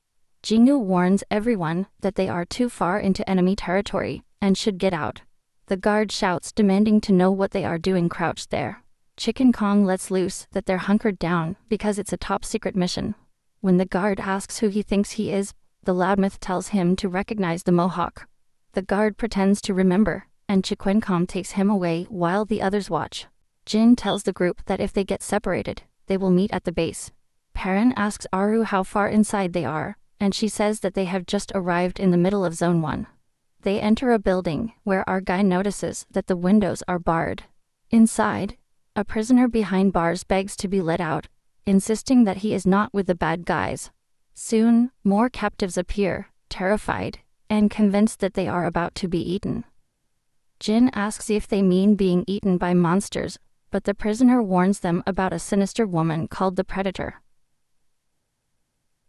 Speaker 1: Jingu warns everyone that they are too far into enemy territory, and should get out. The guard shouts demanding to know what they are doing crouched there. Chicken Kong lets loose that they're hunkered down because it's a top-secret mission. When the guard asks who he thinks he is, the loudmouth tells him to recognize the Mohawk. The guard pretends to remember, and Chicken Kong takes him away while the others watch. Jin tells the group that if they get separated, they will meet at the base. Perrin asks Aru how far inside they are, and she says that they have just arrived in the middle of Zone 1. They enter a building where our guy notices that the windows are barred. Inside, a prisoner behind bars begs to be let out, insisting that he is not with the bad guys. Soon, more captives appear, terrified, and convinced that they are about to be eaten. Jin asks if they mean being eaten by monsters, but the prisoner warns them about a sinister woman called the Predator.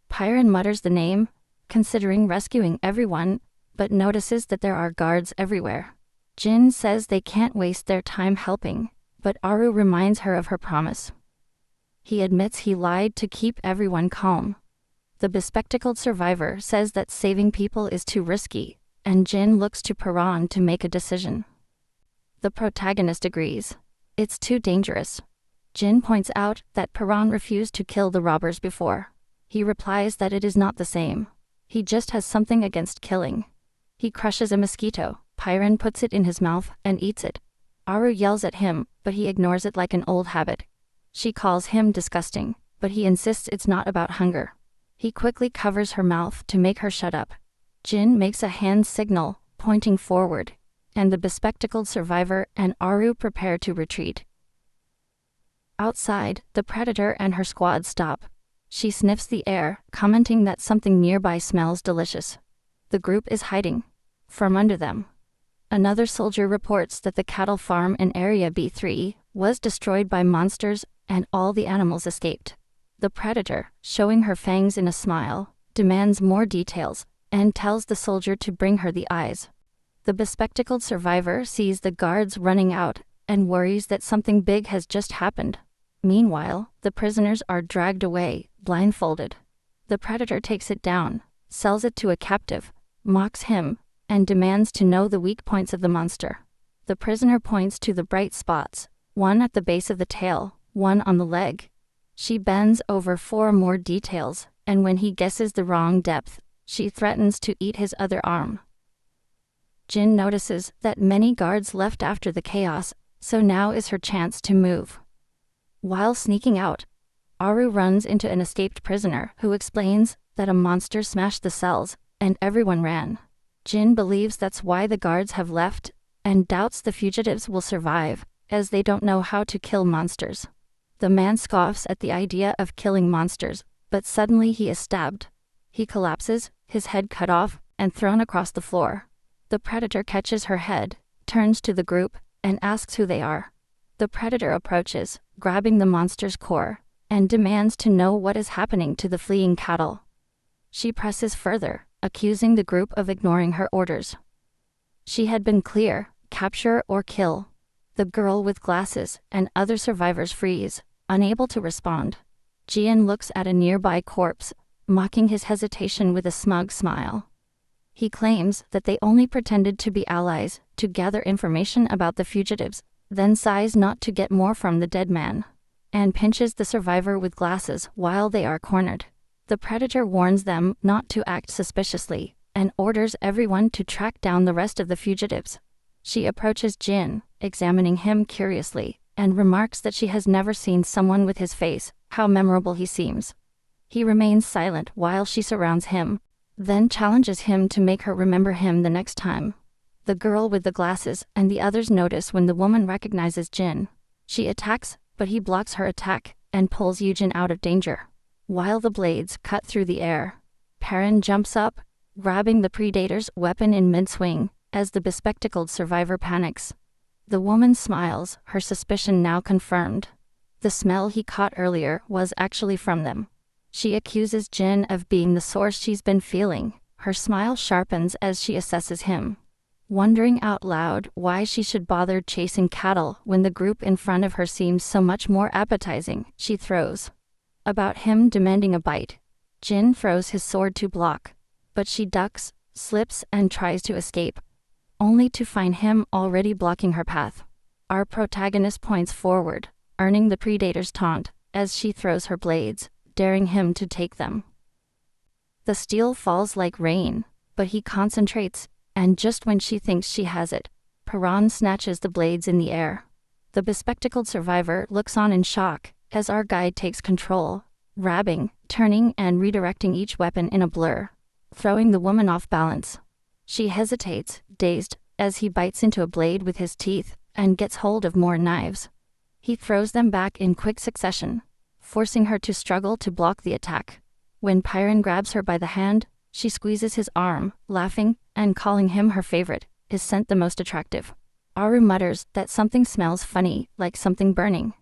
Speaker 1: Perrin mutters the name, considering rescuing everyone, but notices that there are guards everywhere. Jin says they can't waste their time helping, but Aru reminds her of her promise. He admits he lied to keep everyone calm. The bespectacled survivor says that saving people is too risky, and Jin looks to Perrin to make a decision. The protagonist agrees. It's too dangerous. Jin points out that Perrin refused to kill the robbers before. He replies that it is not the same. He just has something against killing. He crushes a mosquito. Perrin puts it in his mouth and eats it. Aru yells at him, but he ignores it like an old habit. She calls him disgusting, but he insists it's not about hunger. He quickly covers her mouth to make her shut up. Jin makes a hand signal, pointing forward, and the bespectacled survivor and Aru prepare to retreat. Outside, the Predator and her squad stop. She sniffs the air, commenting that something nearby smells delicious. The group is hiding from under them. Another soldier reports that the cattle farm in Area B3 was destroyed by monsters and all the animals escaped. The predator, showing her fangs in a smile, demands more details and tells the soldier to bring her the eyes. The bespectacled survivor sees the guards running out and worries that something big has just happened. Meanwhile, the prisoners are dragged away, blindfolded. The predator takes it down, sells it to a captive, mocks him, and demands to know the weak points of the monster. The prisoner points to the bright spots, one at the base of the tail, one on the leg. She bends over for more details, and when he guesses the wrong depth, she threatens to eat his other arm. Jin notices that many guards left after the chaos, so now is her chance to move. While sneaking out, Aru runs into an escaped prisoner who explains that a monster smashed the cells, and everyone ran. Jin believes that's why the guards have left, and doubts the fugitives will survive, as they don't know how to kill monsters. The man scoffs at the idea of killing monsters, but suddenly he is stabbed. He collapses, his head cut off, and thrown across the floor. The predator catches her head, turns to the group, and asks who they are. The predator approaches, grabbing the monster's core, and demands to know what is happening to the fleeing cattle. She presses further, accusing the group of ignoring her orders. She had been clear: capture or kill. The girl with glasses and other survivors freeze, unable to respond. Jian looks at a nearby corpse, mocking his hesitation with a smug smile. He claims that they only pretended to be allies to gather information about the fugitives, then sighs not to get more from the dead man, and pinches the survivor with glasses while they are cornered. The predator warns them not to act suspiciously, and orders everyone to track down the rest of the fugitives. She approaches Jin, examining him curiously, and remarks that she has never seen someone with his face, how memorable he seems. He remains silent while she surrounds him, then challenges him to make her remember him the next time. The girl with the glasses and the others notice when the woman recognizes Jin. She attacks, but he blocks her attack and pulls Yujin out of danger. While the blades cut through the air, Perrin jumps up, grabbing the predator's weapon in mid-swing, as the bespectacled survivor panics. The woman smiles, her suspicion now confirmed. The smell he caught earlier was actually from them. She accuses Jin of being the source she's been feeling. Her smile sharpens as she assesses him. Wondering out loud why she should bother chasing cattle when the group in front of her seems so much more appetizing, she throws about him demanding a bite. Jin throws his sword to block, but she ducks, slips, and tries to escape, only to find him already blocking her path. Our protagonist points forward, earning the predator's taunt, as she throws her blades, daring him to take them. The steel falls like rain, but he concentrates, and just when she thinks she has it, Perrin snatches the blades in the air. The bespectacled survivor looks on in shock, as our guide takes control, grabbing, turning, and redirecting each weapon in a blur, throwing the woman off balance. She hesitates, dazed, as he bites into a blade with his teeth, and gets hold of more knives. He throws them back in quick succession, forcing her to struggle to block the attack. When Perrin grabs her by the hand, she squeezes his arm, laughing, and calling him her favorite, his scent the most attractive. Aru mutters that something smells funny, like something burning.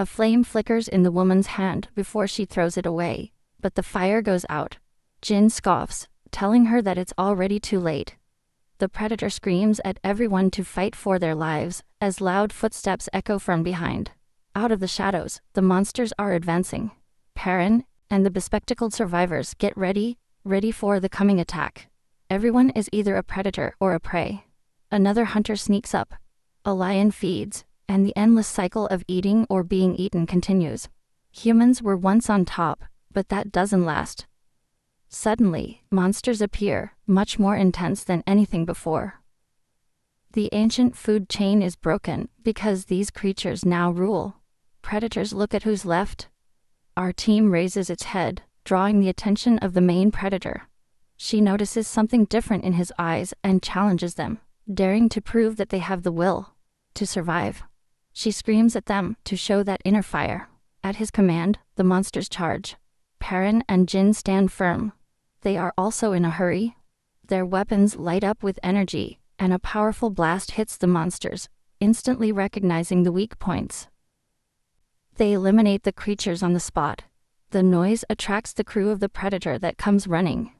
Speaker 1: A flame flickers in the woman's hand before she throws it away, but the fire goes out. Jin scoffs, telling her that it's already too late. The predator screams at everyone to fight for their lives, as loud footsteps echo from behind. Out of the shadows, the monsters are advancing. Perrin and the bespectacled survivors get ready for the coming attack. Everyone is either a predator or a prey. Another hunter sneaks up. A lion feeds, and the endless cycle of eating or being eaten continues. Humans were once on top, but that doesn't last. Suddenly, monsters appear, much more intense than anything before. The ancient food chain is broken because these creatures now rule. Predators look at who's left. Our team raises its head, drawing the attention of the main predator. She notices something different in his eyes and challenges them, daring to prove that they have the will to survive. She screams at them to show that inner fire. At his command, the monsters charge. Perrin and Jin stand firm. They are also in a hurry. Their weapons light up with energy, and a powerful blast hits the monsters, instantly recognizing the weak points. They eliminate the creatures on the spot. The noise attracts the crew of the predator that comes running.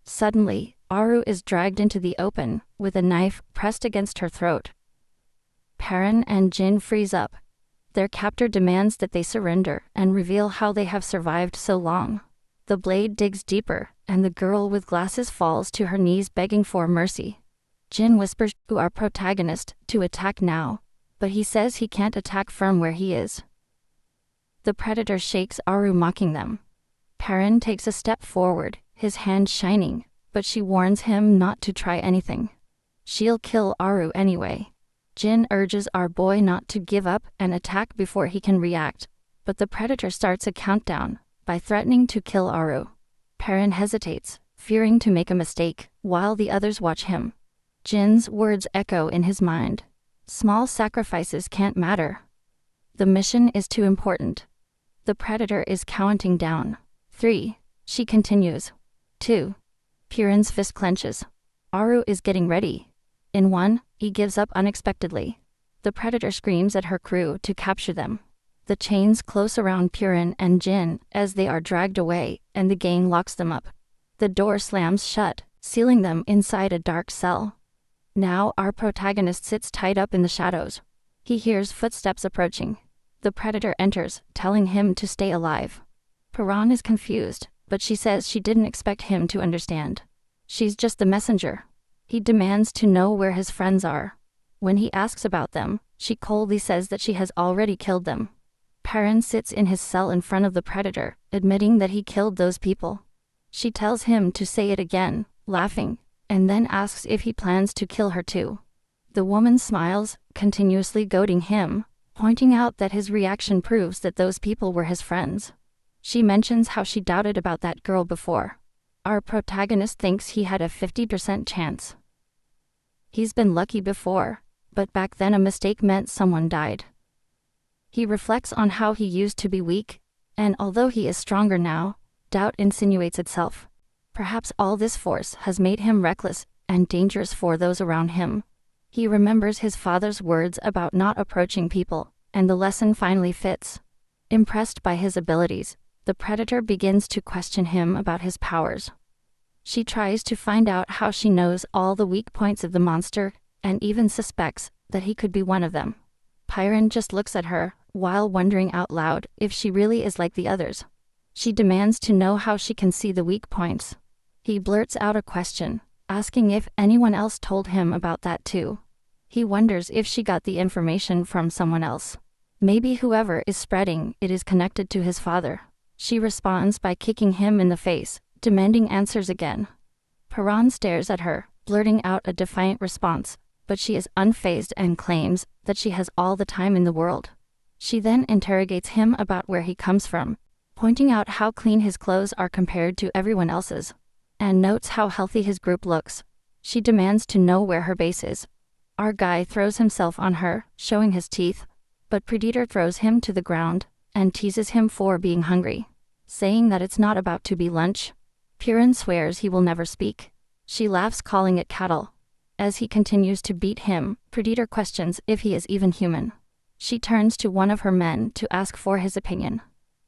Speaker 1: Suddenly, Aru is dragged into the open, with a knife pressed against her throat. Perrin and Jin freeze up. Their captor demands that they surrender and reveal how they have survived so long. The blade digs deeper, and the girl with glasses falls to her knees begging for mercy. Jin whispers to our protagonist to attack now, but he says he can't attack from where he is. The predator shakes Aru, mocking them. Perrin takes a step forward, his hand shining, but she warns him not to try anything. She'll kill Aru anyway. Jin urges our boy not to give up and attack before he can react, but the predator starts a countdown by threatening to kill Aru. Perrin hesitates, fearing to make a mistake, while the others watch him. Jin's words echo in his mind. Small sacrifices can't matter. The mission is too important. The predator is counting down. 3. She continues. 2. Perrin's fist clenches. Aru is getting ready. In 1, he gives up unexpectedly. The predator screams at her crew to capture them. The chains close around Perrin and Jin as they are dragged away, and the gang locks them up. The door slams shut, sealing them inside a dark cell. Now our protagonist sits tied up in the shadows. He hears footsteps approaching. The predator enters, telling him to stay alive. Perrin is confused, but she says she didn't expect him to understand. She's just the messenger. He demands to know where his friends are. When he asks about them, she coldly says that she has already killed them. Perrin sits in his cell in front of the predator, admitting that he killed those people. She tells him to say it again, laughing, and then asks if he plans to kill her too. The woman smiles, continuously goading him, pointing out that his reaction proves that those people were his friends. She mentions how she doubted about that girl before. Our protagonist thinks he had a 50% chance. He's been lucky before, but back then a mistake meant someone died. He reflects on how he used to be weak, and although he is stronger now, doubt insinuates itself. Perhaps all this force has made him reckless and dangerous for those around him. He remembers his father's words about not approaching people, and the lesson finally fits. Impressed by his abilities, the predator begins to question him about his powers. She tries to find out how she knows all the weak points of the monster, and even suspects that he could be one of them. Perrin just looks at her, while wondering out loud if she really is like the others. She demands to know how she can see the weak points. He blurts out a question, asking if anyone else told him about that too. He wonders if she got the information from someone else. Maybe whoever is spreading it is connected to his father. She responds by kicking him in the face, demanding answers again. Perrin stares at her, blurting out a defiant response, but she is unfazed and claims that she has all the time in the world. She then interrogates him about where he comes from, pointing out how clean his clothes are compared to everyone else's, and notes how healthy his group looks. She demands to know where her base is. Our guy throws himself on her, showing his teeth, but Predator throws him to the ground and teases him for being hungry, saying that it's not about to be lunch. Perrin swears he will never speak. She laughs, calling it cattle. As he continues to beat him, Predator questions if he is even human. She turns to one of her men to ask for his opinion.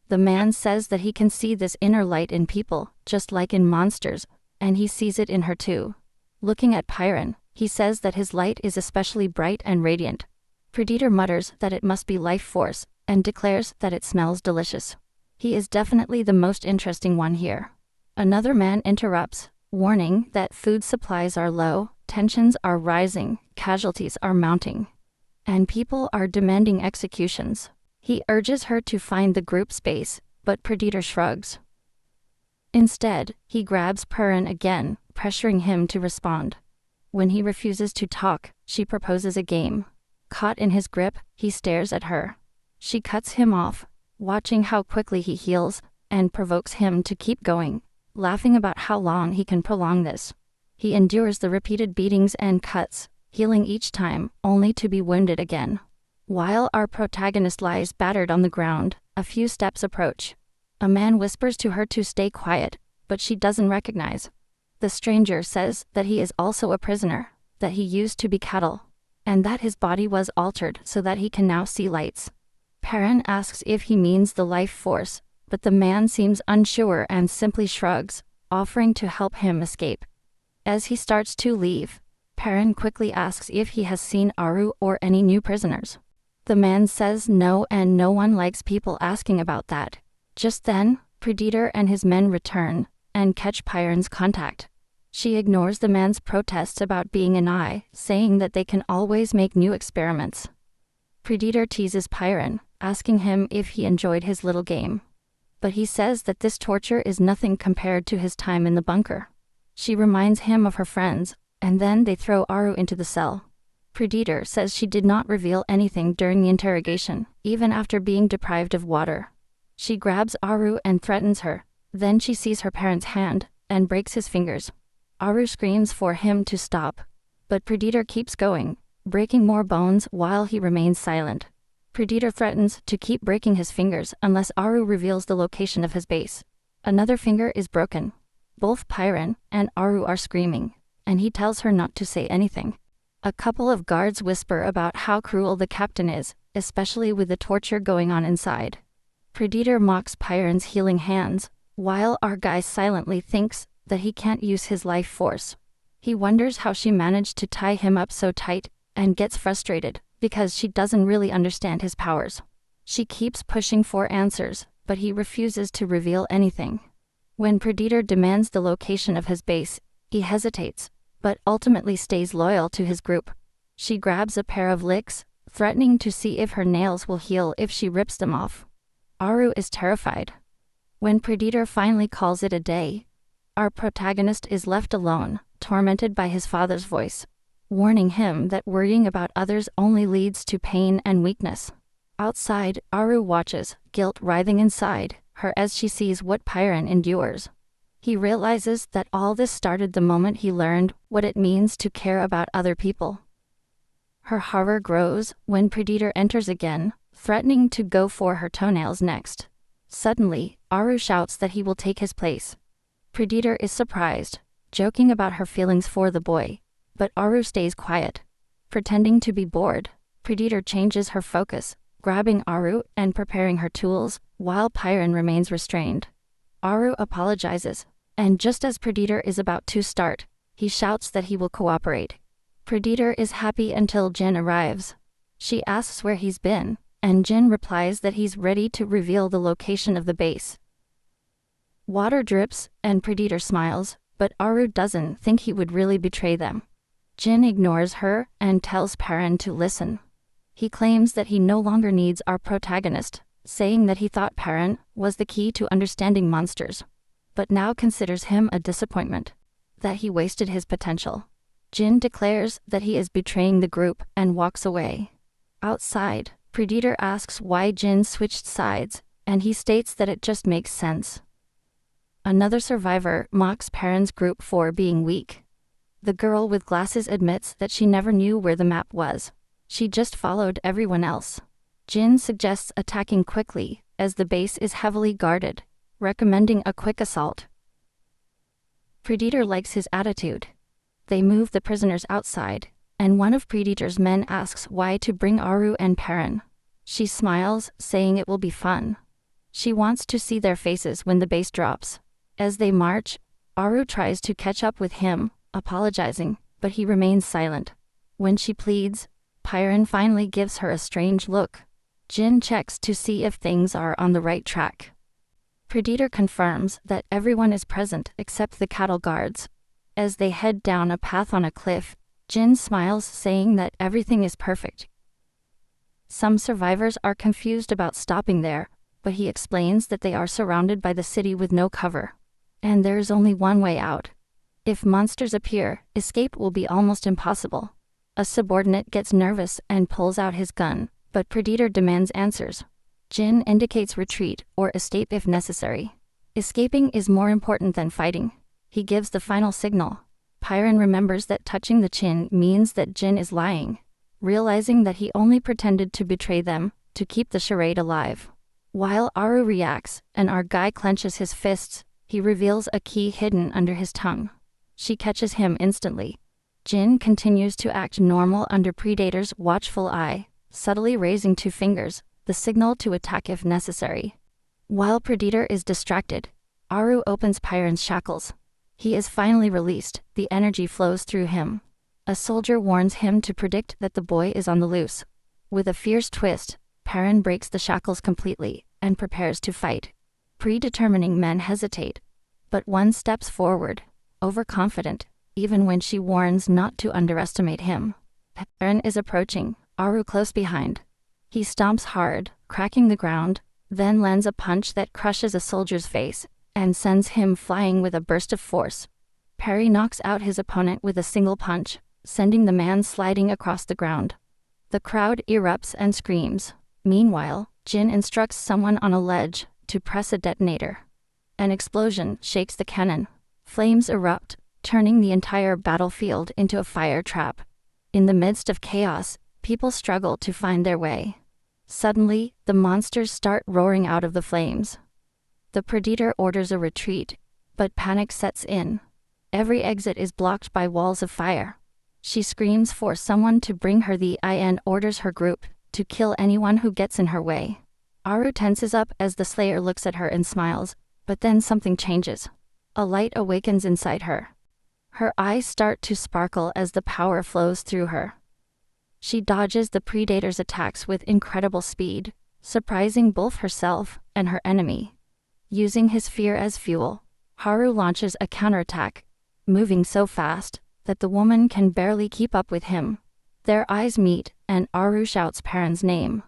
Speaker 1: The man says that he can see this inner light in people, just like in monsters, and he sees it in her too. Looking at Perrin, he says that his light is especially bright and radiant. Predator mutters that it must be life force, and declares that it smells delicious. He is definitely the most interesting one here. Another man interrupts, warning that food supplies are low, tensions are rising, casualties are mounting, and people are demanding executions. He urges her to find the group space, but Predator shrugs. Instead, he grabs Perrin again, pressuring him to respond. When he refuses to talk, she proposes a game. Caught in his grip, he stares at her. She cuts him off, watching how quickly he heals, and provokes him to keep going, laughing about how long he can prolong this. He endures the repeated beatings and cuts, healing each time, only to be wounded again. While our protagonist lies battered on the ground, a few steps approach. A man whispers to her to stay quiet, but she doesn't recognize. The stranger says that he is also a prisoner. that he used to be cattle, and that his body was altered so that he can now see lights. Perrin asks if he means the life force, but the man seems unsure and simply shrugs, offering to help him escape. As he starts to leave, Perrin quickly asks if he has seen Aru or any new prisoners. The man says no, and no one likes people asking about that. Just then, Predator and his men return and catch Perrin's contact. She ignores the man's protests about being an eye, saying that they can always make new experiments. Predator teases Perrin, asking him if he enjoyed his little game. But he says that this torture is nothing compared to his time in the bunker. She reminds him of her friends, and then they throw Aru into the cell. Predator says she did not reveal anything during the interrogation, even after being deprived of water. She grabs Aru and threatens her. Then she sees her parent's hand and breaks his fingers. Aru screams for him to stop, but Predator keeps going, breaking more bones while he remains silent. Predator threatens to keep breaking his fingers unless Aru reveals the location of his base. Another finger is broken. Both Perrin and Aru are screaming, and he tells her not to say anything. A couple of guards whisper about how cruel the captain is, especially with the torture going on inside. Predator mocks Perrin's healing hands, while our guy silently thinks that he can't use his life force. He wonders how she managed to tie him up so tight, and gets frustrated because she doesn't really understand his powers. She keeps pushing for answers, but he refuses to reveal anything. When Predator demands the location of his base, he hesitates, but ultimately stays loyal to his group. She grabs a pair of licks, threatening to see if her nails will heal if she rips them off. Aru is terrified. When Predator finally calls it a day, our protagonist is left alone, tormented by his father's voice, warning him that worrying about others only leads to pain and weakness. Outside, Aru watches, guilt writhing inside her as she sees what Perrin endures. He realizes that all this started the moment he learned what it means to care about other people. Her horror grows when Predator enters again, threatening to go for her toenails next. Suddenly, Aru shouts that he will take his place. Predator is surprised, joking about her feelings for the boy, but Aru stays quiet. Pretending to be bored, Predator changes her focus, grabbing Aru and preparing her tools, while Perrin remains restrained. Aru apologizes, and just as Predator is about to start, he shouts that he will cooperate. Predator is happy until Jin arrives. She asks where he's been, and Jin replies that he's ready to reveal the location of the base. Water drips, and Predator smiles, but Aru doesn't think he would really betray them. Jin ignores her and tells Perrin to listen. He claims that he no longer needs our protagonist, saying that he thought Perrin was the key to understanding monsters, but now considers him a disappointment, that he wasted his potential. Jin declares that he is betraying the group and walks away. Outside, Predator asks why Jin switched sides, and he states that it just makes sense. Another survivor mocks Perrin's group for being weak. The girl with glasses admits that she never knew where the map was. She just followed everyone else. Jin suggests attacking quickly, as the base is heavily guarded, recommending a quick assault. Predator likes his attitude. They move the prisoners outside, and one of Predator's men asks why to bring Aru and Perrin. She smiles, saying it will be fun. She wants to see their faces when the base drops. As they march, Aru tries to catch up with him, apologizing, but he remains silent. When she pleads, Perrin finally gives her a strange look. Jin checks to see if things are on the right track. Predator confirms that everyone is present except the cattle guards. As they head down a path on a cliff, Jin smiles, saying that everything is perfect. Some survivors are confused about stopping there, but he explains that they are surrounded by the city with no cover, and there is only one way out. If monsters appear, escape will be almost impossible. A subordinate gets nervous and pulls out his gun, but Predator demands answers. Jin indicates retreat or escape if necessary. Escaping is more important than fighting. He gives the final signal. Perrin remembers that touching the chin means that Jin is lying, realizing that he only pretended to betray them to keep the charade alive. While Aru reacts and our guy clenches his fists, he reveals a key hidden under his tongue. She catches him instantly. Jin continues to act normal under Predator's watchful eye, subtly raising 2 fingers, the signal to attack if necessary. While Predator is distracted, Aru opens Pyron's shackles. He is finally released, the energy flows through him. A soldier warns him to predict that the boy is on the loose. With a fierce twist, Pyron breaks the shackles completely, and prepares to fight. Predetermining men hesitate, but one steps forward, overconfident, even when she warns not to underestimate him. Pyron is approaching, Aru close behind. He stomps hard, cracking the ground, then lands a punch that crushes a soldier's face, and sends him flying with a burst of force. Parry knocks out his opponent with a single punch, sending the man sliding across the ground. The crowd erupts and screams. Meanwhile, Jin instructs someone on a ledge to press a detonator. An explosion shakes the cannon. Flames erupt, turning the entire battlefield into a fire trap. In the midst of chaos, people struggle to find their way. Suddenly, the monsters start roaring out of the flames. The Predator orders a retreat, but panic sets in. Every exit is blocked by walls of fire. She screams for someone to bring her the eye and orders her group to kill anyone who gets in her way. Aru tenses up as the Slayer looks at her and smiles, but then something changes. A light awakens inside her. Her eyes start to sparkle as the power flows through her. She dodges the Predator's attacks with incredible speed, surprising both herself and her enemy. Using his fear as fuel, Haru launches a counterattack, moving so fast that the woman can barely keep up with him. Their eyes meet, and Aru shouts Pyron's name.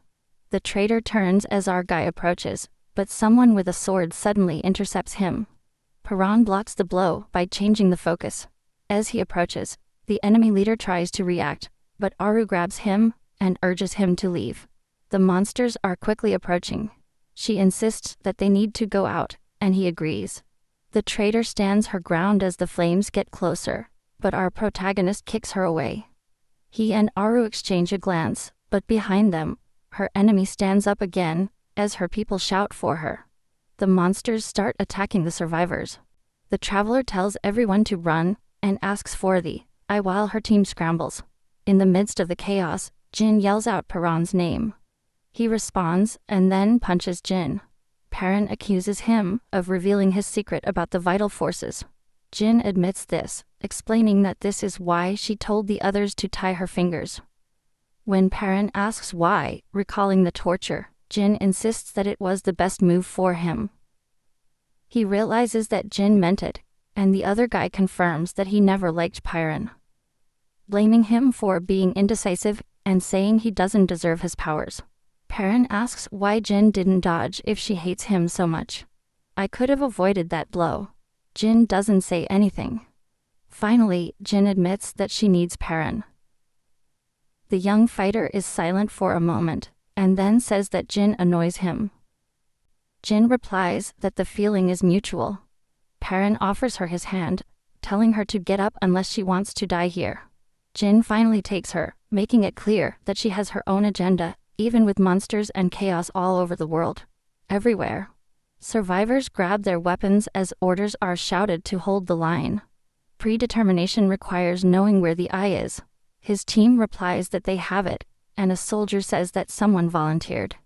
Speaker 1: The traitor turns as our guy approaches, but someone with a sword suddenly intercepts him. Pyron blocks the blow by changing the focus. As he approaches, the enemy leader tries to react, but Aru grabs him and urges him to leave. The monsters are quickly approaching. She insists that they need to go out, and he agrees. The traitor stands her ground as the flames get closer, but our protagonist kicks her away. He and Aru exchange a glance, but behind them, her enemy stands up again, as her people shout for her. The monsters start attacking the survivors. The traveler tells everyone to run, and asks for the eye while her team scrambles. In the midst of the chaos, Jin yells out Pyron's name. He responds, and then punches Jin. Pyron accuses him of revealing his secret about the vital forces. Jin admits this, explaining that this is why she told the others to tie her fingers. When Pyron asks why, recalling the torture, Jin insists that it was the best move for him. He realizes that Jin meant it, and the other guy confirms that he never liked Pyron, blaming him for being indecisive and saying he doesn't deserve his powers. Pyron asks why Jin didn't dodge if she hates him so much. I could have avoided that blow. Jin doesn't say anything. Finally, Jin admits that she needs Pyron. The young fighter is silent for a moment, and then says that Jin annoys him. Jin replies that the feeling is mutual. Pyron offers her his hand, telling her to get up unless she wants to die here. Jin finally takes her, making it clear that she has her own agenda, even with monsters and chaos all over the world. Everywhere. Survivors grab their weapons as orders are shouted to hold the line. Predetermination requires knowing where the eye is. His team replies that they have it, and a soldier says that someone volunteered.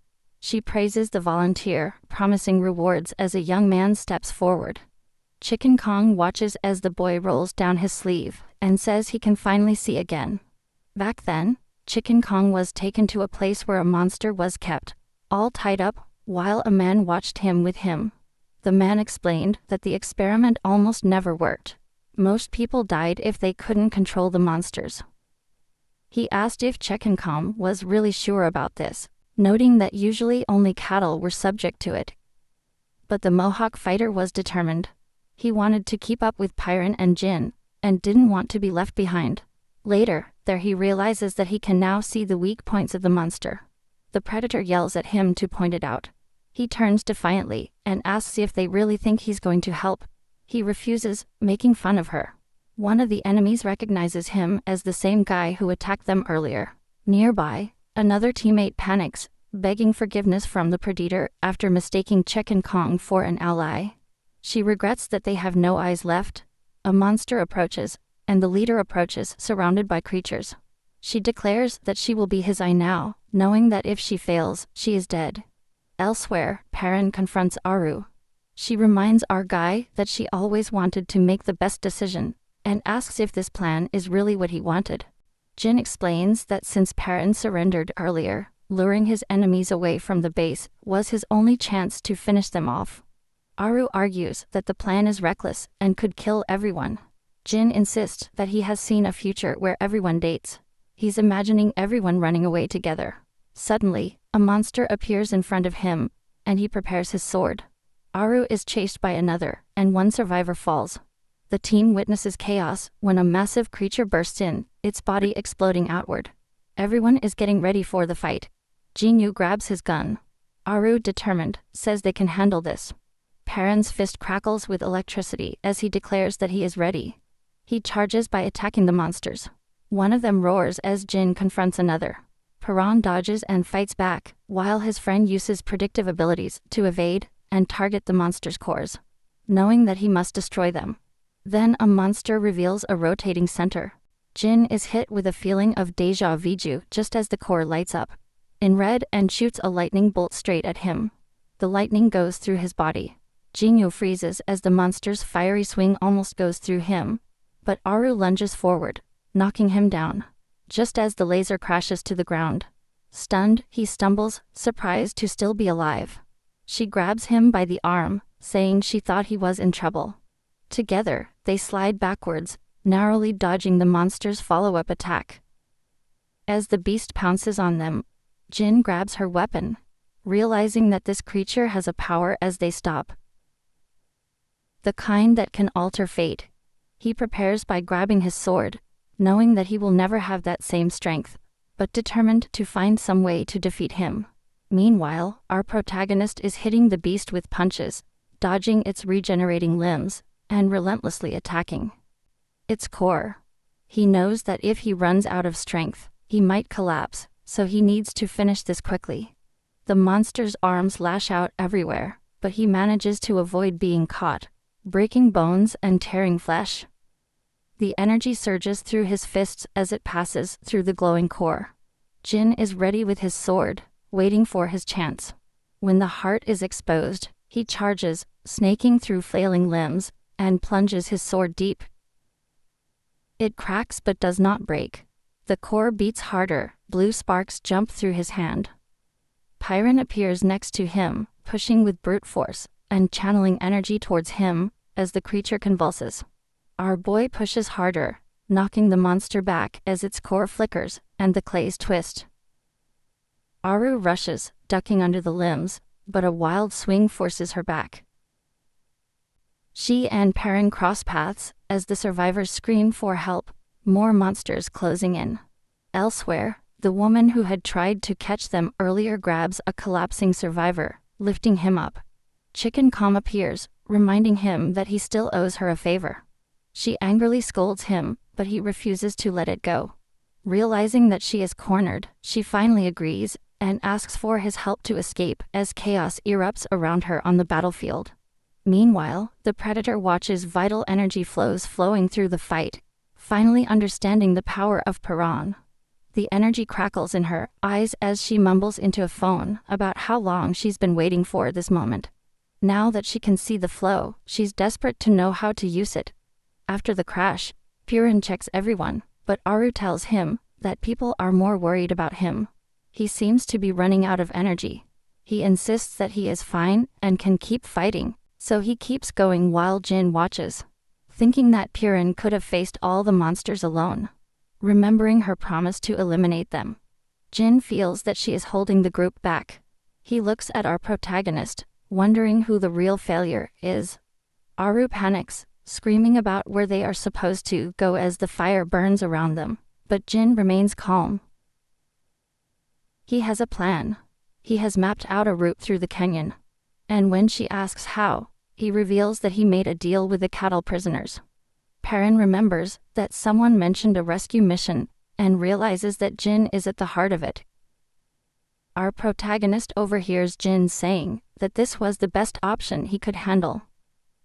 Speaker 1: She praises the volunteer, promising rewards as a young man steps forward. Chicken Kong watches as the boy rolls down his sleeve, and says he can finally see again. Back then, Chicken Kong was taken to a place where a monster was kept, all tied up, while a man watched him with him. The man explained that the experiment almost never worked. Most people died if they couldn't control the monsters. He asked if Chicken Kong was really sure about this, noting that usually only cattle were subject to it. But the Mohawk fighter was determined. He wanted to keep up with Pyron and Jin, and didn't want to be left behind. Later, there he realizes that he can now see the weak points of the monster. The predator yells at him to point it out. He turns defiantly, and asks if they really think he's going to help. He refuses, making fun of her. One of the enemies recognizes him as the same guy who attacked them earlier. Nearby, another teammate panics, begging forgiveness from the predator after mistaking Chicken Kong for an ally. She regrets that they have no eyes left. A monster approaches, and the leader approaches, surrounded by creatures. She declares that she will be his eye now, knowing that if she fails, she is dead. Elsewhere, Perrin confronts Aru. She reminds our guy that she always wanted to make the best decision, and asks if this plan is really what he wanted. Jin explains that since Perrin surrendered earlier, luring his enemies away from the base was his only chance to finish them off. Aru argues that the plan is reckless and could kill everyone. Jin insists that he has seen a future where everyone dates. He's imagining everyone running away together. Suddenly, a monster appears in front of him, and he prepares his sword. Aru is chased by another, and one survivor falls. The team witnesses chaos when a massive creature bursts in, its body exploding outward. Everyone is getting ready for the fight. Jinyu grabs his gun. Aru, determined, says they can handle this. Perrin's fist crackles with electricity as he declares that he is ready. He charges by attacking the monsters. One of them roars as Jin confronts another. Perrin dodges and fights back, while his friend uses predictive abilities to evade and target the monster's cores, knowing that he must destroy them. Then a monster reveals a rotating center. Jin is hit with a feeling of déjà vu just as the core lights up in red and shoots a lightning bolt straight at him. The lightning goes through his body. Jinyu freezes as the monster's fiery swing almost goes through him, but Aru lunges forward, knocking him down, just as the laser crashes to the ground. Stunned, he stumbles, surprised to still be alive. She grabs him by the arm, saying she thought he was in trouble. Together, they slide backwards, narrowly dodging the monster's follow-up attack. As the beast pounces on them, Jin grabs her weapon, realizing that this creature has a power as they stop. The kind that can alter fate. He prepares by grabbing his sword, knowing that he will never have that same strength, but determined to find some way to defeat him. Meanwhile, our protagonist is hitting the beast with punches, dodging its regenerating limbs, and relentlessly attacking its core. He knows that if he runs out of strength, he might collapse, so he needs to finish this quickly. The monster's arms lash out everywhere, but he manages to avoid being caught, breaking bones and tearing flesh. The energy surges through his fists as it passes through the glowing core. Jin is ready with his sword, waiting for his chance. When the heart is exposed, he charges, snaking through flailing limbs, and plunges his sword deep. It cracks but does not break. The core beats harder, blue sparks jump through his hand. Perrin appears next to him, pushing with brute force, and channeling energy towards him, as the creature convulses. Our boy pushes harder, knocking the monster back as its core flickers, and the clays twist. Aru rushes, ducking under the limbs, but a wild swing forces her back. She and Perrin cross paths, as the survivors scream for help, more monsters closing in. Elsewhere, the woman who had tried to catch them earlier grabs a collapsing survivor, lifting him up. Chicken Com appears, reminding him that he still owes her a favor. She angrily scolds him, but he refuses to let it go. Realizing that she is cornered, she finally agrees, and asks for his help to escape as chaos erupts around her on the battlefield. Meanwhile, the Predator watches vital energy flows flowing through the fight, finally understanding the power of Perrin. The energy crackles in her eyes as she mumbles into a phone about how long she's been waiting for this moment. Now that she can see the flow, she's desperate to know how to use it. After the crash, Perrin checks everyone, but Aru tells him that people are more worried about him. He seems to be running out of energy. He insists that he is fine and can keep fighting, so he keeps going while Jin watches, thinking that Perrin could have faced all the monsters alone. Remembering her promise to eliminate them, Jin feels that she is holding the group back. He looks at our protagonist, wondering who the real failure is. Aru panics, screaming about where they are supposed to go as the fire burns around them, but Jin remains calm. He has a plan. He has mapped out a route through the canyon. And when she asks how, he reveals that he made a deal with the cattle prisoners. Perrin remembers that someone mentioned a rescue mission, and realizes that Jin is at the heart of it. Our protagonist overhears Jin saying that this was the best option he could handle.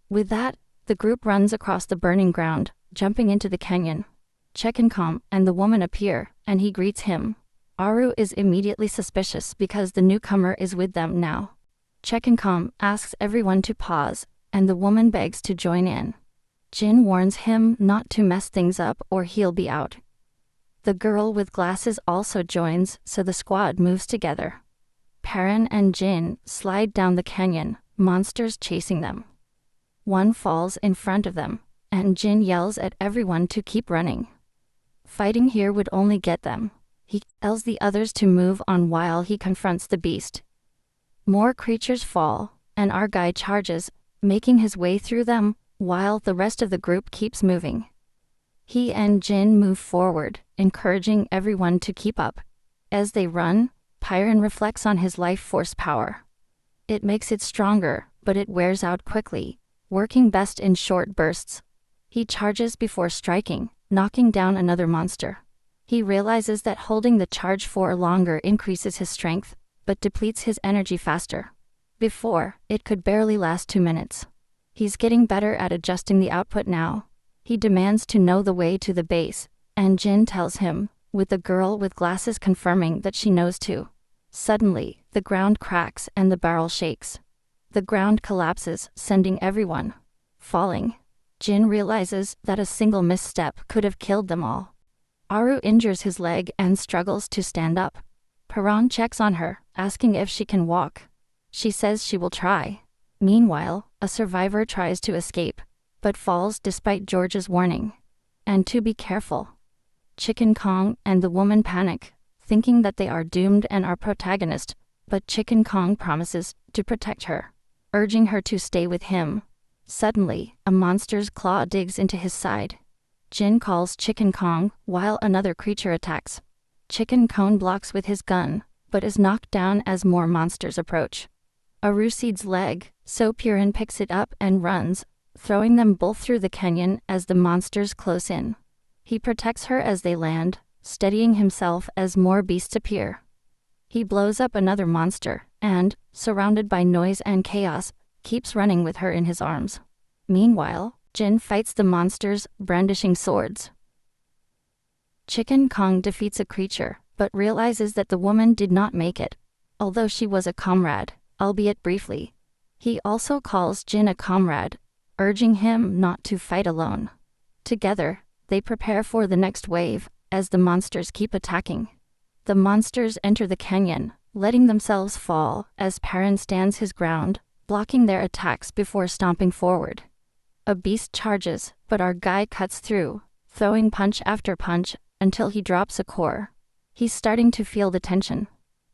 Speaker 1: With that, the group runs across the burning ground, jumping into the canyon. Chekinkong and the woman appear, and he greets him. Aru is immediately suspicious because the newcomer is with them now. Chekinkong asks everyone to pause, and the woman begs to join in. Jin warns him not to mess things up or he'll be out. The girl with glasses also joins, so the squad moves together. Perrin and Jin slide down the canyon, monsters chasing them. One falls in front of them, and Jin yells at everyone to keep running. Fighting here would only get them. He tells the others to move on while he confronts the beast. More creatures fall, and our guy charges, making his way through them, while the rest of the group keeps moving. He and Jin move forward, encouraging everyone to keep up. As they run, Perrin reflects on his life force power. It makes it stronger, but it wears out quickly, working best in short bursts. He charges before striking, knocking down another monster. He realizes that holding the charge for longer increases his strength, but depletes his energy faster. Before, it could barely last 2 minutes. He's getting better at adjusting the output now. He demands to know the way to the base, and Jin tells him, with the girl with glasses confirming that she knows too. Suddenly, the ground cracks and the barrel shakes. The ground collapses, sending everyone falling. Jin realizes that a single misstep could have killed them all. Aru injures his leg and struggles to stand up. Perrin checks on her, asking if she can walk. She says she will try. Meanwhile, a survivor tries to escape, but falls despite George's warning. And to be careful. Chekinkong and the woman panic, thinking that they are doomed and our protagonist, but Chekinkong promises to protect her, urging her to stay with him. Suddenly, a monster's claw digs into his side. Jin calls Chekinkong while another creature attacks. Chekinkong blocks with his gun, but is knocked down as more monsters approach. Aru cedes leg, so Perrin picks it up and runs, throwing them both through the canyon as the monsters close in. He protects her as they land, steadying himself as more beasts appear. He blows up another monster, and, surrounded by noise and chaos, keeps running with her in his arms. Meanwhile, Jin fights the monsters, brandishing swords. Chekinkong defeats a creature, but realizes that the woman did not make it, although she was a comrade, albeit briefly. He also calls Jin a comrade, urging him not to fight alone. Together, they prepare for the next wave, as the monsters keep attacking. The monsters enter the canyon, letting themselves fall as Perrin stands his ground, blocking their attacks before stomping forward. A beast charges, but our guy cuts through, throwing punch after punch, until he drops a core. He's starting to feel the tension.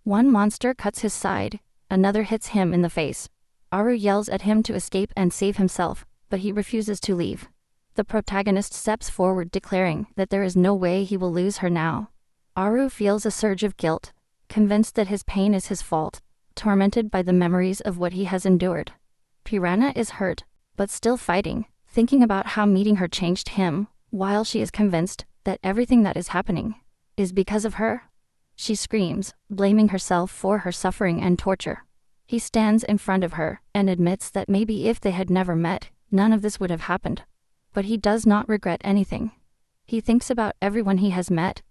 Speaker 1: One monster cuts his side, another hits him in the face. Aru yells at him to escape and save himself, but he refuses to leave. The protagonist steps forward declaring that there is no way he will lose her now. Aru feels a surge of guilt, convinced that his pain is his fault, tormented by the memories of what he has endured. Piranha is hurt, but still fighting, thinking about how meeting her changed him, while she is convinced that everything that is happening is because of her. She screams, blaming herself for her suffering and torture. He stands in front of her and admits that maybe if they had never met, none of this would have happened. But he does not regret anything. He thinks about everyone he has met,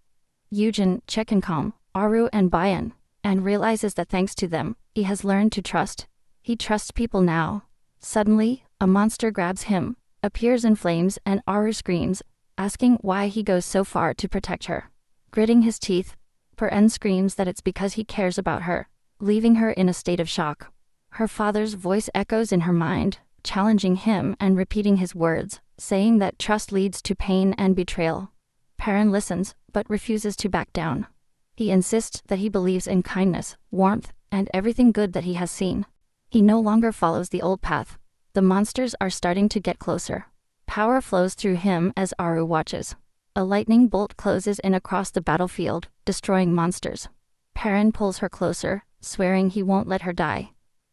Speaker 1: Eugen, Chekinkong, Aru and Bayan, and realizes that thanks to them, he has learned to trust. He trusts people now. Suddenly, a monster grabs him, appears in flames, and Aru screams, asking why he goes so far to protect her. Gritting his teeth, Perrin screams that it's because he cares about her, leaving her in a state of shock. Her father's voice echoes in her mind, challenging him and repeating his words, saying that trust leads to pain and betrayal. Perrin listens, but refuses to back down. He insists that he believes in kindness, warmth, and everything good that he has seen. He no longer follows the old path. The monsters are starting to get closer. Power flows through him as Aru watches. A lightning bolt closes in across the battlefield, destroying monsters. Perrin pulls her closer, swearing he won't let her die.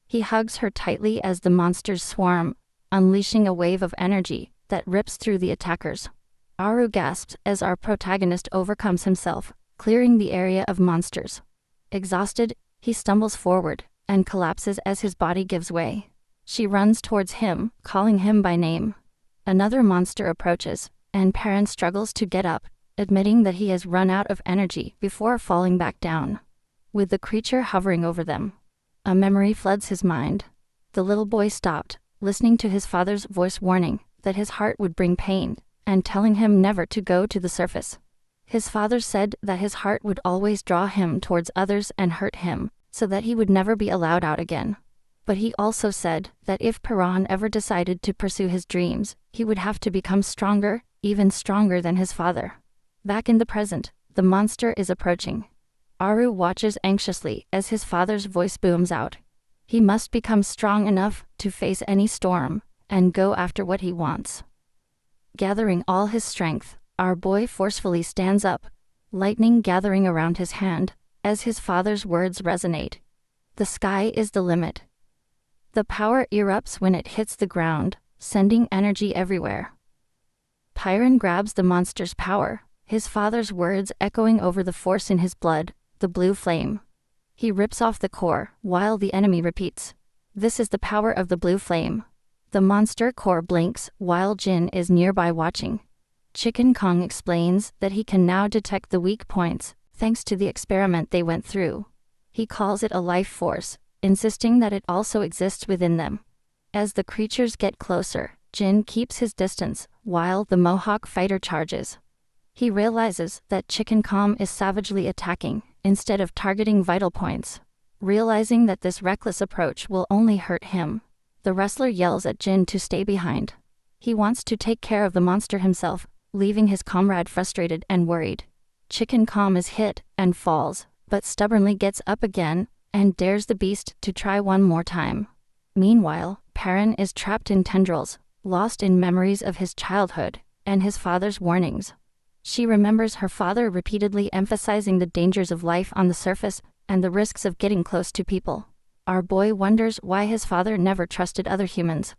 Speaker 1: He hugs her tightly as the monsters swarm, unleashing a wave of energy that rips through the attackers. Aru gasps as our protagonist overcomes himself, clearing the area of monsters. Exhausted, he stumbles forward and collapses as his body gives way. She runs towards him, calling him by name. Another monster approaches, and Perrin struggles to get up, admitting that he has run out of energy before falling back down. With the creature hovering over them, a memory floods his mind. The little boy stopped, listening to his father's voice warning that his heart would bring pain, and telling him never to go to the surface. His father said that his heart would always draw him towards others and hurt him, so that he would never be allowed out again. But he also said that if Perrin ever decided to pursue his dreams, he would have to become stronger, even stronger than his father. Back in the present, the monster is approaching. Aru watches anxiously as his father's voice booms out. He must become strong enough to face any storm, and go after what he wants. Gathering all his strength, our boy forcefully stands up, lightning gathering around his hand, as his father's words resonate. The sky is the limit. The power erupts when it hits the ground, sending energy everywhere. Perrin grabs the monster's power, his father's words echoing over the force in his blood, the blue flame. He rips off the core, while the enemy repeats, "This is the power of the blue flame." The monster core blinks, while Jin is nearby watching. Chicken Kong explains that he can now detect the weak points, thanks to the experiment they went through. He calls it a life force, insisting that it also exists within them. As the creatures get closer, Jin keeps his distance, while the Mohawk fighter charges. He realizes that Chicken Kong is savagely attacking, instead of targeting vital points. Realizing that this reckless approach will only hurt him, the wrestler yells at Jin to stay behind. He wants to take care of the monster himself, leaving his comrade frustrated and worried. Chicken Kong is hit and falls, but stubbornly gets up again, and dares the beast to try one more time. Meanwhile, Perrin is trapped in tendrils, lost in memories of his childhood, and his father's warnings. She remembers her father repeatedly emphasizing the dangers of life on the surface, and the risks of getting close to people. Our boy wonders why his father never trusted other humans.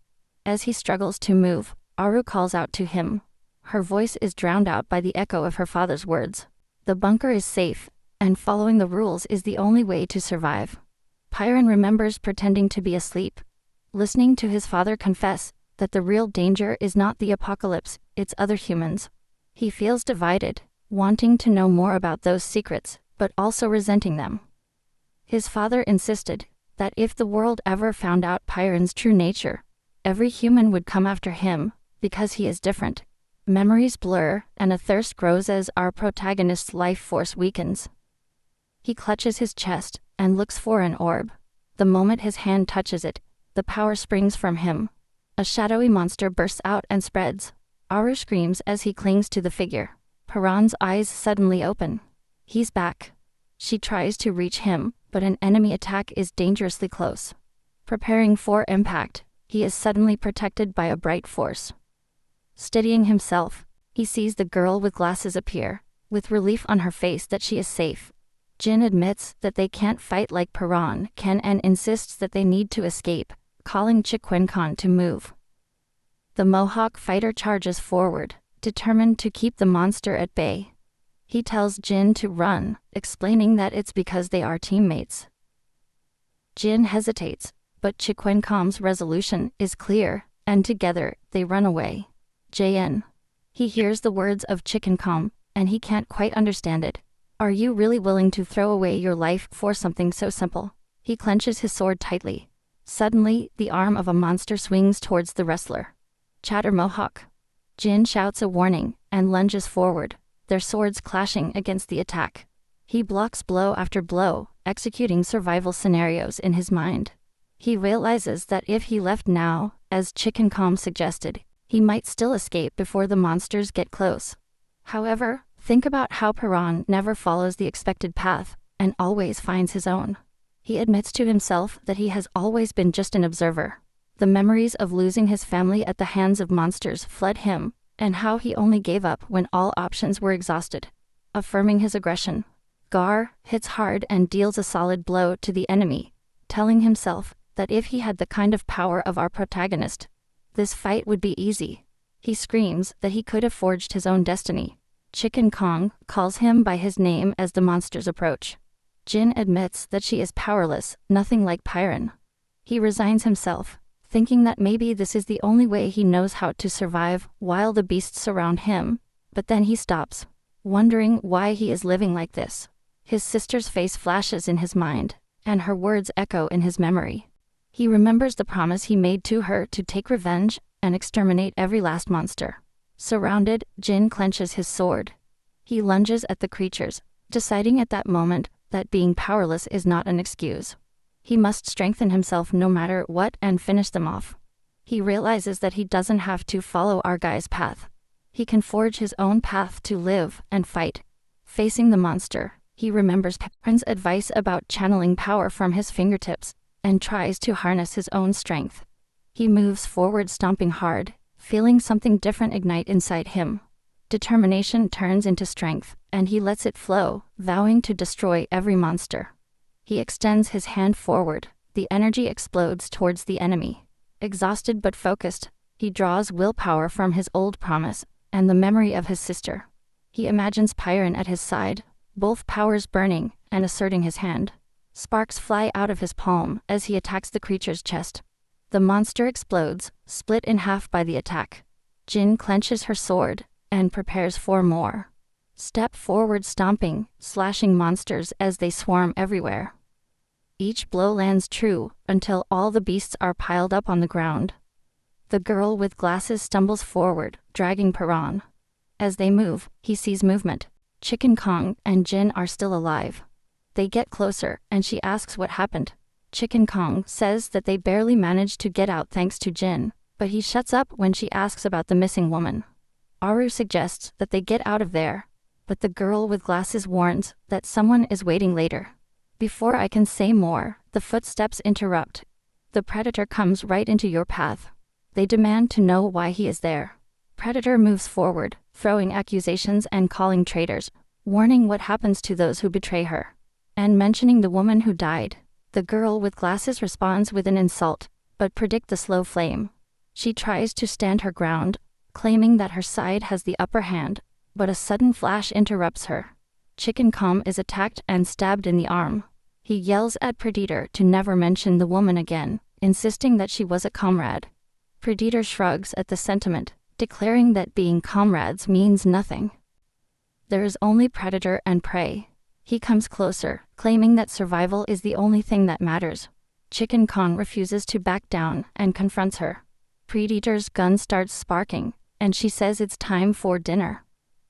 Speaker 1: As he struggles to move, Aru calls out to him. Her voice is drowned out by the echo of her father's words. The bunker is safe, and following the rules is the only way to survive. Perrin remembers pretending to be asleep, listening to his father confess that the real danger is not the apocalypse, it's other humans. He feels divided, wanting to know more about those secrets, but also resenting them. His father insisted that if the world ever found out Perrin's true nature, every human would come after him, because he is different. Memories blur, and a thirst grows as our protagonist's life force weakens. He clutches his chest, and looks for an orb. The moment his hand touches it, the power springs from him. A shadowy monster bursts out and spreads. Aru screams as he clings to the figure. Perrin's eyes suddenly open. He's back. She tries to reach him, but an enemy attack is dangerously close. Preparing for impact, he is suddenly protected by a bright force. Steadying himself, he sees the girl with glasses appear, with relief on her face that she is safe. Jin admits that they can't fight like Perrin can and insists that they need to escape, calling Chicken Kong to move. The Mohawk fighter charges forward, determined to keep the monster at bay. He tells Jin to run, explaining that it's because they are teammates. Jin hesitates, but Chicken Kong's resolution is clear, and together, they run away. JN. He hears the words of Chicken Kong, and he can't quite understand it. Are you really willing to throw away your life for something so simple? He clenches his sword tightly. Suddenly, the arm of a monster swings towards the wrestler. Chatter Mohawk. Jin shouts a warning, and lunges forward, their swords clashing against the attack. He blocks blow after blow, executing survival scenarios in his mind. He realizes that if he left now, as Chicken Kong suggested, he might still escape before the monsters get close. However, think about how Perrin never follows the expected path, and always finds his own. He admits to himself that he has always been just an observer. The memories of losing his family at the hands of monsters fled him, and how he only gave up when all options were exhausted. Affirming his aggression, Gar hits hard and deals a solid blow to the enemy, telling himself that if he had the kind of power of our protagonist, this fight would be easy. He screams that he could have forged his own destiny. Chicken Kong calls him by his name as the monsters approach. Jin admits that she is powerless, nothing like Perrin. He resigns himself, thinking that maybe this is the only way he knows how to survive while the beasts surround him. But then he stops, wondering why he is living like this. His sister's face flashes in his mind, and her words echo in his memory. He remembers the promise he made to her to take revenge and exterminate every last monster. Surrounded, Jin clenches his sword. He lunges at the creatures, deciding at that moment that being powerless is not an excuse. He must strengthen himself no matter what and finish them off. He realizes that he doesn't have to follow our guy's path. He can forge his own path to live and fight. Facing the monster, he remembers Pepin's advice about channeling power from his fingertips and tries to harness his own strength. He moves forward, stomping hard, feeling something different ignite inside him. Determination turns into strength, and he lets it flow, vowing to destroy every monster. He extends his hand forward. The energy explodes towards the enemy. Exhausted but focused, he draws willpower from his old promise and the memory of his sister. He imagines Pyron at his side, both powers burning and asserting his hand. Sparks fly out of his palm as he attacks the creature's chest. The monster explodes, split in half by the attack. Jin clenches her sword and prepares for more. Step forward, stomping, slashing monsters as they swarm everywhere. Each blow lands true until all the beasts are piled up on the ground. The girl with glasses stumbles forward, dragging Pyron. As they move, he sees movement. Chicken Kong and Jin are still alive. They get closer, and she asks what happened. Chicken Kong says that they barely managed to get out thanks to Jin, but he shuts up when she asks about the missing woman. Aru suggests that they get out of there, but the girl with glasses warns that someone is waiting later. Before I can say more, the footsteps interrupt. The predator comes right into your path. They demand to know why he is there. Predator moves forward, throwing accusations and calling traitors, warning what happens to those who betray her, and mentioning the woman who died. The girl with glasses responds with an insult, but predict the slow flame. She tries to stand her ground, claiming that her side has the upper hand, but a sudden flash interrupts her. Chicken Kong is attacked and stabbed in the arm. He yells at Predator to never mention the woman again, insisting that she was a comrade. Predator shrugs at the sentiment, declaring that being comrades means nothing. There is only predator and prey. He comes closer, claiming that survival is the only thing that matters. Chicken Kong refuses to back down and confronts her. Predator's gun starts sparking, and she says it's time for dinner.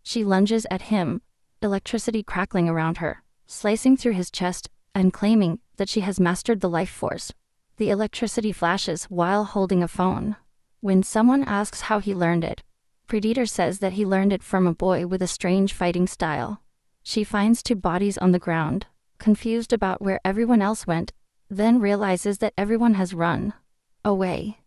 Speaker 1: She lunges at him, electricity crackling around her, slicing through his chest, and claiming that she has mastered the life force. The electricity flashes while holding a phone. When someone asks how he learned it, Predator says that he learned it from a boy with a strange fighting style. She finds two bodies on the ground, confused about where everyone else went, then realizes that everyone has run away.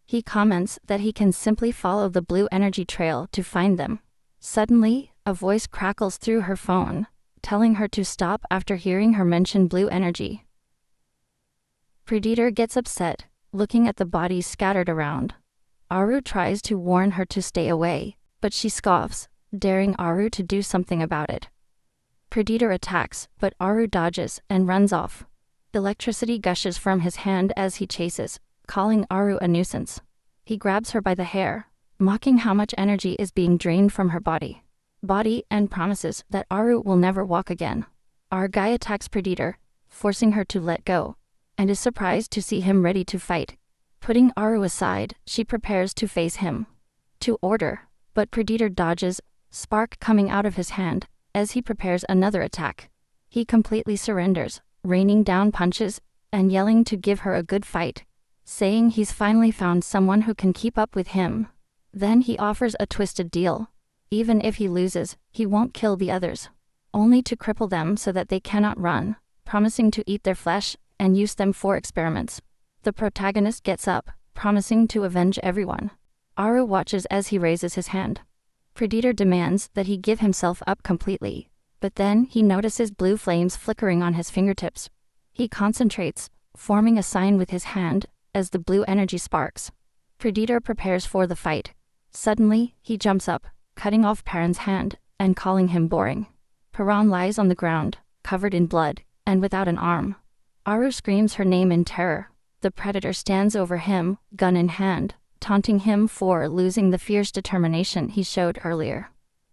Speaker 1: He comments that he can simply follow the blue energy trail to find them. Suddenly, a voice crackles through her phone, telling her to stop after hearing her mention blue energy. Predator gets upset, looking at the bodies scattered around. Aru tries to warn her to stay away, but she scoffs, daring Aru to do something about it. Predator attacks, but Aru dodges and runs off. Electricity gushes from his hand as he chases, calling Aru a nuisance. He grabs her by the hair, mocking how much energy is being drained from her body, and promises that Aru will never walk again. Our guy attacks Predator, forcing her to let go, and is surprised to see him ready to fight. Putting Aru aside, she prepares to face him. To order, but Predator dodges, spark coming out of his hand, as he prepares another attack. He completely surrenders, raining down punches, and yelling to give her a good fight, saying he's finally found someone who can keep up with him. Then he offers a twisted deal. Even if he loses, he won't kill the others, only to cripple them so that they cannot run, promising to eat their flesh and use them for experiments. The protagonist gets up, promising to avenge everyone. Aru watches as he raises his hand. Predator demands that he give himself up completely, but then he notices blue flames flickering on his fingertips. He concentrates, forming a sign with his hand, as the blue energy sparks. Predator prepares for the fight. Suddenly, he jumps up, cutting off Pyron's hand, and calling him boring. Pyron lies on the ground, covered in blood, and without an arm. Aru screams her name in terror, The predator stands over him, gun in hand, taunting him for losing the fierce determination he showed earlier.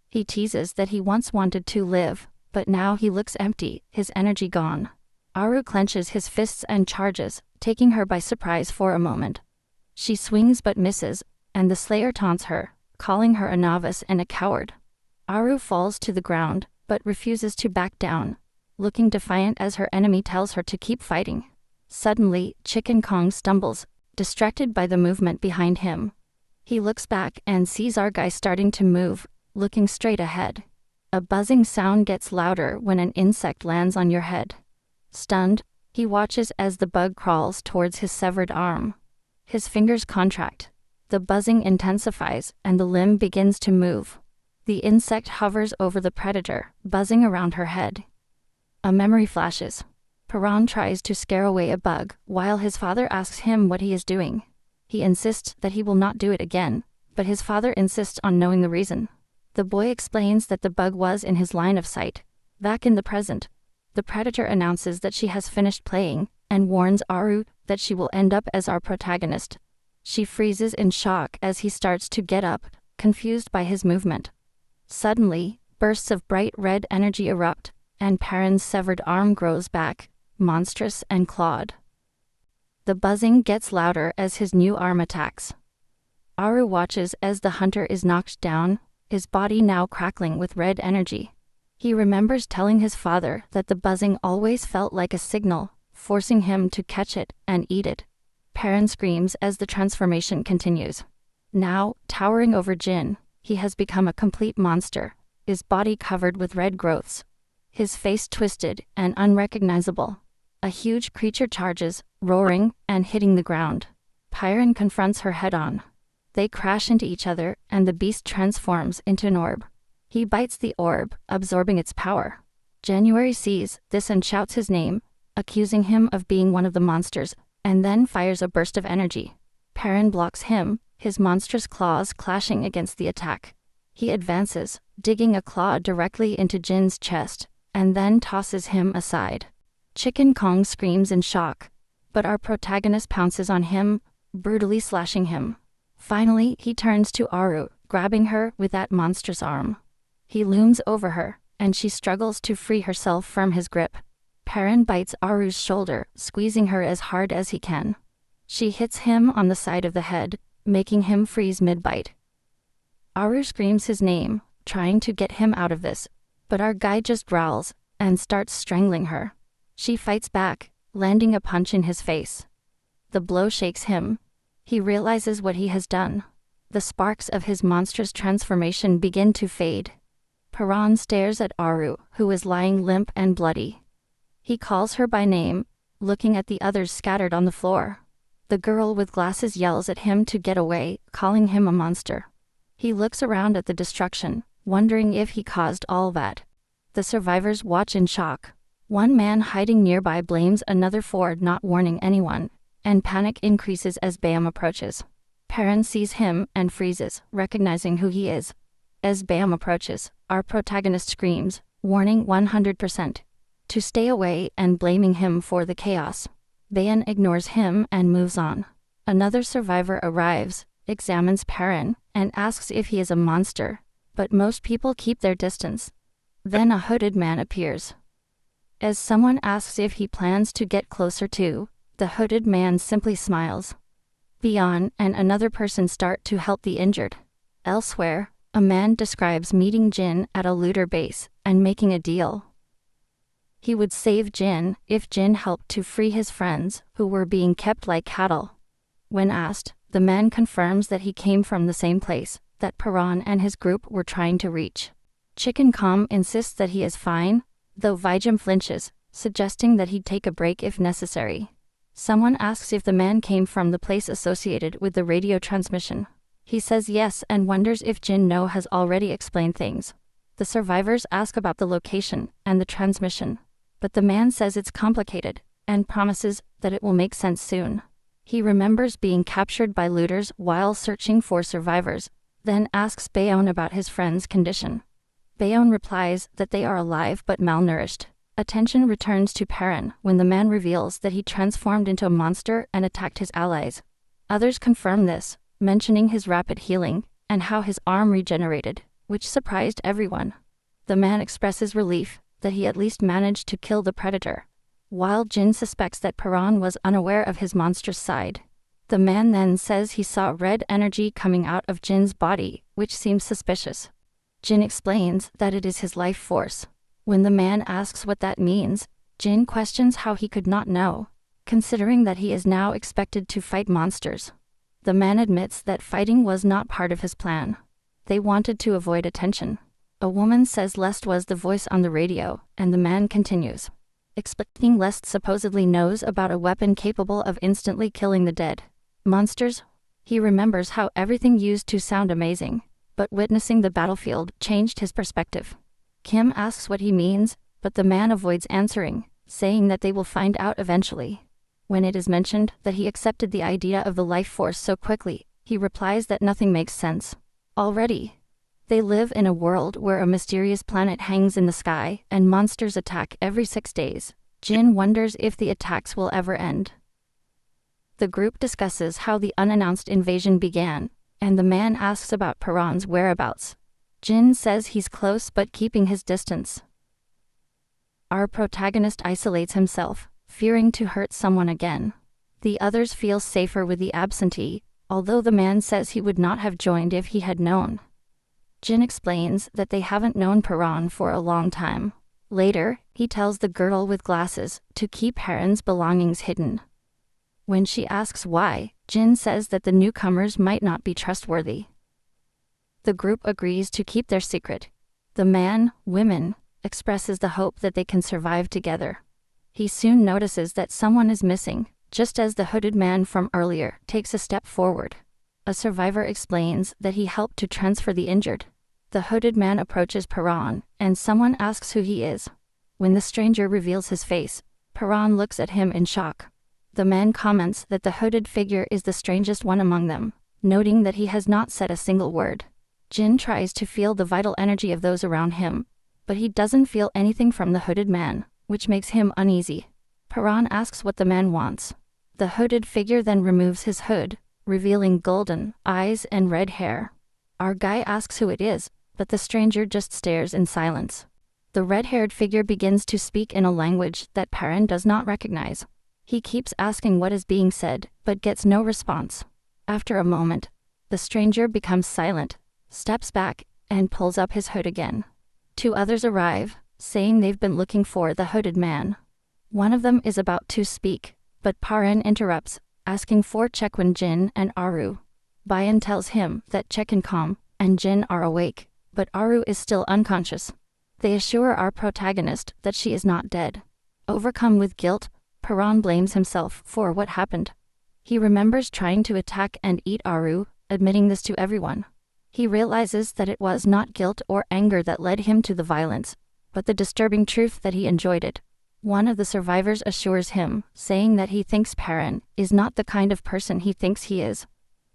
Speaker 1: He teases that he once wanted to live, but now he looks empty, his energy gone. Aru clenches his fists and charges, taking her by surprise for a moment. She swings but misses, and the slayer taunts her, calling her a novice and a coward. Aru falls to the ground, but refuses to back down, looking defiant as her enemy tells her to keep fighting. Suddenly, Chicken Kong stumbles, distracted by the movement behind him. He looks back and sees our guy starting to move, looking straight ahead. A buzzing sound gets louder when an insect lands on your head. Stunned, he watches as the bug crawls towards his severed arm. His fingers contract. The buzzing intensifies, and the limb begins to move. The insect hovers over the predator, buzzing around her head. A memory flashes. Paran tries to scare away a bug, while his father asks him what he is doing. He insists that he will not do it again, but his father insists on knowing the reason. The boy explains that the bug was in his line of sight. Back in the present, the predator announces that she has finished playing, and warns Aru that she will end up as our protagonist. She freezes in shock as he starts to get up, confused by his movement. Suddenly, bursts of bright red energy erupt, and Paran's severed arm grows back, monstrous and clawed. The buzzing gets louder as his new arm attacks. Aru watches as the hunter is knocked down, his body now crackling with red energy. He remembers telling his father that the buzzing always felt like a signal, forcing him to catch it and eat it. Paran screams as the transformation continues. Now, towering over Jin, he has become a complete monster, his body covered with red growths. His face twisted and unrecognizable. A huge creature charges, roaring and hitting the ground. Paran confronts her head-on. They crash into each other, and the beast transforms into an orb. He bites the orb, absorbing its power. January sees this and shouts his name, accusing him of being one of the monsters, and then fires a burst of energy. Paran blocks him, his monstrous claws clashing against the attack. He advances, digging a claw directly into Jin's chest, and then tosses him aside. Chicken Kong screams in shock, but our protagonist pounces on him, brutally slashing him. Finally, he turns to Aru, grabbing her with that monstrous arm. He looms over her, and she struggles to free herself from his grip. Paran bites Aru's shoulder, squeezing her as hard as he can. She hits him on the side of the head, making him freeze mid-bite. Aru screams his name, trying to get him out of this, but our guy just growls and starts strangling her. She fights back, landing a punch in his face. The blow shakes him. He realizes what he has done. The sparks of his monstrous transformation begin to fade. Paran stares at Aru, who is lying limp and bloody. He calls her by name, looking at the others scattered on the floor. The girl with glasses yells at him to get away, calling him a monster. He looks around at the destruction, wondering if he caused all that. The survivors watch in shock. One man hiding nearby blames another for not warning anyone, and panic increases as Bam approaches. Paran sees him and freezes, recognizing who he is. As Bam approaches, our protagonist screams, warning 100%, to stay away and blaming him for the chaos. Bayan ignores him and moves on. Another survivor arrives, examines Paran, and asks if he is a monster, but most people keep their distance. Then a hooded man appears. As someone asks if he plans to get closer to, the hooded man simply smiles. Bayan and another person start to help the injured. Elsewhere, a man describes meeting Jin at a looter base and making a deal. He would save Jin if Jin helped to free his friends who were being kept like cattle. When asked, the man confirms that he came from the same place that Paran and his group were trying to reach. Chicken Kong insists that he is fine, though Vijam flinches, suggesting that he'd take a break if necessary. Someone asks if the man came from the place associated with the radio transmission. He says yes and wonders if Jin No has already explained things. The survivors ask about the location and the transmission, but the man says it's complicated and promises that it will make sense soon. He remembers being captured by looters while searching for survivors, then asks Bayon about his friend's condition. Bayon replies that they are alive but malnourished. Attention returns to Perrin when the man reveals that he transformed into a monster and attacked his allies. Others confirm this, mentioning his rapid healing and how his arm regenerated, which surprised everyone. The man expresses relief that he at least managed to kill the predator, while Jin suspects that Perrin was unaware of his monstrous side. The man then says he saw red energy coming out of Jin's body, which seems suspicious. Jin explains that it is his life force. When the man asks what that means, Jin questions how he could not know, considering that he is now expected to fight monsters. The man admits that fighting was not part of his plan. They wanted to avoid attention. A woman says Lest was the voice on the radio, and the man continues, explaining Lest supposedly knows about a weapon capable of instantly killing the dead monsters. He remembers how everything used to sound amazing, but witnessing the battlefield changed his perspective. Kim asks what he means, but the man avoids answering, saying that they will find out eventually. When it is mentioned that he accepted the idea of the life force so quickly, he replies that nothing makes sense. Already, they live in a world where a mysterious planet hangs in the sky and monsters attack every 6 days. Jin wonders if the attacks will ever end. The group discusses how the unannounced invasion began, and the man asks about Perrin's whereabouts. Jin says he's close but keeping his distance. Our protagonist isolates himself, fearing to hurt someone again. The others feel safer with the absentee, although the man says he would not have joined if he had known. Jin explains that they haven't known Perrin for a long time. Later, he tells the girl with glasses to keep Perrin's belongings hidden. When she asks why, Jin says that the newcomers might not be trustworthy. The group agrees to keep their secret. The man, women, expresses the hope that they can survive together. He soon notices that someone is missing, just as the hooded man from earlier takes a step forward. A survivor explains that he helped to transfer the injured. The hooded man approaches Perrin, and someone asks who he is. When the stranger reveals his face, Perrin looks at him in shock. The man comments that the hooded figure is the strangest one among them, noting that he has not said a single word. Jin tries to feel the vital energy of those around him, but he doesn't feel anything from the hooded man, which makes him uneasy. Perrin asks what the man wants. The hooded figure then removes his hood, revealing golden eyes and red hair. Our guy asks who it is, but the stranger just stares in silence. The red-haired figure begins to speak in a language that Perrin does not recognize. He keeps asking what is being said, but gets no response. After a moment, the stranger becomes silent, steps back, and pulls up his hood again. 2 others arrive, saying they've been looking for the hooded man. One of them is about to speak, but Perrin interrupts, asking for Chekwon, Jin, and Aru. Bayan tells him that Chekwon and Jin are awake, but Aru is still unconscious. They assure our protagonist that she is not dead. Overcome with guilt, Perrin blames himself for what happened. He remembers trying to attack and eat Aru, admitting this to everyone. He realizes that it was not guilt or anger that led him to the violence, but the disturbing truth that he enjoyed it. One of the survivors assures him, saying that he thinks Perrin is not the kind of person he thinks he is.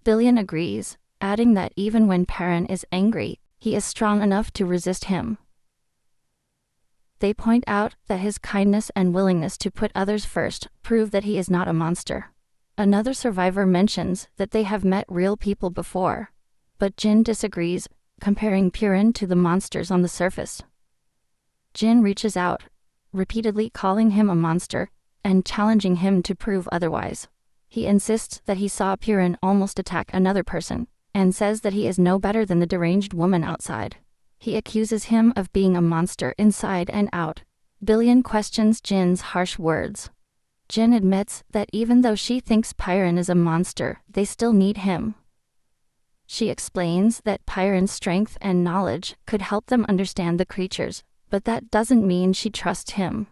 Speaker 1: Billion agrees, adding that even when Perrin is angry, he is strong enough to resist him. They point out that his kindness and willingness to put others first prove that he is not a monster. Another survivor mentions that they have met real people before, but Jin disagrees, comparing Perrin to the monsters on the surface. Jin reaches out, repeatedly calling him a monster, and challenging him to prove otherwise. He insists that he saw Perrin almost attack another person, and says that he is no better than the deranged woman outside. He accuses him of being a monster inside and out. Billion questions Jin's harsh words. Jin admits that even though she thinks Perrin is a monster, they still need him. She explains that Perrin's strength and knowledge could help them understand the creatures, but that doesn't mean she trusts him.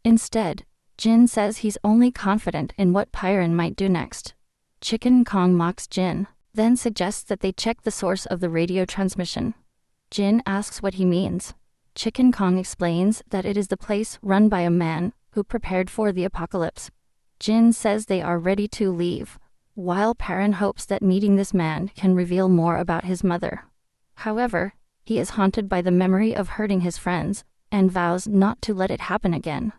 Speaker 1: Instead, Jin says he's only confident in what Perrin might do next. Chicken Kong mocks Jin, then suggests that they check the source of the radio transmission. Jin asks what he means. Chicken Kong explains that it is the place run by a man who prepared for the apocalypse. Jin says they are ready to leave, while Perrin hopes that meeting this man can reveal more about his mother. However, he is haunted by the memory of hurting his friends, and vows not to let it happen again.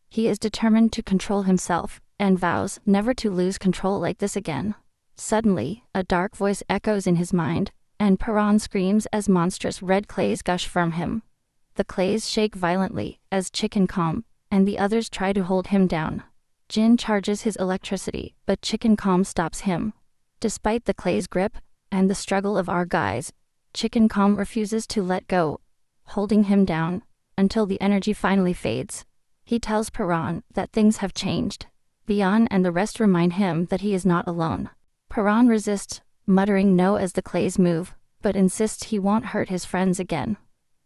Speaker 1: He is determined to control himself, and vows never to lose control like this again. Suddenly, a dark voice echoes in his mind, and Paran screams as monstrous red clays gush from him. The clays shake violently as Chicken calm, and the others try to hold him down. Jin charges his electricity, but Chicken calm stops him. Despite the clay's grip and the struggle of our guys, Chicken calm refuses to let go, holding him down until the energy finally fades. He tells Paran that things have changed. Bian and the rest remind him that he is not alone. Paran resists, muttering no as the clays move, but insists he won't hurt his friends again.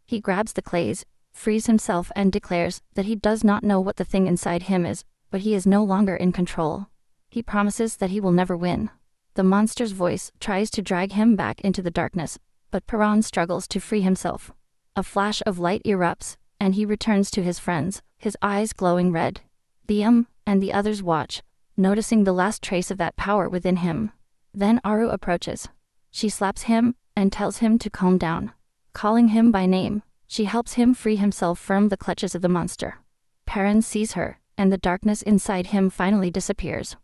Speaker 1: He grabs the clays, frees himself and declares that he does not know what the thing inside him is, but he is no longer in control. He promises that he will never win. The monster's voice tries to drag him back into the darkness, but Paran struggles to free himself. A flash of light erupts, and he returns to his friends, his eyes glowing red. Biam and the others watch, noticing the last trace of that power within him. Then Aru approaches. She slaps him and tells him to calm down. Calling him by name, she helps him free himself from the clutches of the monster. Paran sees her, and the darkness inside him finally disappears.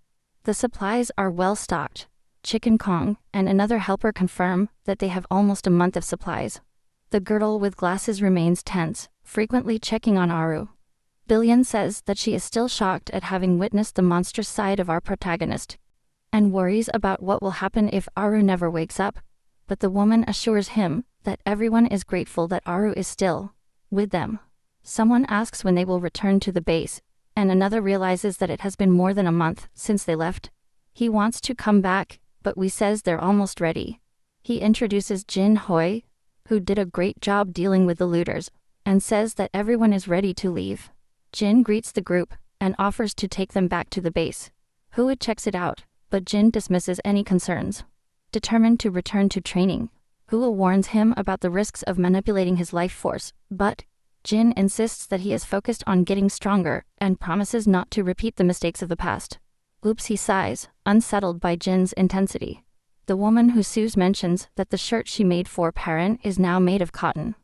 Speaker 1: The supplies are well stocked. Chicken Kong and another helper confirm that they have almost a month of supplies. The girl with glasses remains tense, frequently checking on Aru. Billion says that she is still shocked at having witnessed the monstrous side of our protagonist, and worries about what will happen if Aru never wakes up, but the woman assures him that everyone is grateful that Aru is still with them. Someone asks when they will return to the base, and another realizes that it has been more than a month since they left. He wants to come back, but Wee says they're almost ready. He introduces Jin Hoi, who did a great job dealing with the looters, and says that everyone is ready to leave. Jin greets the group and offers to take them back to the base. Hua checks it out, but Jin dismisses any concerns. Determined to return to training, Hua warns him about the risks of manipulating his life force, but Jin insists that he is focused on getting stronger and promises not to repeat the mistakes of the past. Oops, he sighs, unsettled by Jin's intensity. The woman who sues mentions that the shirt she made for Paran is now made of cotton.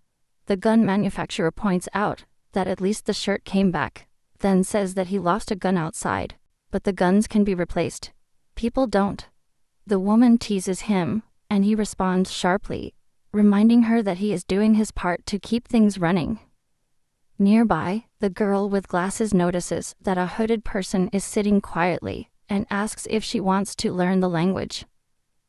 Speaker 1: The gun manufacturer points out that at least the shirt came back, then says that he lost a gun outside, but the guns can be replaced. People don't. The woman teases him, and he responds sharply, reminding her that he is doing his part to keep things running. Nearby, the girl with glasses notices that a hooded person is sitting quietly and asks if she wants to learn the language.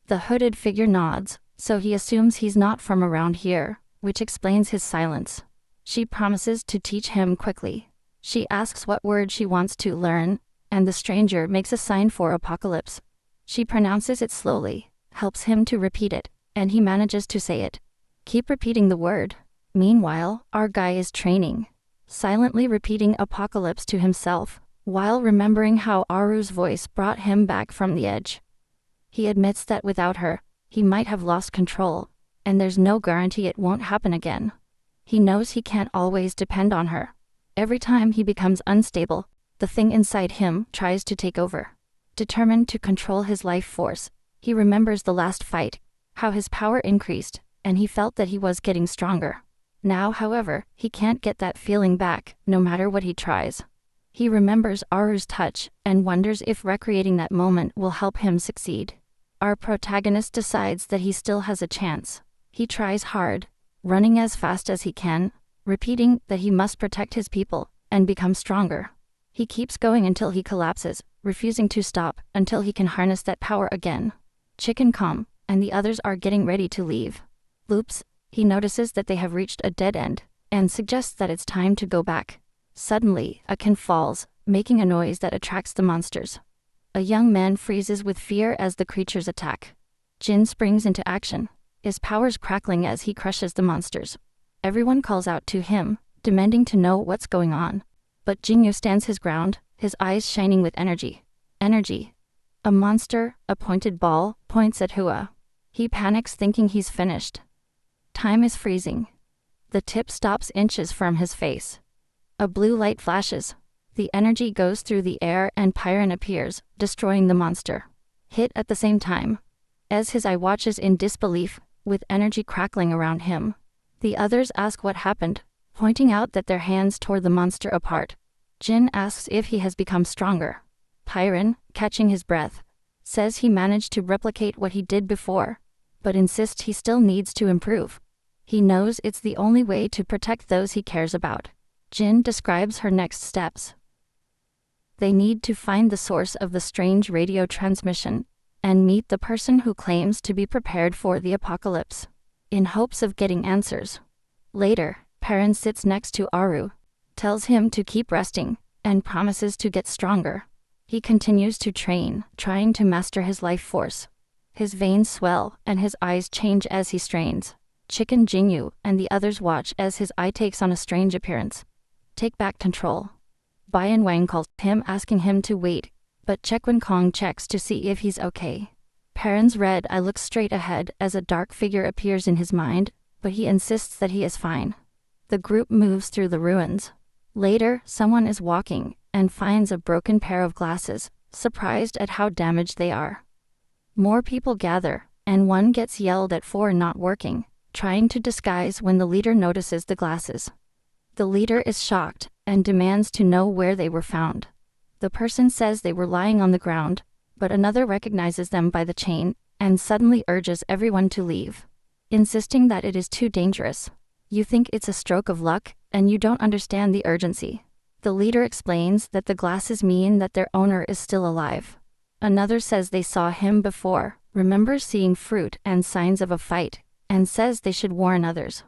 Speaker 1: The hooded figure nods, so he assumes he's not from around here, which explains his silence. She promises to teach him quickly. She asks what word she wants to learn, and the stranger makes a sign for apocalypse. She pronounces it slowly, helps him to repeat it, and he manages to say it. Keep repeating the word. Meanwhile, our guy is training, silently repeating apocalypse to himself, while remembering how Aru's voice brought him back from the edge. He admits that without her, he might have lost control, and there's no guarantee it won't happen again. He knows he can't always depend on her. Every time he becomes unstable, the thing inside him tries to take over. Determined to control his life force, he remembers the last fight, how his power increased, and he felt that he was getting stronger. Now, however, he can't get that feeling back, no matter what he tries. He remembers Aru's touch, and wonders if recreating that moment will help him succeed. Our protagonist decides that he still has a chance. He tries hard, running as fast as he can, repeating that he must protect his people, and become stronger. He keeps going until he collapses, refusing to stop until he can harness that power again. Chicken Calm and the others are getting ready to leave. Oops, he notices that they have reached a dead end, and suggests that it's time to go back. Suddenly, a can falls, making a noise that attracts the monsters. A young man freezes with fear as the creatures attack. Jin springs into action, his powers crackling as he crushes the monsters. Everyone calls out to him, demanding to know what's going on. But Jingyu stands his ground, his eyes shining with energy. Energy. A monster, a pointed ball, points at Hua. He panics thinking he's finished. Time is freezing. The tip stops inches from his face. A blue light flashes. The energy goes through the air and Pyron appears, destroying the monster. Hit at the same time. As his eye watches in disbelief, with energy crackling around him. The others ask what happened, pointing out that their hands tore the monster apart. Jin asks if he has become stronger. Pyron, catching his breath, says he managed to replicate what he did before, but insists he still needs to improve. He knows it's the only way to protect those he cares about. Jin describes her next steps. They need to find the source of the strange radio transmission and meet the person who claims to be prepared for the apocalypse, in hopes of getting answers. Later, Perrin sits next to Aru, tells him to keep resting, and promises to get stronger. He continues to train, trying to master his life force. His veins swell, and his eyes change as he strains. Chicken Jinyu and the others watch as his eye takes on a strange appearance. Take back control. Bian Wang calls him, asking him to wait, but Chekwin Kong checks to see if he's okay. Perrin's red eye looks straight ahead as a dark figure appears in his mind, but he insists that he is fine. The group moves through the ruins. Later, someone is walking and finds a broken pair of glasses, surprised at how damaged they are. More people gather, and one gets yelled at for not working, trying to disguise when the leader notices the glasses. The leader is shocked and demands to know where they were found. The person says they were lying on the ground, but another recognizes them by the chain and suddenly urges everyone to leave, insisting that it is too dangerous. You think it's a stroke of luck, and you don't understand the urgency. The leader explains that the glasses mean that their owner is still alive. Another says they saw him before, remembers seeing fruit and signs of a fight, and says they should warn others.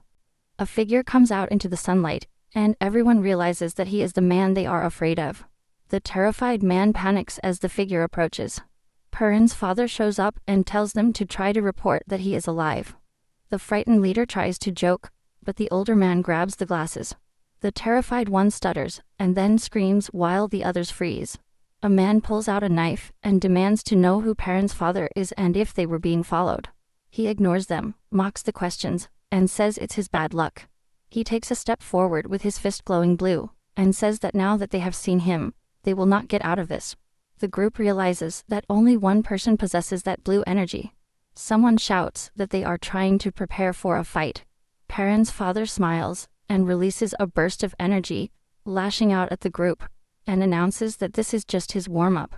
Speaker 1: A figure comes out into the sunlight, and everyone realizes that he is the man they are afraid of. The terrified man panics as the figure approaches. Perrin's father shows up and tells them to try to report that he is alive. The frightened leader tries to joke, but the older man grabs the glasses. The terrified one stutters, and then screams while the others freeze. A man pulls out a knife and demands to know who Perrin's father is and if they were being followed. He ignores them, mocks the questions, and says it's his bad luck. He takes a step forward with his fist glowing blue, and says that now that they have seen him, they will not get out of this. The group realizes that only one person possesses that blue energy. Someone shouts that they are trying to prepare for a fight. Perrin's father smiles and releases a burst of energy, lashing out at the group, and announces that this is just his warm-up.